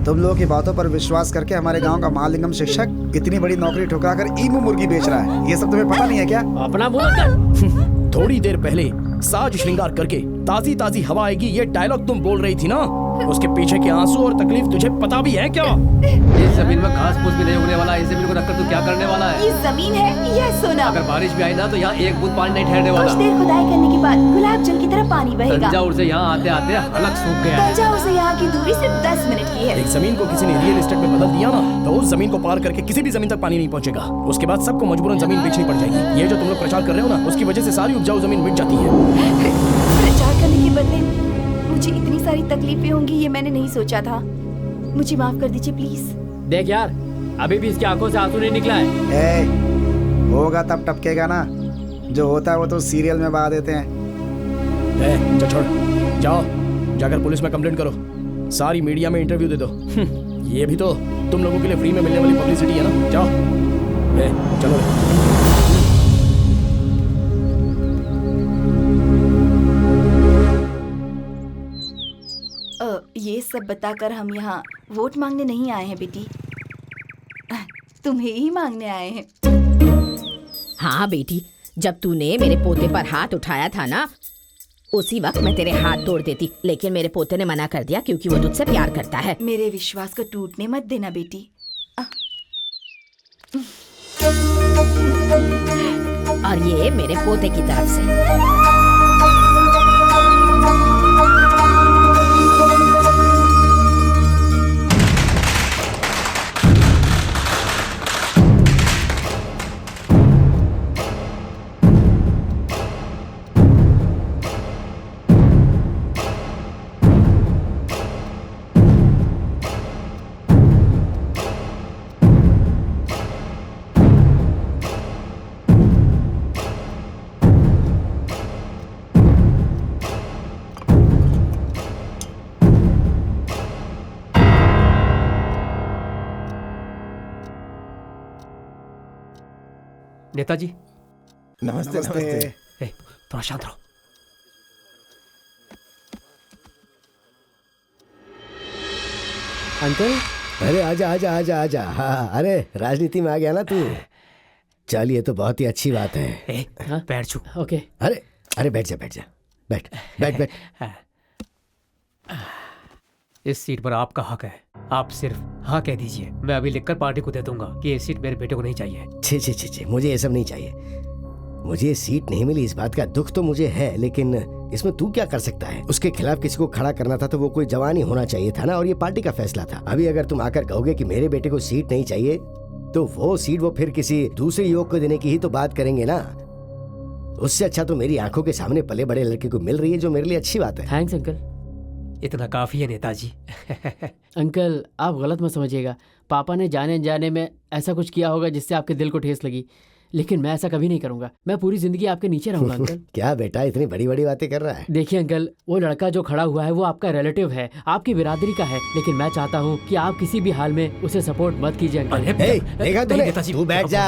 तुम लोगों की बातों पर विश्वास करके हमारे गांव का महालिंगम शिक्षक इतनी बड़ी नौकरी ठुकरा कर ईमू मुर्गी बेच रहा है, ये सब तुम्हें पता नहीं है क्या?
अपना मुंह
थोड़ी देर पहले साज श्रृंगार करके ताजी ताजी हवा आएगी, ये डायलॉग तुम बोल रही थी ना। उसके पीछे के आंसू और तकलीफ तुझे पता भी है क्या?
इस जमीन में घास फूस भी नहीं उगने वाला, इस जमीन को रखकर तू क्या करने वाला है?
ये जमीन है या सोना?
अगर बारिश भी आई ना तो यहाँ एक बूंद पानी नहीं ठहरने वाला।
कुछ देर खुदाई करने के बाद गुलाब जल की तरह पानी बहेगा।
तंजावुर से यहाँ आते आते अलग सूख गया है।
तंजावुर से यहाँ की दूरी सिर्फ 10 मिनट की है।
एक जमीन को किसी ने रियल एस्टेट में बदल दिया ना, तो उस जमीन को पार करके किसी भी जमीन तक पानी नहीं पहुंचेगा। उसके बाद सबको मजबूरन जमीन बेचनी पड़ जाएगी। ये जो तुम लोग प्रचार कर रहे हो ना, उसकी वजह से सारी उपजाऊ जमीन मिट जाती है।
प्रचार करने के बदले मुझे इतनी सारी तकलीफें होंगी, ये मैंने नहीं सोचा था। मुझे माफ कर दीजिए प्लीज।
देख यार, अभी भी इसकी आंखों से आंसू नहीं निकला है।
होगा तब टपकेगा ना, जो होता है वो तो सीरियल में बहा देते हैं।
चल छोड़, जाओ जाकर पुलिस में कंप्लेंट करो, सारी मीडिया में इंटरव्यू दे दो। ये भी तो तुम लोगों के लिए फ्री में मिलने वाली पब्लिसिटी है ना। जाओ चलो।
ये सब बताकर हम यहाँ वोट मांगने नहीं आए हैं बेटी, तुम्हें ही मांगने आए हैं।
हाँ बेटी, जब तूने मेरे पोते पर हाथ उठाया था ना, उसी वक्त मैं तेरे हाथ तोड़ देती, लेकिन मेरे पोते ने मना कर दिया क्योंकि वो तुझसे प्यार करता है।
मेरे विश्वास को टूटने मत देना बेटी।
और ये मेरे पोते की तरफ से।
नेताजी
नमस्ते। नमस्ते।
थोड़ा शांत रहो।
अंकल, अरे आजा आजा आजा आजा। हाँ, अरे राजनीति में आ गया ना तू। चल, ये तो बहुत ही अच्छी बात है।
पैर छू। ओके।
अरे अरे बैठ जा बैठ जा, बैठ बैठ बैठ।
इस सीट पर आपका हक है, आप सिर्फ हाँ कह दीजिए। मैं अभी लिखकर पार्टी को दे दूंगा कि ये सीट मेरे बेटे को नहीं चाहिए।
छे छे छे छे, मुझे ये सब नहीं चाहिए। मुझे ये सीट नहीं मिली, इस बात का दुख तो मुझे है, लेकिन इसमें तू क्या कर सकता है? उसके खिलाफ किसी को खड़ा करना था तो वो कोई जवान ही होना चाहिए था ना, और ये पार्टी का फैसला था। अभी अगर तुम आकर कहोगे कि मेरे बेटे को सीट नहीं चाहिए, तो वो सीट वो फिर किसी दूसरे युवक को देने की ही तो बात करेंगे ना। उससे अच्छा तो मेरी आंखों के सामने पले बड़े लड़के को मिल रही है, जो मेरे लिए अच्छी बात है।
थैंक्स अंकल, इतना काफी है नेताजी। अंकल, आप गलत मत समझिएगा। पापा ने जाने जाने में ऐसा कुछ किया होगा जिससे आपके दिल को ठेस लगी, लेकिन मैं ऐसा कभी नहीं करूंगा। मैं पूरी जिंदगी आपके नीचे रहूंगा अंकल।
क्या बेटा इतनी बड़ी बड़ी बातें कर रहा है?
देखिए अंकल, वो लड़का जो खड़ा हुआ है वो आपका रिलेटिव है, आपकी बिरादरी का है, लेकिन मैं चाहता हूँ कि आप किसी भी हाल में उसे सपोर्ट मत कीजिए अंकल।
देखा तूने? तू बैठ जा।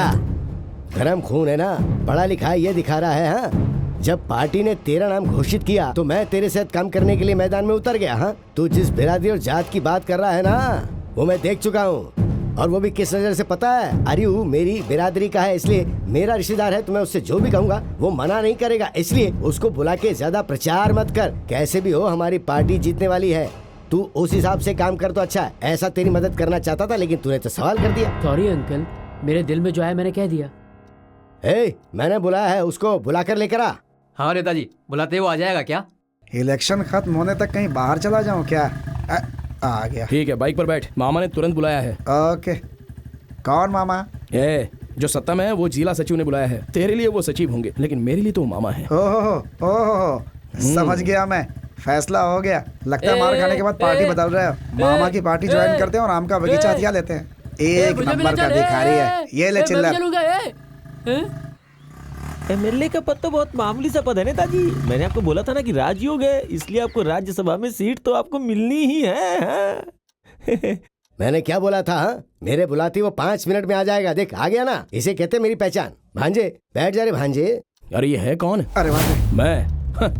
गरम खून है ना, पढ़ा लिखा है, ये दिखा रहा है। हाँ, जब पार्टी ने तेरा नाम घोषित किया तो मैं तेरे साथ काम करने के लिए मैदान में उतर गया। हाँ, तू जिस बिरादरी और जात की बात कर रहा है ना, वो मैं देख चुका हूँ, और वो भी किस नजर से पता है? अरे मेरी बिरादरी का है, इसलिए मेरा रिश्तेदार है, तो मैं उससे जो भी कहूँगा वो मना नहीं करेगा, इसलिए उसको बुला के ज्यादा प्रचार मत कर। कैसे भी हो, हमारी पार्टी जीतने वाली है, तू उस हिसाब से काम कर तो अच्छा है। ऐसा तेरी मदद करना चाहता था, लेकिन तूने तो सवाल कर दिया।
सॉरी अंकल, मेरे दिल में जो है मैंने कह दिया।
मैंने बुलाया है, उसको बुला कर लेकर आ।
हाँ नेताजी, बुलाते वो आ जाएगा क्या?
इलेक्शन खत्म होने तक कहीं बाहर चला जाऊं क्या? आ गया।
ठीक है, बाइक पर बैठ, मामा ने तुरंत बुलाया है।
ओके। कौन मामा?
जो सत्ता में है वो जिला सचिव ने बुलाया है। तेरे लिए वो सचिव होंगे, लेकिन मेरे लिए तो वो मामा है।
ओहो, समझ गया मैं। फैसला हो गया। लगता है मार खाने के बाद पार्टी बदल रहे हो। मामा की पार्टी ज्वाइन करते हैं और आम का बगीचा हथिया लेते हैं। एक नंबर का भिखारी है ये। ले चिल्लर।
एमएलए का पद तो बहुत मामूली सा पद है नेताजी। मैंने आपको बोला था ना कि राजयोग है, इसलिए आपको राज्यसभा में सीट तो आपको मिलनी ही है। हाँ?
मैंने क्या बोला था? हाँ? मेरे बुलाती वो 5 मिनट में आ जाएगा। देख आ गया ना, इसे कहते मेरी पहचान। भांजे बैठ जा रे भांजे।
अरे ये है कौन?
अरे
मैं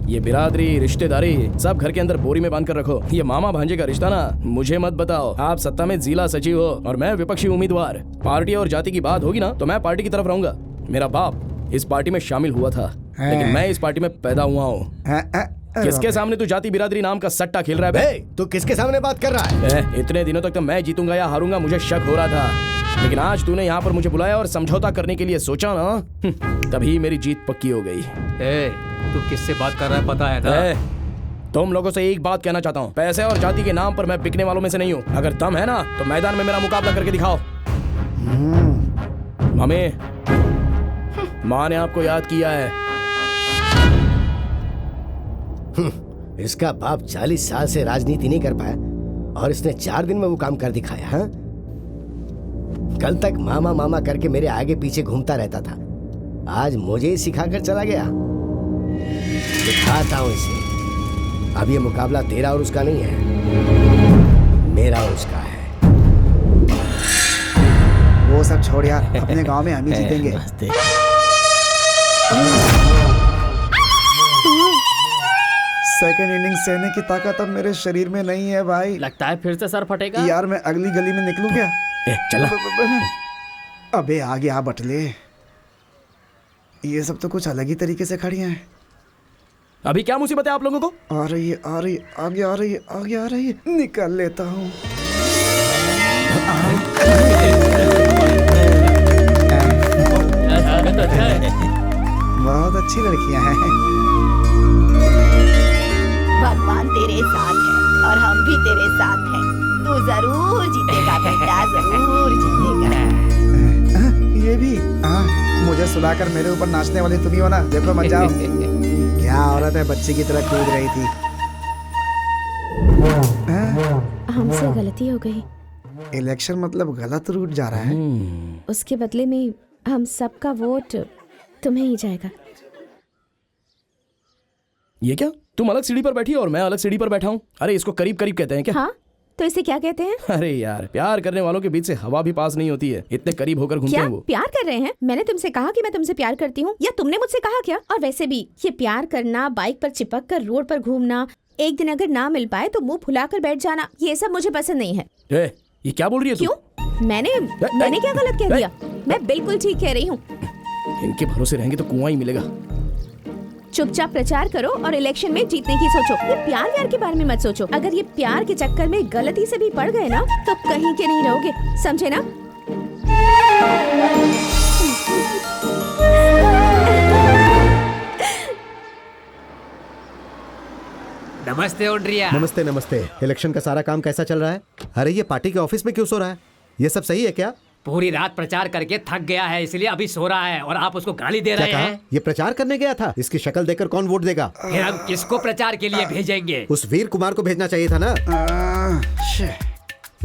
ये बिरादरी रिश्तेदारी सब घर के अंदर बोरी में बांध कर रखो। ये मामा भांजे का रिश्ता ना मुझे मत बताओ। आप सत्ता में जिला सचिव हो और मैं विपक्षी उम्मीदवार। पार्टी और जाति की बात होगी ना तो मैं पार्टी की तरफ रहूंगा। मेरा बाप इस पार्टी में शामिल हुआ था, लेकिन मैं इस पार्टी में पैदा हुआ हूँ। किसके सामने तू जाति बिरादरी नाम का सट्टा खेल रहा है बे?
तू किसके सामने बात कर रहा है?
इतने दिनों तक तो मैं जीतूंगा या हारूंगा मुझे शक हो रहा था, लेकिन आज तूने यहाँ पर मुझे बुलाया और समझौता करने के लिए सोचा ना, तभी मेरी जीत पक्की हो गई।
तू किससे बात कर रहा है पता है ना?
तुम लोगों से एक बात कहना चाहता हूँ, पैसे और जाति के नाम पर मैं बिकने वालों में से नहीं हूँ। अगर दम है ना तो मैदान में मेरा मुकाबला करके दिखाओ। मम्मी, माँ ने आपको याद किया है।
इसका बाप 40 साल से राजनीति नहीं कर पाया और इसने 4 दिन में वो काम कर दिखाया। हाँ? कल तक मामा मामा करके मेरे आगे पीछे घूमता रहता था, आज मुझे ही सिखाकर चला गया। दिखाता हूँ इसे। अब ये मुकाबला तेरा और उसका नहीं है, मेरा और उसका है।
वो सब छोड़ यार, अपने गांव में हम ही जीतेंगे। सेकेंड इनिंग सहने की ताकत अब मेरे शरीर में नहीं है भाई।
लगता है फिर से सर फटेगा।
यार मैं अगली गली में निकलूं क्या?
चला।
अबे आगे आ बटले, ये सब तो कुछ अलग ही तरीके से खड़ी हैं।
अभी क्या मुसीबत है आप लोगों को?
आ रही है, आ रही है, आगे आ रही है, आगे आ रही है। निकल लेता हूँ। बहुत अच्छी लड़कियां हैं।
भगवान तेरे साथ है और हम भी तेरे साथ हैं। तू जरूर जीतेगा बेटा, जरूर जीतेगा।
ये भी मुझे सुलाकर मेरे ऊपर नाचने वाली तुम ही हो ना। देखो मत जाओ। क्या औरत है, बच्ची की तरह कूद रही थी।
हमसे गलती हो गई।
इलेक्शन मतलब गलत रूट जा रहा है।
उसके बदले में हम सबका वोट तुम्हें ही जाएगा।
ये क्या? तुम अलग सीढ़ी पर बैठी हो और मैं अलग सीढ़ी पर बैठा हूँ। अरे इसको करीब करीब कहते हैं क्या?
हाँ, तो इसे क्या कहते हैं?
अरे यार, प्यार करने वालों के बीच से हवा भी पास नहीं होती है, इतने करीब होकर घूमते हैं वो।
प्यार कर रहे हैं? मैंने तुमसे कहा कि मैं तुमसे प्यार करती हूँ, या तुमने मुझसे कहा क्या? और वैसे भी ये प्यार करना, बाइक पर चिपक कर रोड पर घूमना, एक दिन अगर ना मिल पाए तो मुंह फुलाकर बैठ जाना, ये सब मुझे पसंद नहीं है।
ये क्या बोल रही है?
क्यों? मैंने क्या गलत कह दिया? मैं बिल्कुल ठीक कह रही हूँ।
इनके भरोसे रहेंगे तो कुआं ही मिलेगा।
चुपचाप प्रचार करो और इलेक्शन में जीतने की सोचो। ये प्यार व्यार के बारे में मत सोचो। अगर ये प्यार के चक्कर में गलती से भी पड़ गए ना तो कहीं के नहीं रहोगे, समझे ना?
नमस्ते ओंड्रिया।
नमस्ते नमस्ते। इलेक्शन का सारा काम कैसा चल रहा है? अरे ये पार्टी के ऑफिस में क्यों सो रहा है? ये सब सही है क्या?
पूरी रात प्रचार करके थक गया है, इसलिए अभी सो रहा है और आप उसको गाली दे रहे हैं।
ये प्रचार करने गया था? इसकी शक्ल देखकर कौन वोट देगा?
फिर हम किसको प्रचार के लिए भेजेंगे?
उस वीर कुमार को भेजना चाहिए था ना।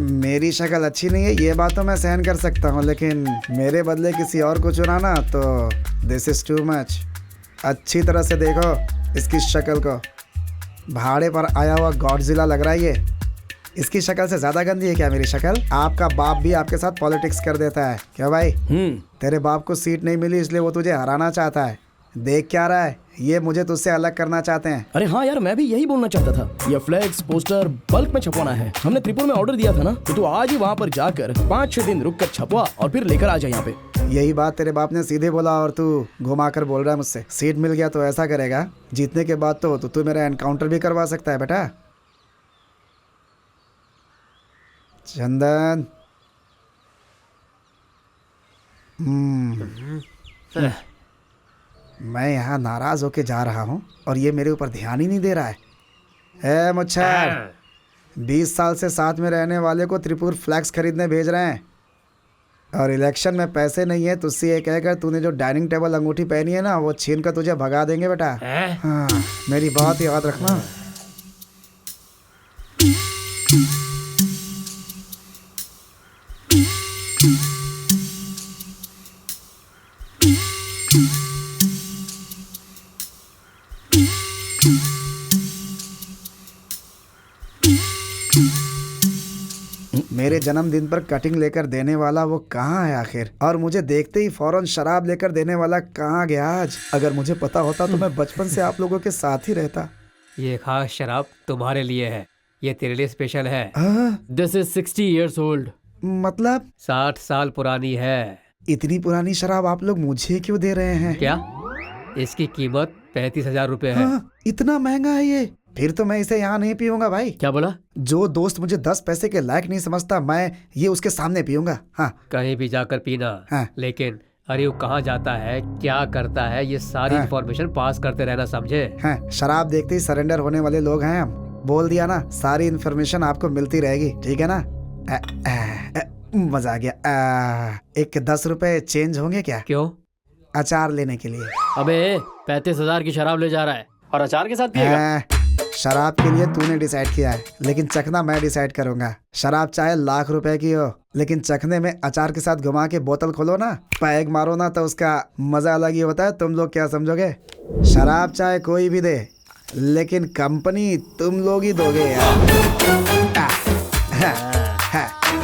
मेरी शक्ल अच्छी नहीं है ये बात तो मैं सहन कर सकता हूँ, लेकिन मेरे बदले किसी और को चुनाना तो दिस इज टू मच। अच्छी तरह से देखो इसकी शक्ल को। भाड़े पर आया हुआ गॉडजिला लग रहा है ये। इसकी शक्ल से ज्यादा गंदी है क्या मेरी शक्ल? आपका बाप भी आपके साथ पॉलिटिक्स कर देता है क्या भाई? तेरे बाप को सीट नहीं मिली इसलिए वो तुझे हराना चाहता है। देख क्या रहा है, ये मुझे तुझसे अलग करना चाहते हैं।
अरे हाँ यार, मैं भी यही बोलना चाहता था। ये फ्लैक्स पोस्टर बल्क में छपवाना है। हमने त्रिपुर में ऑर्डर दिया था ना, तो तू आज ही वहाँ पर जाकर 5-6 दिन रुक कर छपवा और फिर लेकर आ जाए यहाँ पे।
यही बात तेरे बाप ने सीधे बोला और तू घुमा कर बोल रहा है मुझसे। सीट मिल गया तो ऐसा करेगा, जीतने के बाद तो तू मेरा एनकाउंटर भी करवा सकता है बेटा। चंदन मैं यहाँ नाराज होके जा रहा हूँ और ये मेरे ऊपर ध्यान ही नहीं दे रहा है। ए मुच्छर, 20 साल से साथ में रहने वाले को त्रिपुर फ्लैक्स खरीदने भेज रहे हैं और इलेक्शन में पैसे नहीं है, तुझसे ये कहकर तूने जो डाइनिंग टेबल अंगूठी पहनी है ना वो छीन कर तुझे भगा देंगे बेटा। हाँ, मेरी बात याद रखना। मेरे जन्मदिन पर कटिंग लेकर देने वाला वो कहाँ है आखिर? और मुझे देखते ही फौरन शराब लेकर देने वाला कहाँ गया आज? अगर मुझे पता होता तो मैं बचपन से आप लोगों के साथ ही रहता।
ये खास शराब तुम्हारे लिए है, ये तेरे लिए स्पेशल है।
This is 60 years old।
मतलब
60 साल पुरानी है।
इतनी पुरानी शराब आप लोग मुझे क्यों दे रहे हैं?
क्या? इसकी कीमत 35,000 रुपए है।
इतना महंगा है ये? फिर तो मैं इसे यहाँ नहीं पीऊंगा भाई।
क्या बोला?
जो दोस्त मुझे 10 पैसे के लायक नहीं समझता, मैं ये उसके सामने पीऊंगा। हाँ,
कहीं भी जाकर पीना।
हाँ।
लेकिन अरे वो कहाँ जाता है, क्या करता है, ये सारी इंफॉर्मेशन पास करते रहना, समझे?
हाँ, शराब देखते ही सरेंडर होने वाले लोग हैं हम। बोल दिया ना, सारी इन्फॉर्मेशन आपको मिलती रहेगी, ठीक है ना? मजा आ गया। एक 10 रुपए चेंज होंगे क्या?
क्यों?
अचार लेने के लिए।
अबे 35,000 की शराब ले जा रहा है और अचार के साथ पिएगा?
शराब के लिए तूने डिसाइड किया है, लेकिन चखना मैं डिसाइड करूंगा। शराब चाहे लाख रुपए की हो, लेकिन चखने में अचार के साथ घुमा के बोतल खोलो ना, पैग मारो ना, तो उसका मजा अलग ही होता है। तुम लोग क्या समझोगे? शराब चाहे कोई भी दे, लेकिन कंपनी तुम लोग ही दोगे यार।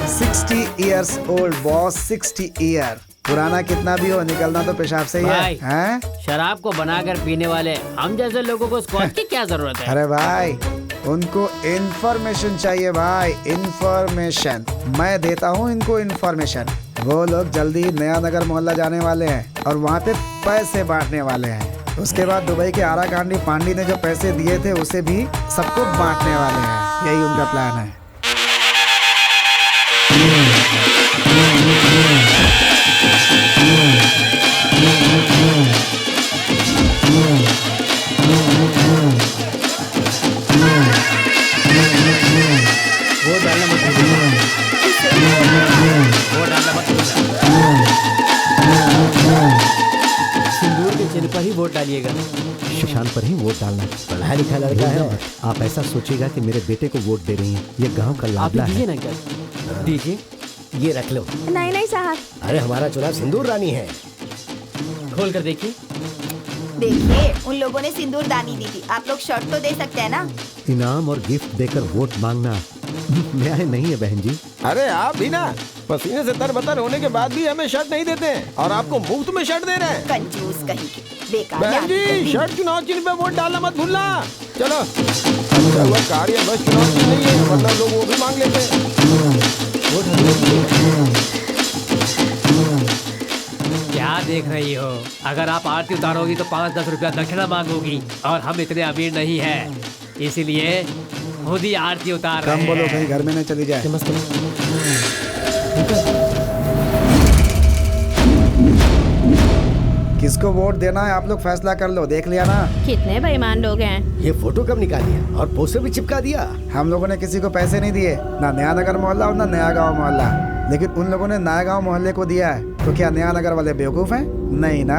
60 years old बॉस, 60 year। पुराना कितना भी हो, निकलना तो पेशाब से ही है।
शराब को बनाकर पीने वाले हम जैसे लोगों को स्कॉच की क्या जरूरत है?
अरे भाई, उनको इन्फॉर्मेशन चाहिए भाई, इन्फॉर्मेशन। मैं देता हूँ इनको इन्फॉर्मेशन। वो लोग जल्दी नया नगर मोहल्ला जाने वाले हैं और वहाँ पे पैसे बांटने वाले हैं। उसके बाद दुबई के आरा कांडी पांडी ने जो पैसे दिए थे उसे भी सबको बांटने वाले हैं। यही उनका प्लान है।
वो डालना मत भूलना। वो डालना मत भूलना। सिंदूर के चिन्ह पर ही वोट डालिएगा।
सुशांत पर ही वोट डालना। पढ़ा लिखा लड़का है। आप ऐसा सोचिएगा कि मेरे बेटे को वोट दे रही हैं। ये गांव का लाडला है।
दीजिए ना क्या?
दीजिए, ये रख लो।
नहीं नहीं साहब।
अरे हमारा चुनाव सिंदूर रानी है।
खोल कर देखिए।
देखिए, उन लोगों ने सिंदूर दानी दी थी, आप लोग शर्ट तो दे सकते हैं ना?
इनाम और गिफ्ट देकर वोट मांगना न्याय नहीं है बहन जी।
अरे आप भी ना पसीने से तरबतर होने के बाद भी हमें शर्ट नहीं देते हैं और आपको मुफ्त में शर्ट दे रहे हैं।
कंजूस कहीं के, बेकार।
बहन जी, शर्ट चुनाव चिन्ह पे वोट डालना मत भूलना। चलो, अच्छा हुआ कार्य बस चुनाव चिन्ह नहीं है, वरना लोग वो भी मांग लेते हैं।
क्या देख रही हो? अगर आप आरती उतारोगी तो 5-10 रुपया दक्षिणा मांगोगी और हम इतने अमीर नहीं हैं, इसीलिए खुद ही आरती उतार रहे हैं।
कम बोलो, कहीं घर में नहीं चली जाए। किसको वोट देना है आप लोग फैसला कर लो। देख लिया ना?
कितने बेईमान लोग हैं।
ये फोटो कब निकाली है और पोस्टर भी चिपका दिया?
हम लोगों ने किसी को पैसे नहीं दिए, ना नया नगर मोहल्ला और ना नया गांव मोहल्ला। लेकिन उन लोगों ने नया गांव मोहल्ले को दिया है, तो क्या नया नगर वाले बेवकूफ हैं? नहीं ना।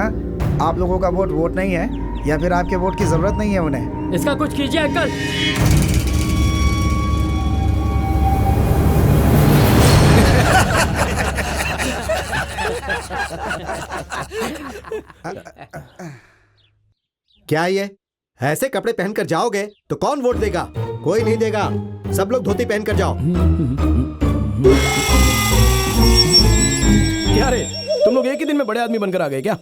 आप लोगों का वोट नहीं है, या फिर आपके वोट की जरूरत नहीं है उन्हें?
इसका कुछ कीजिए अंकल।
क्या ये ऐसे कपड़े पहनकर जाओगे तो कौन वोट देगा? कोई नहीं देगा। सब लोग धोती पहनकर जाओ।
क्या रे, तुम लोग एक ही दिन में बड़े आदमी बनकर आ गए क्या?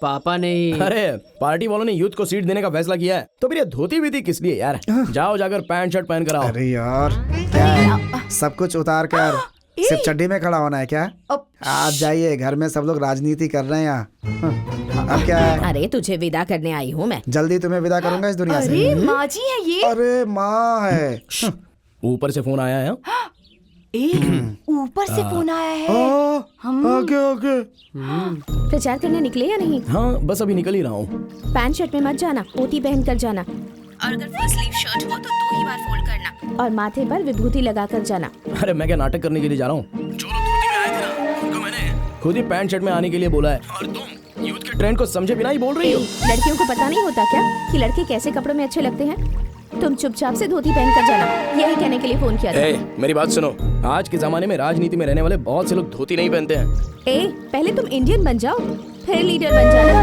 पापा ने।
अरे पार्टी वालों ने यूथ को सीट देने का फैसला किया है, तो फिर ये धोती भी थी किस लिए यार? जाओ जाकर पैंट शर्ट पहन कर आओ।
अरे यार, क्या सब कुछ उतार कर सिर्फ चड्डी में खड़ा होना है क्या? आप जाइए, घर में सब लोग राजनीति कर रहे हैं यहाँ। अब क्या है?
अरे तुझे विदा करने आई हूँ मैं।
जल्दी तुम्हें विदा करूंगा इस दुनिया से।
अरे माँ जी है ये।
अरे माँ है।
ऊपर से फोन आया है।
ऊपर से फोन आया है।
Okay okay.
प्रचार करने निकले या नहीं?
हाँ बस अभी निकल ही रहा हूँ।
पैंट शर्ट में मत जाना, ओटी पहन कर जाना। और अगर फुल स्लीव शर्ट हो तो 2 ही बार फोल्ड करना और माथे पर विभूति लगा कर जाना।
अरे मैं क्या नाटक करने के लिए जा रहा हूँ? जो लोग धोती में आए थे ना, उनको मैंने खुद ही पैंट शर्ट में आने के लिए बोला है, और तुम यूथ के ट्रेंड को समझे बिना ही बोल रही हो।
लड़कियों को पता नहीं होता क्या कि लड़के कैसे कपड़ों में अच्छे लगते हैं? तुम चुपचाप से धोती पहन कर जाना, यही कहने के लिए फोन किया था।
मेरी बात सुनो, आज के जमाने में राजनीति में रहने वाले बहुत से लोग धोती नहीं पहनते हैं।
पहले तुम इंडियन बन जाओ, फिर लीडर बन जाना।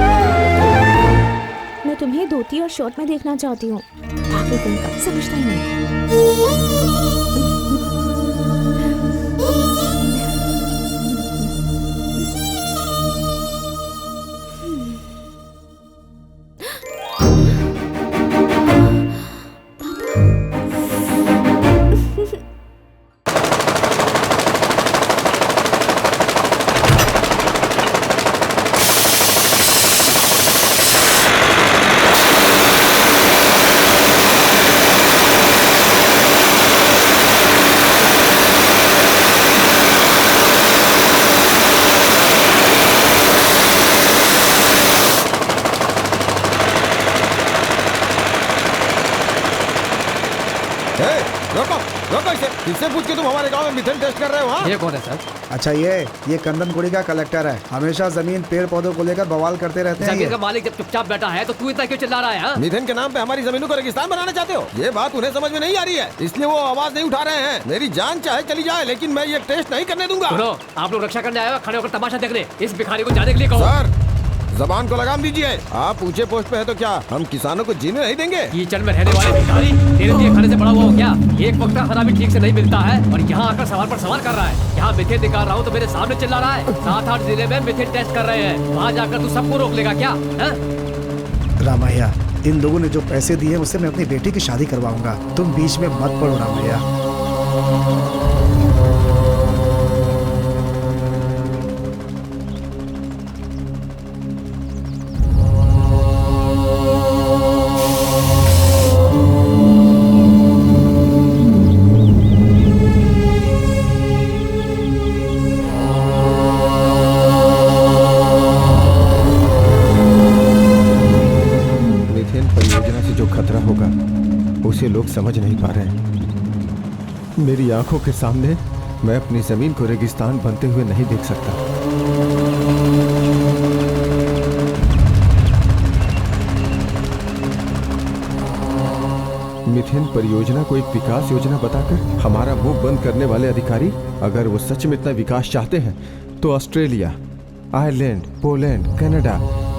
मैं तुम्हें धोती और शॉर्ट में देखना चाहती हूँ। पागलपन का समझता ही नहीं।
किससे पूछ के तुम हमारे गांव में मिथेन टेस्ट कर रहे हो? हाँ?
ये कौन है सर?
अच्छा ये कंदनकुड़ी का कलेक्टर है। हमेशा जमीन पेड़ पौधों को लेकर बवाल करते रहते हैं।
जमीन का मालिक जब चुपचाप बैठा है तो तू इतना क्यों चिल्ला रहा है? हाँ?
मिथेन के नाम पे हमारी जमीनों को रेगिस्तान बनाना चाहते हो? ये बात उन्हें समझ में नहीं आ रही है, इसलिए वो आवाज नहीं उठा रहे हैं। मेरी जान चाहे चली जाए लेकिन मैं ये टेस्ट नहीं करने दूंगा।
सुनो, आप लोग रक्षा करने आए हो, खड़े होकर तमाशा देखने? इस भिखारी को जाने के लिए कहो।
सर, जबान को लगाम दीजिए। आप ऊंचे पोस्ट पे है तो क्या हम किसानों को जीने नहीं देंगे?
कीचड़ में रहने वाले भिखारी तेरे दिए खाने से बड़ा हुआ हो क्या? एक वक्त का खाना भी ठीक से नहीं मिलता है और यहाँ आकर सवाल पर सवाल कर रहा है। यहाँ मिथेन निकाल रहा हूँ तो मेरे सामने चिल्ला रहा है। 7-8 जिले में मिथेन टेस्ट कर रहे हैं, वहाँ जाकर तू सबको रोक लेगा क्या?
रामैया, इन लोगों ने जो पैसे दिए उससे मैं अपनी बेटी की शादी करवाऊंगा। तुम बीच में मत पड़ो रामैया।
उसे लोग समझ नहीं पा रहे। मेरी आंखों के सामने मैं अपनी जमीन को रेगिस्तान बनते हुए नहीं देख सकता। मिथेन परियोजना को एक विकास योजना बताकर हमारा मुंह बंद करने वाले अधिकारी, अगर वो सच में इतना विकास चाहते हैं तो ऑस्ट्रेलिया, आयरलैंड, पोलैंड, कनाडा,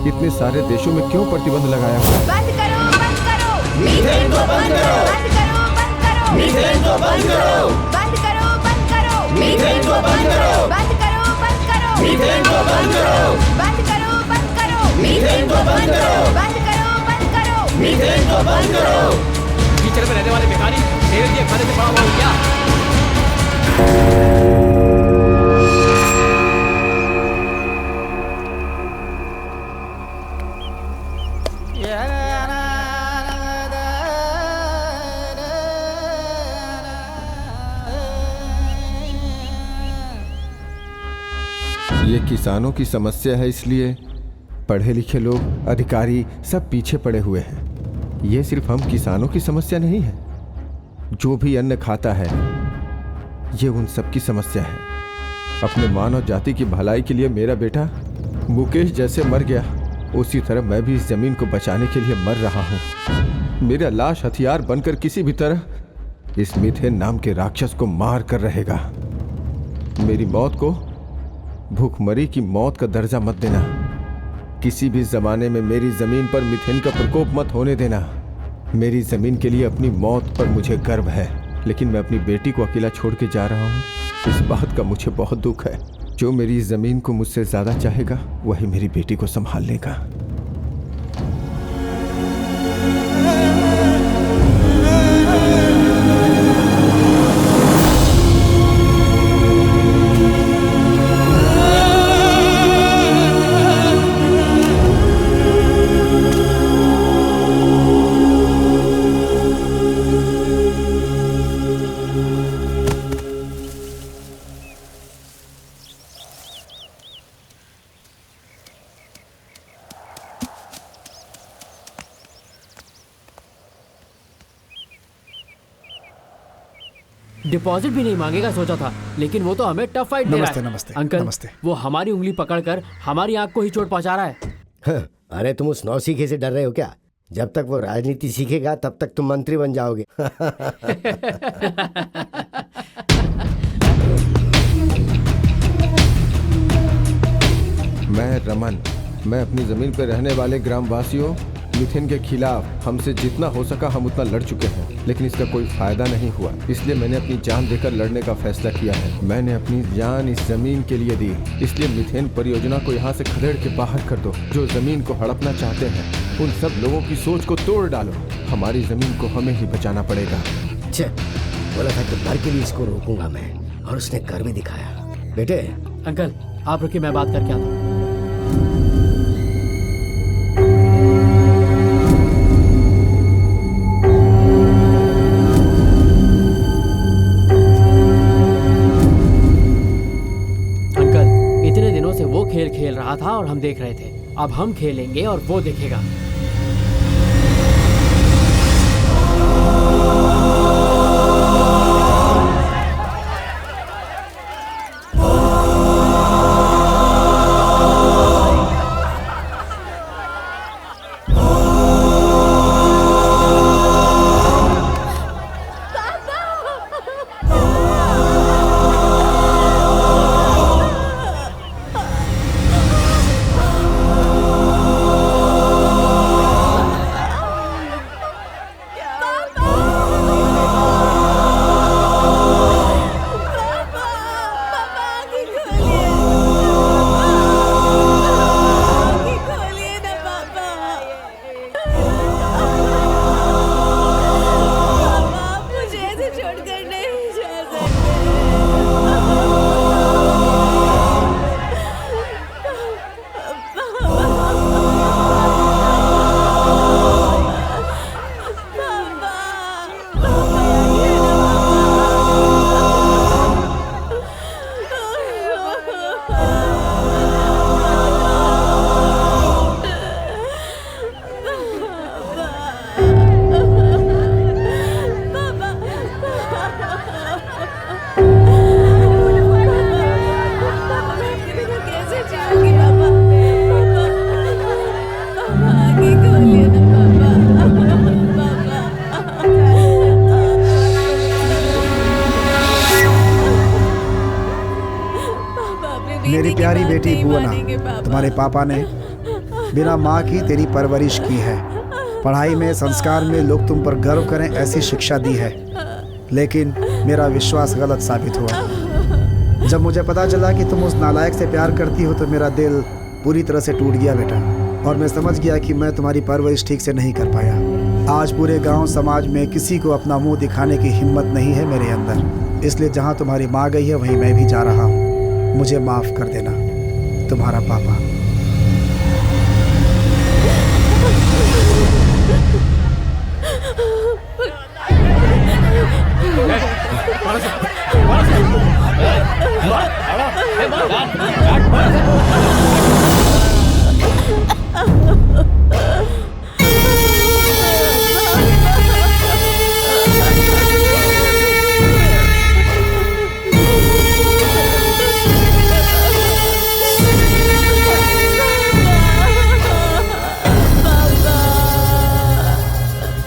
इतने सारे देशों में क्यों प्रतिबंध लगाया हुआ है?
बंद करो, बंद करो, मीथेन को बंद करो, बंद करो, बंद करो, मीथेन को बंद करो, बंद करो, बंद करो, मीथेन को बंद करो, बंद करो, बंद करो, मीथेन को बंद करो, बंद करो, बंद करो, मीथेन को बंद करो, बंद करो, बंद करो, मीथेन को बंद करो।
कीचड़ में रहने वाले भिखारी तेरे दिए खाने से बड़ा हुआ हो क्या?
ये किसानों की समस्या है, इसलिए पढ़े लिखे लोग, अधिकारी सब पीछे पड़े हुए हैं। ये सिर्फ हम किसानों की समस्या नहीं है, जो भी अन्न खाता है ये उन सब की समस्या है। अपने मानव जाति की भलाई के लिए मेरा बेटा मुकेश जैसे मर गया, उसी तरह मैं भी इस जमीन को बचाने के लिए मर रहा हूँ। मेरा लाश हथियार बनकर किसी भी तरह इस मिथेन नाम के राक्षस को मार कर रहेगा। मेरी मौत को भूखमरी की मौत का दर्जा मत देना। किसी भी जमाने में मेरी जमीन पर मिथेन का प्रकोप मत होने देना। मेरी जमीन के लिए अपनी मौत पर मुझे गर्व है, लेकिन मैं अपनी बेटी को अकेला छोड़ के जा रहा हूँ। इस बात का मुझे बहुत दुख है। जो मेरी जमीन को मुझसे ज्यादा चाहेगा वही मेरी बेटी को संभाल लेगा।
डिपॉजिट भी नहीं मांगेगा सोचा था, लेकिन वो तो हमें टफ फाइट दे रहा है।
नमस्ते
अंकल,
नमस्ते।
वो हमारी उंगली पकड़कर हमारी आंख को ही चोट पहुंचा रहा है।
अरे तुम उस नौसीखे से डर रहे हो क्या? जब तक वो राजनीति सीखेगा तब तक तुम मंत्री बन जाओगे।
मैं रमन मैं अपनी जमीन पर रहने वाले ग्रामवासियों मिथेन के खिलाफ हमसे जितना हो सका हम उतना लड़ चुके हैं, लेकिन इसका कोई फायदा नहीं हुआ। इसलिए मैंने अपनी जान देकर लड़ने का फैसला किया है। मैंने अपनी जान इस जमीन के लिए दी, इसलिए मिथेन परियोजना को यहाँ से खदेड़ के बाहर कर दो। जो जमीन को हड़पना चाहते हैं उन सब लोगों की सोच को तोड़ डालो। हमारी जमीन को हमें ही बचाना पड़ेगा।
बोला था कि भर के लिए इसको रोकूंगा मैं, और उसने कर भी दिखाया। बेटे
अंकल आप रुकिए, मैं बात करके आता हूँ। अंकल इतने दिनों से वो खेल खेल रहा था और हम देख रहे थे, अब हम खेलेंगे और वो देखेगा।
मेरी प्यारी बेटी भुवना, तुम्हारे पापा ने बिना माँ की तेरी परवरिश की है। पढ़ाई में, संस्कार में लोग तुम पर गर्व करें ऐसी शिक्षा दी है, लेकिन मेरा विश्वास गलत साबित हुआ। जब मुझे पता चला कि तुम उस नालायक से प्यार करती हो तो मेरा दिल पूरी तरह से टूट गया बेटा, और मैं समझ गया कि मैं तुम्हारी परवरिश ठीक से नहीं कर पाया। आज पूरे गांव समाज में किसी को अपना मुंह दिखाने की हिम्मत नहीं है मेरे अंदर, इसलिए जहां तुम्हारी माँ गई है वहीं मैं भी जा रहा हूँ। मुझे माफ कर देना, तुम्हारा पापा।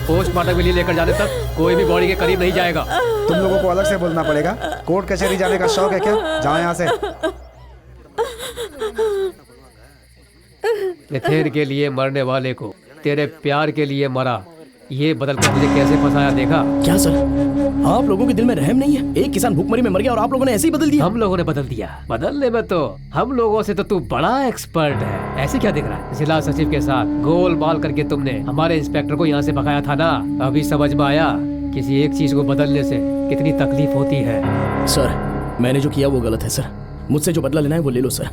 पोस्टमार्टम के लिए लेकर जाने तक कोई भी बॉडी के करीब नहीं जाएगा।
तुम लोगों को अलग से बोलना पड़ेगा। कोर्ट कचहरी जाने का शौक है क्या? जाओ यहाँ से।
मिथेन के लिए मरने वाले को तेरे प्यार के लिए मरा, ये बदल कर मुझे कैसे फंसाया देखा?
क्या सर, आप लोगों के दिल में रहम नहीं है? एक किसान भूखमरी में मर गया और आप लोगों ने ऐसे ही बदल दिया?
हम लोगों ने बदल दिया। बदलने में तो हम लोगों से तो तू बड़ा एक्सपर्ट है। ऐसे क्या दिख रहा है? जिला सचिव के साथ गोल बाल करके तुमने हमारे इंस्पेक्टर को यहाँ से भगाया था ना। अभी समझ में आया किसी एक चीज को बदलने से कितनी तकलीफ होती है।
सर मैंने जो किया वो गलत है सर, मुझसे जो बदला लेना है वो ले लो सर,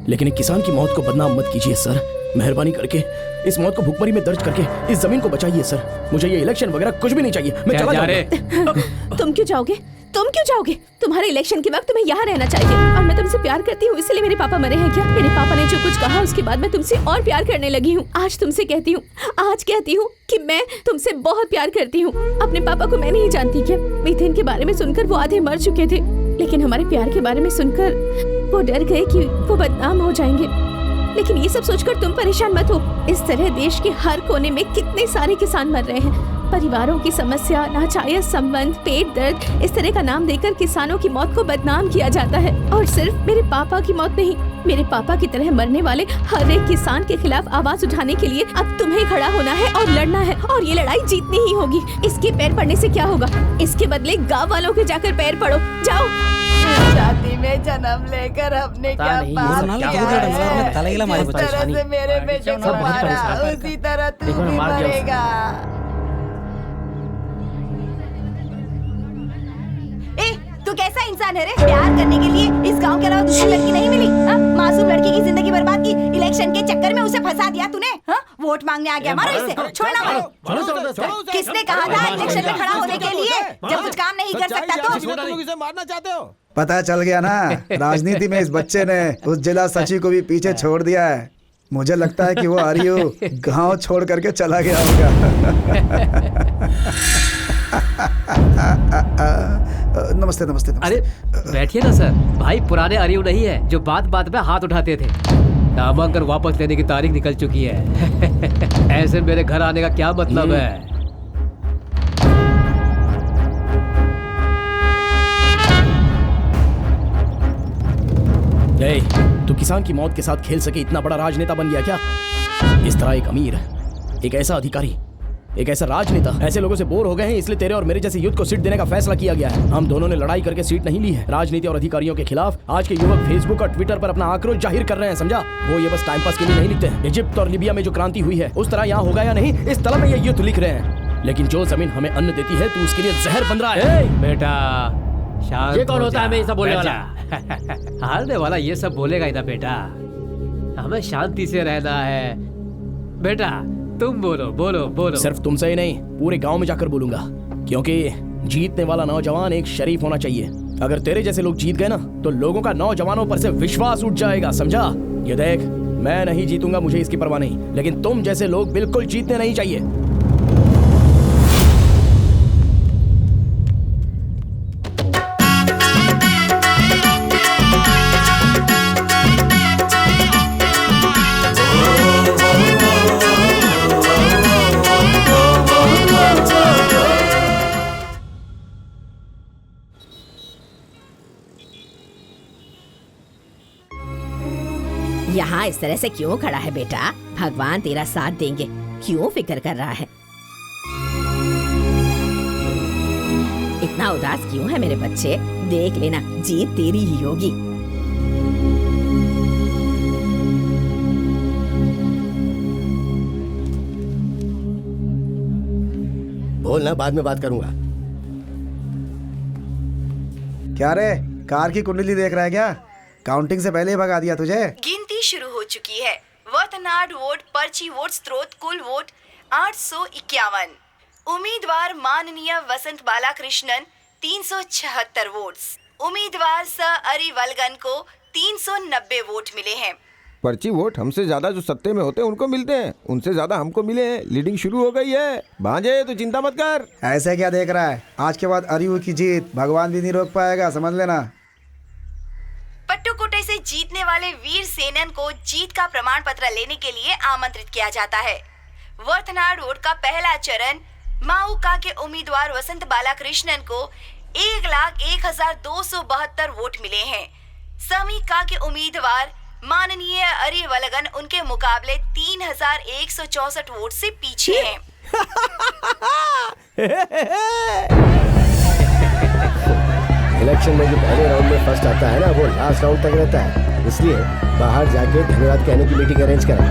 लेकिन एक किसान की मौत को बदनाम मत कीजिए सर। मेहरबानी करके इस मौत को भुखमरी में दर्ज करके इस जमीन को बचाइए सर। मुझे ये इलेक्शन वगैरह कुछ भी नहीं चाहिए, मैं चला जाऊंगा।
तुम क्यों जाओगे? तुम क्यों जाओगे? तुम्हारे इलेक्शन के वक्त तुम्हें यहाँ रहना चाहिए। और मैं तुमसे प्यार करती हूँ, इसलिए मेरे पापा मरे हैं क्या? मेरे पापा ने जो कुछ कहा उसके बाद मैं तुमसे और प्यार करने लगी हूँ। आज तुमसे कहती हूँ, आज कहती हूँ कि मैं तुमसे बहुत प्यार करती हूँ। अपने पापा को मैं नहीं जानती क्या? मिथेन के बारे में सुनकर वो आधे मर चुके थे, लेकिन हमारे प्यार के बारे में सुनकर वो डर गए कि वो बदनाम हो जाएंगे। लेकिन ये सब सोचकर तुम परेशान मत हो। इस तरह देश के हर कोने में कितने सारे किसान मर रहे हैं। परिवारों की समस्या, नाजायज संबंध, पेट दर्द, इस तरह का नाम देकर किसानों की मौत को बदनाम किया जाता है। और सिर्फ मेरे पापा की मौत नहीं, मेरे पापा की तरह मरने वाले हर एक किसान के खिलाफ आवाज उठाने के लिए अब तुम्हें खड़ा होना है और लड़ना है, और ये लड़ाई जीतनी ही होगी। इसके पैर पड़ने से क्या होगा? इसके बदले गाँव वालों के जाकर पैर पड़ो। जाओ।
जाति में जन्म लेकर हमने क्या पाप किया है? जिस तरह से मेरे बेटे को मारा उसी तरह तू भी मरेगा। तू कैसा इंसान है रे? प्यार करने के लिए इस गांव के अलावा दूसरी लड़की नहीं मिली? मासूम लड़की की जिंदगी बर्बाद की, इलेक्शन के चक्कर में उसे फंसा दिया तूने। वोट मांगने आ गया, मारो इसे, छोड़ना मारो। किसने कहा था इलेक्शन में खड़ा होने के लिए जब कुछ काम नहीं कर सकता तो?
इसे मारना चाहते हो?
पता चल गया ना, राजनीति में इस बच्चे ने उस जिला सचिव को भी पीछे छोड़ दिया है। मुझे लगता है कि वो आर्यू गांव छोड़ करके चला गया होगा। नमस्ते नमस्ते नमस्ते।
अरे बैठिए ना सर। भाई पुराने आर्यू नहीं है जो बात बात में हाथ उठाते थे। नामांकन वापस लेने की तारीख निकल चुकी है। ऐसे मेरे घर आने का क्या मतलब है?
तू किसान की मौत के साथ खेल सके इतना बड़ा राजनेता बन गया क्या? इस तरह एक अमीर, एक ऐसा अधिकारी, एक ऐसा राजनेता ऐसे लोगों से बोर हो गए हैं, इसलिए तेरे और मेरे जैसे युद्ध को सीट देने का फैसला किया गया है। हम दोनों ने लड़ाई करके सीट नहीं ली है। राजनीति और अधिकारियों के खिलाफ आज के युवक फेसबुक और ट्विटर पर अपना आक्रोश जाहिर कर रहे हैं, समझा? वो ये बस टाइम पास के लिए नहीं लिखते हैं। इजिप्ट और लीबिया में जो क्रांति हुई है उस तरह यहाँ होगा या नहीं, इस तरह में ये युद्ध लिख रहे हैं। लेकिन जो जमीन हमें अन्न देती है तू उसके लिए जहर बन रहा है।
बेटा शांत।
ये कौन होता है? मैं ये सब बोलने वाला?
हारने वाला ये सब बोलेगा ही ना बेटा। हमें शांति से रहना है। बेटा तुम बोलो बोलो बोलो।
सिर्फ तुमसे ही नहीं, पूरे गांव में जाकर बोलूंगा, क्योंकि जीतने वाला नौजवान एक शरीफ होना चाहिए। अगर तेरे जैसे लोग जीत गए ना तो लोगों का नौजवानों पर से विश्वास उठ जाएगा, समझा? ये देख, मैं नहीं जीतूंगा, मुझे इसकी परवाह नहीं, लेकिन तुम जैसे लोग बिल्कुल जीतने नहीं चाहिए।
यहाँ इस तरह से क्यों खड़ा है बेटा? भगवान तेरा साथ देंगे, क्यों फिक्र कर रहा है? इतना उदास क्यों है मेरे बच्चे? देख लेना, जीत तेरी ही होगी।
बोलना, बाद में बात करूंगा।
क्या रे, कार की कुंडली देख रहा है क्या? काउंटिंग से पहले ही भगा दिया तुझे।
गिनती शुरू हो चुकी है। वतनाड वोट, पर्ची वोट, स्त्रोत कुल वोट 851। उम्मीदवार माननीय वसंत बालाकृष्णन 376 वोट्स। उम्मीदवार स अरिवलगन को 390 वोट मिले हैं।
पर्ची वोट हमसे ज्यादा जो सत्ते में होते हैं उनको मिलते हैं, उनसे ज्यादा हमको मिले हैं। लीडिंग शुरू हो गई है भांजे, तो चिंता मत कर।
ऐसे क्या देख रहा है? आज के बाद अरियू की जीत भगवान भी नहीं रोक पाएगा, समझ लेना।
पट्टुकोटे से जीतने वाले वीर सेनन को जीत का प्रमाण पत्र लेने के लिए आमंत्रित किया जाता है। वर्थनाड वोट का पहला चरण माउका के उम्मीदवार वसंत बालाकृष्णन को 1,01,272 वोट मिले हैं। समीका के उम्मीदवार माननीय अरिवलगन उनके मुकाबले 3,164 वोट से पीछे हैं।
इलेक्शन में जो पहले राउंड में फर्स्ट आता है ना, वो लास्ट राउंड तक रहता है। इसलिए बाहर जाके धन्यवाद कहने की मीटिंग अरेंज करें।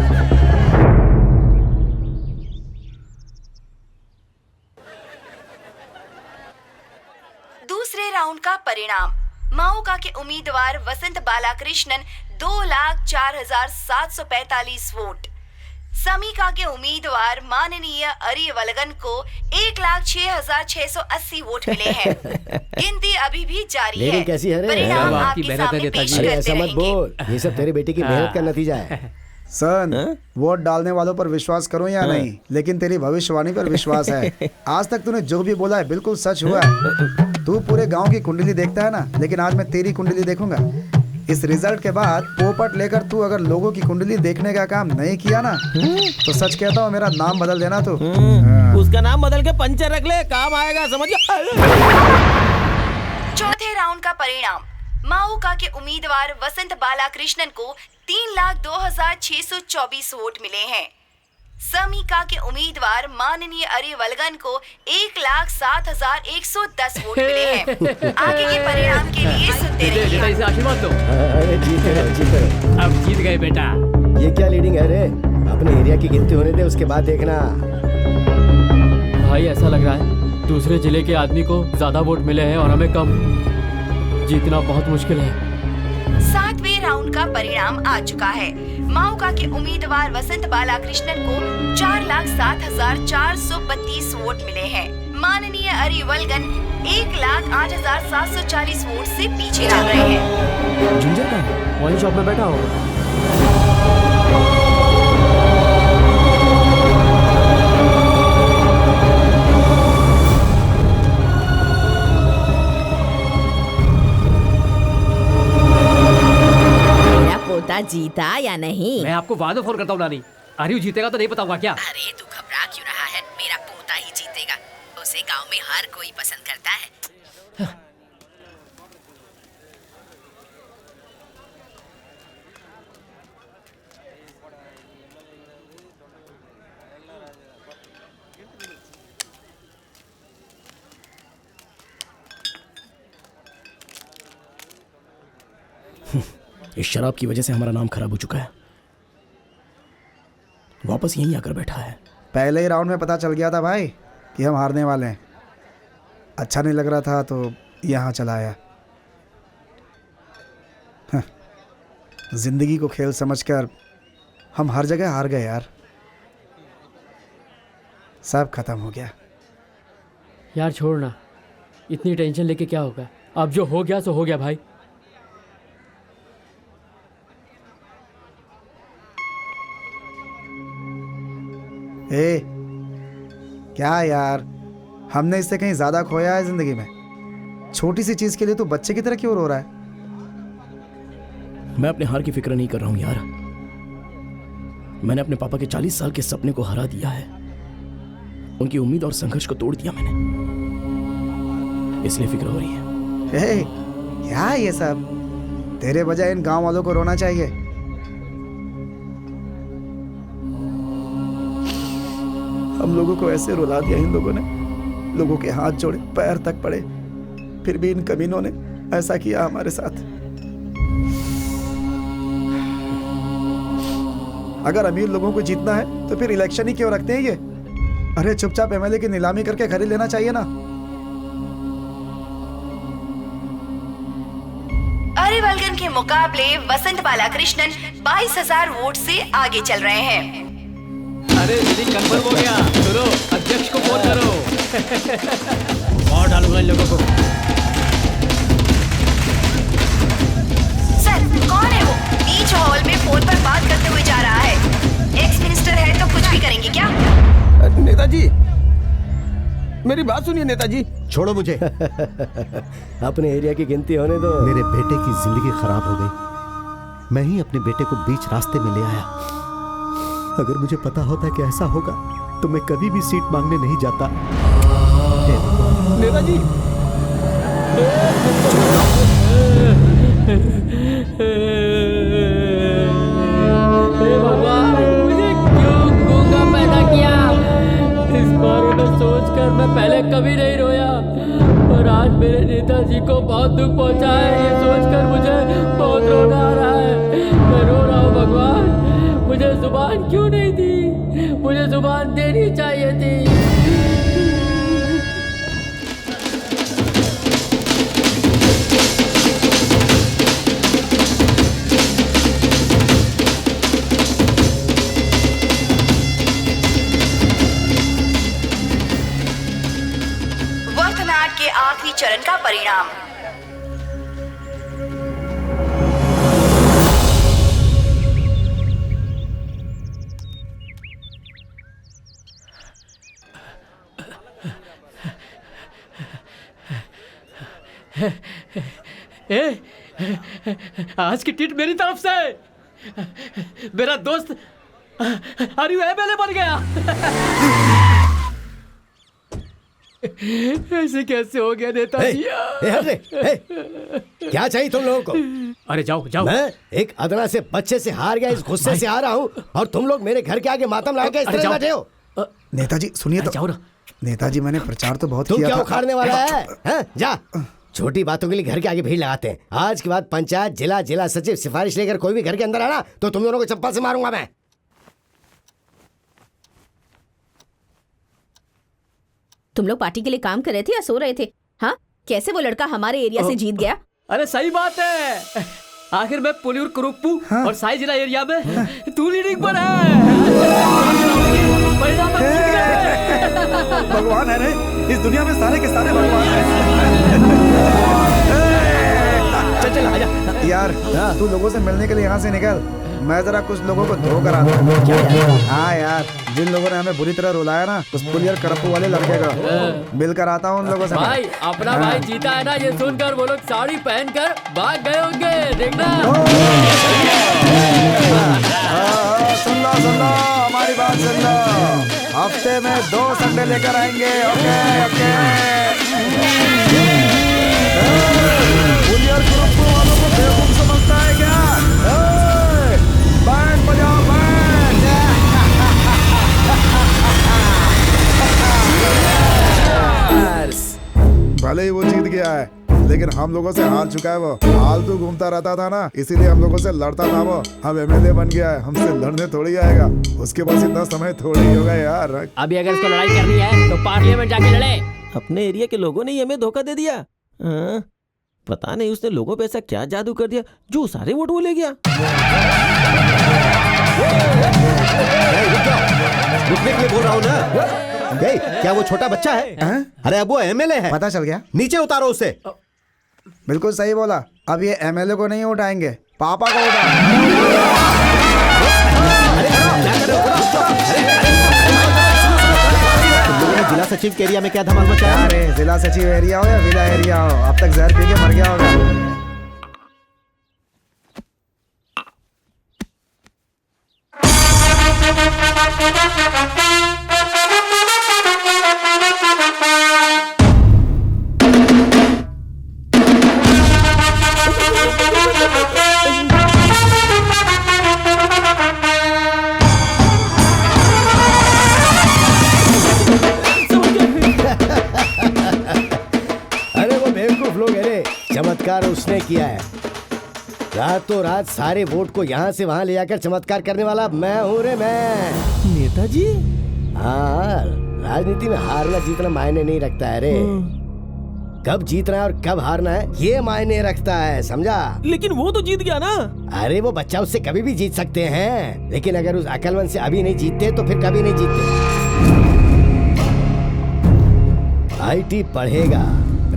दूसरे राउंड का परिणाम, माउका के उम्मीदवार वसंत बालाकृष्णन 2,04,745 वोट, समीका के उम्मीदवार माननीय अरिवलगन को 1,06,680 वोट मिले हैं। गिनती अभी भी जारी है।
लेकिन कैसी है रे?
परिणाम आपके सामने पेश करते
ऐसा मत
रहेंगे।
बोल, ये सब तेरे बेटे की मेहनत का नतीजा है।
सन, वोट डालने वालों पर विश्वास करूं या नहीं, लेकिन तेरी भविष्यवाणी पर विश्वास है। आज तक तूने जो भी बोला है बिल्कुल सच हुआ है। तू पूरे गांव की कुंडली देखता है ना, लेकिन आज मैं तेरी कुंडली देखूंगा। इस रिजल्ट के बाद पोपट लेकर तू अगर लोगों की कुंडली देखने का काम नहीं किया ना, तो सच कहता हूँ मेरा नाम बदल देना तू।
उसका नाम बदल के पंचर रख ले, काम आएगा, समझ।
चौथे राउंड का परिणाम, माओका के उम्मीदवार वसंत बालाकृष्णन को 3,02,624 वोट मिले हैं। समीका के उम्मीदवार माननीय अरिवलगन को 1,07,110 वोट मिले हैं। आगे के परिणाम के लिए सुनते रहिए।
इसे आशीर्वाद दो।
अरे जीते रहो, जीते रहो।
अब जीत गए बेटा।
ये क्या लीडिंग है रे? अपने एरिया की गिनती होने दे, उसके बाद देखना।
भाई ऐसा लग रहा है दूसरे जिले के आदमी को ज्यादा वोट मिले हैं और हमें कम। जीतना बहुत मुश्किल है।
7वें राउंड का परिणाम आ चुका है। माओका के उम्मीदवार वसंत बालाकृष्णन को 4,07,432 वोट मिले हैं। माननीय अरिवलगन 1,08,740 वोट से पीछे चल रहे हैं।
जिंजर का वाइन शॉप में बैठा होगा।
पोता जीता या नहीं?
मैं आपको बाद में फोन करता हूँ नानी। आर्यू जीतेगा तो नहीं बताऊंगा क्या?
अरे तू घबरा क्यों रहा है? मेरा पोता ही जीतेगा। उसे गांव में हर कोई पसंद करता है।
इस शराब की वजह से हमारा नाम खराब हो चुका है। वापस यहीं आकर बैठा है।
पहले ही राउंड में पता चल गया था भाई कि हम हारने वाले हैं। अच्छा नहीं लग रहा था तो यहाँ चला आया। जिंदगी को खेल समझकर हम हर जगह हार गए यार। सब खत्म हो गया।
यार छोड़ना, इतनी टेंशन लेके क्या होगा? अब जो हो गया सो हो गया भाई।
ए, क्या यार, हमने इससे कहीं ज्यादा खोया है जिंदगी में। छोटी सी चीज के लिए तो बच्चे की तरह क्यों रो रहा है?
मैं अपने हार की फिक्र नहीं कर रहा हूं यार। मैंने अपने पापा के 40 साल के सपने को हरा दिया है। उनकी उम्मीद और संघर्ष को तोड़ दिया मैंने, इसलिए फिक्र हो रही है।
ए, क्या ये सब? तेरे बजाय इन गांव वालों को रोना चाहिए। हम लोगों को ऐसे रुला दिया इन लोगों ने। लोगों के हाथ जोड़े, पैर तक पड़े, फिर भी इन कमीनों ने ऐसा किया हमारे साथ। अगर अमीर लोगों को जीतना है तो फिर इलेक्शन ही क्यों रखते हैं ये? अरे चुपचाप एमएलए की नीलामी करके खरीद लेना चाहिए ना।
अरिवलगन के मुकाबले वसंत बालाकृष्णन 22,000 वोट से आगे चल रहे हैं।
अरे दीदी कंफर्म हो गया। सुनो, अध्यक्ष को फोन करो। और डालूंगा इन लोगों को।
सर, कौन है वो? बीच हॉल में फोन पर बात करते हुए जा रहा है। एक्स मिनिस्टर है तो कुछ भी करेंगे क्या?
नेताजी, मेरी बात सुनिए नेताजी।
छोड़ो मुझे।
अपने एरिया की गिनती होने दो।
मेरे बेटे की जिंदगी खराब हो गई। मैं ही अपने बेटे को बीच रास्ते में ले आया। अगर मुझे पता होता कि ऐसा होगा तो मैं कभी भी सीट मांगने नहीं जाता।
नेताजी,
भगवान, मुझे क्यों गूंगा पैदा किया? इस बारे में सोचकर मैं पहले कभी नहीं रोया, और आज मेरे नेताजी को बहुत दुख पहुंचा है। ये सोचकर मुझे बहुत रोना आ रहा है। मैं रो रहा हूँ भगवान। मुझे जुबान क्यों नहीं दी? मुझे जुबान देनी चाहिए थी।
वर्तमान के आखिरी चरण का परिणाम।
आज की टिट मेरी तरफ से। मेरा दोस्त आर्यू एमएलए बन गया। ऐसे कैसे हो गया नेताजी?
हट रे, क्या चाहिए तुम लोगों को?
अरे जाओ जाओ।
मैं एक अदना से बच्चे से हार गया, इस गुस्से से आ रहा हूँ और तुम लोग मेरे घर के आगे मातम लगा के इस तरह बैठे हो।
नेताजी सुनिए तो।
जाओ ना।
नेताजी मैंने प्रचार तो बहुत
तू
किया
क्या
था।
उखाड़ने वाला है? हैं? जा। छोटी बातों के लिए घर के आगे भीड़ लगाते हैं। आज के बाद पंचायत, जिला सचिव सिफारिश लेकर कोई भी घर के अंदर आना तो तुम दोनों को चप्पल से मारूंगा मैं।
तुम लोग पार्टी के लिए काम कर रहे थे या सो रहे थे? हाँ, कैसे वो लड़का हमारे एरिया से जीत गया?
अरे सही बात है, आखिर मैं पुलियर कुरुप्पू और साई जिला एरिया में तू लीडिंग पर है। परिणाम में जीत गए।
भगवान है रे, इस दुनिया में सारे के सारे भगवान हैं।
चल चल आजा। यार तू लोगों से मिलने के लिए यहाँ से निकल, मैं जरा कुछ लोगों को धो कर आता हूँ। हाँ यार, जिन लोगों ने हमें बुरी तरह रुलाया ना, उस पुलियर करप्पू वाले लड़के का मिल कर आता हूँ उन लोगों से।
भाई अपना भाई जीता है ना, ये सुनकर वो लोग साड़ी पहनकर भाग गए होंगे, देखना।
सुन लो हमारी बात सुन लो, हफ्ते में 2 संडे लेकर आएंगे। Okay okay. पुलियर करप्पू वालों को बेवकूफ समझता है क्या? बैंड बजाओ बैंड। भले ही वो जीत गया है, लेकिन हम लोगों से हार चुका है। वो फालतू घूमता रहता था ना, इसीलिए हम लोगों से लड़ता था। वो अब एमएलए बन गया है, हमसे लड़ने थोड़ी आएगा। उसके पास इतना समय थोड़ी ही होगा यार।
अभी अगर इसको लड़ाई करनी है तो पार्लियामेंट जाके लड़े।
अपने एरिया के लोगों ने ही हमें धोखा दे दिया। हाँ? पता नहीं उसने लोगों पे ऐसा क्या जादू कर दिया जो सारे वोट वो ले गया।
रुकने के लिए बोल रहा हूँ ना। क्या वो छोटा बच्चा है? अरे अब वो एमएलए है।
पता चल गया?
नीचे उतारो उसे।
बिल्कुल सही बोला। अब ये एमएलए को नहीं उठाएंगे, पापा को उठा।
जिला सचिव के एरिया में क्या धमाल मचा है?
अरे जिला सचिव एरिया हो या विला एरिया हो, अब तक जहर पी के मर गया होगा।
चमत्कार उसने किया है। रातों रात सारे वोट को यहाँ से वहाँ ले जाकर चमत्कार करने वाला मैं हूँ रे, मैं।
नेताजी?
हाँ, राजनीति में हारना जीतना मायने नहीं रखता है रे। कब जीतना है और कब हारना है ये मायने रखता है, समझा?
लेकिन वो तो जीत गया ना।
अरे वो बच्चा उससे कभी भी जीत सकते हैं, लेकिन अगर उस अकलमंद से अभी नहीं जीतते तो फिर कभी नहीं जीतते। आईटी पढ़ेगा,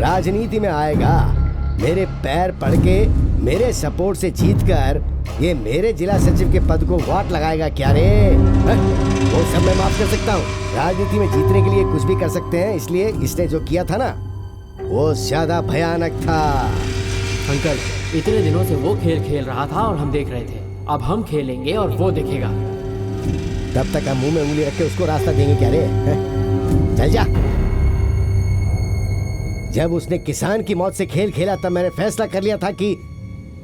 राजनीति में आएगा, मेरे पैर पड़ के मेरे सपोर्ट से जीतकर ये मेरे जिला सचिव के पद को वोट लगाएगा क्या रे? वो सब मैं माफ कर सकता हूँ। राजनीति में जीतने के लिए कुछ भी कर सकते हैं, इसलिए इसने जो किया था ना वो ज्यादा भयानक था।
अंकल, इतने दिनों से वो खेल खेल रहा था और हम देख रहे थे, अब हम खेलेंगे और वो देखेगा।
तब तक हम मुंह में उंगली रख के उसको रास्ता देंगे क्या रे? चल जा। जब उसने किसान की मौत से खेल खेला तब मैंने फैसला कर लिया था कि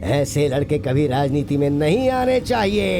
ऐसे लड़के कभी राजनीति में नहीं आने चाहिए।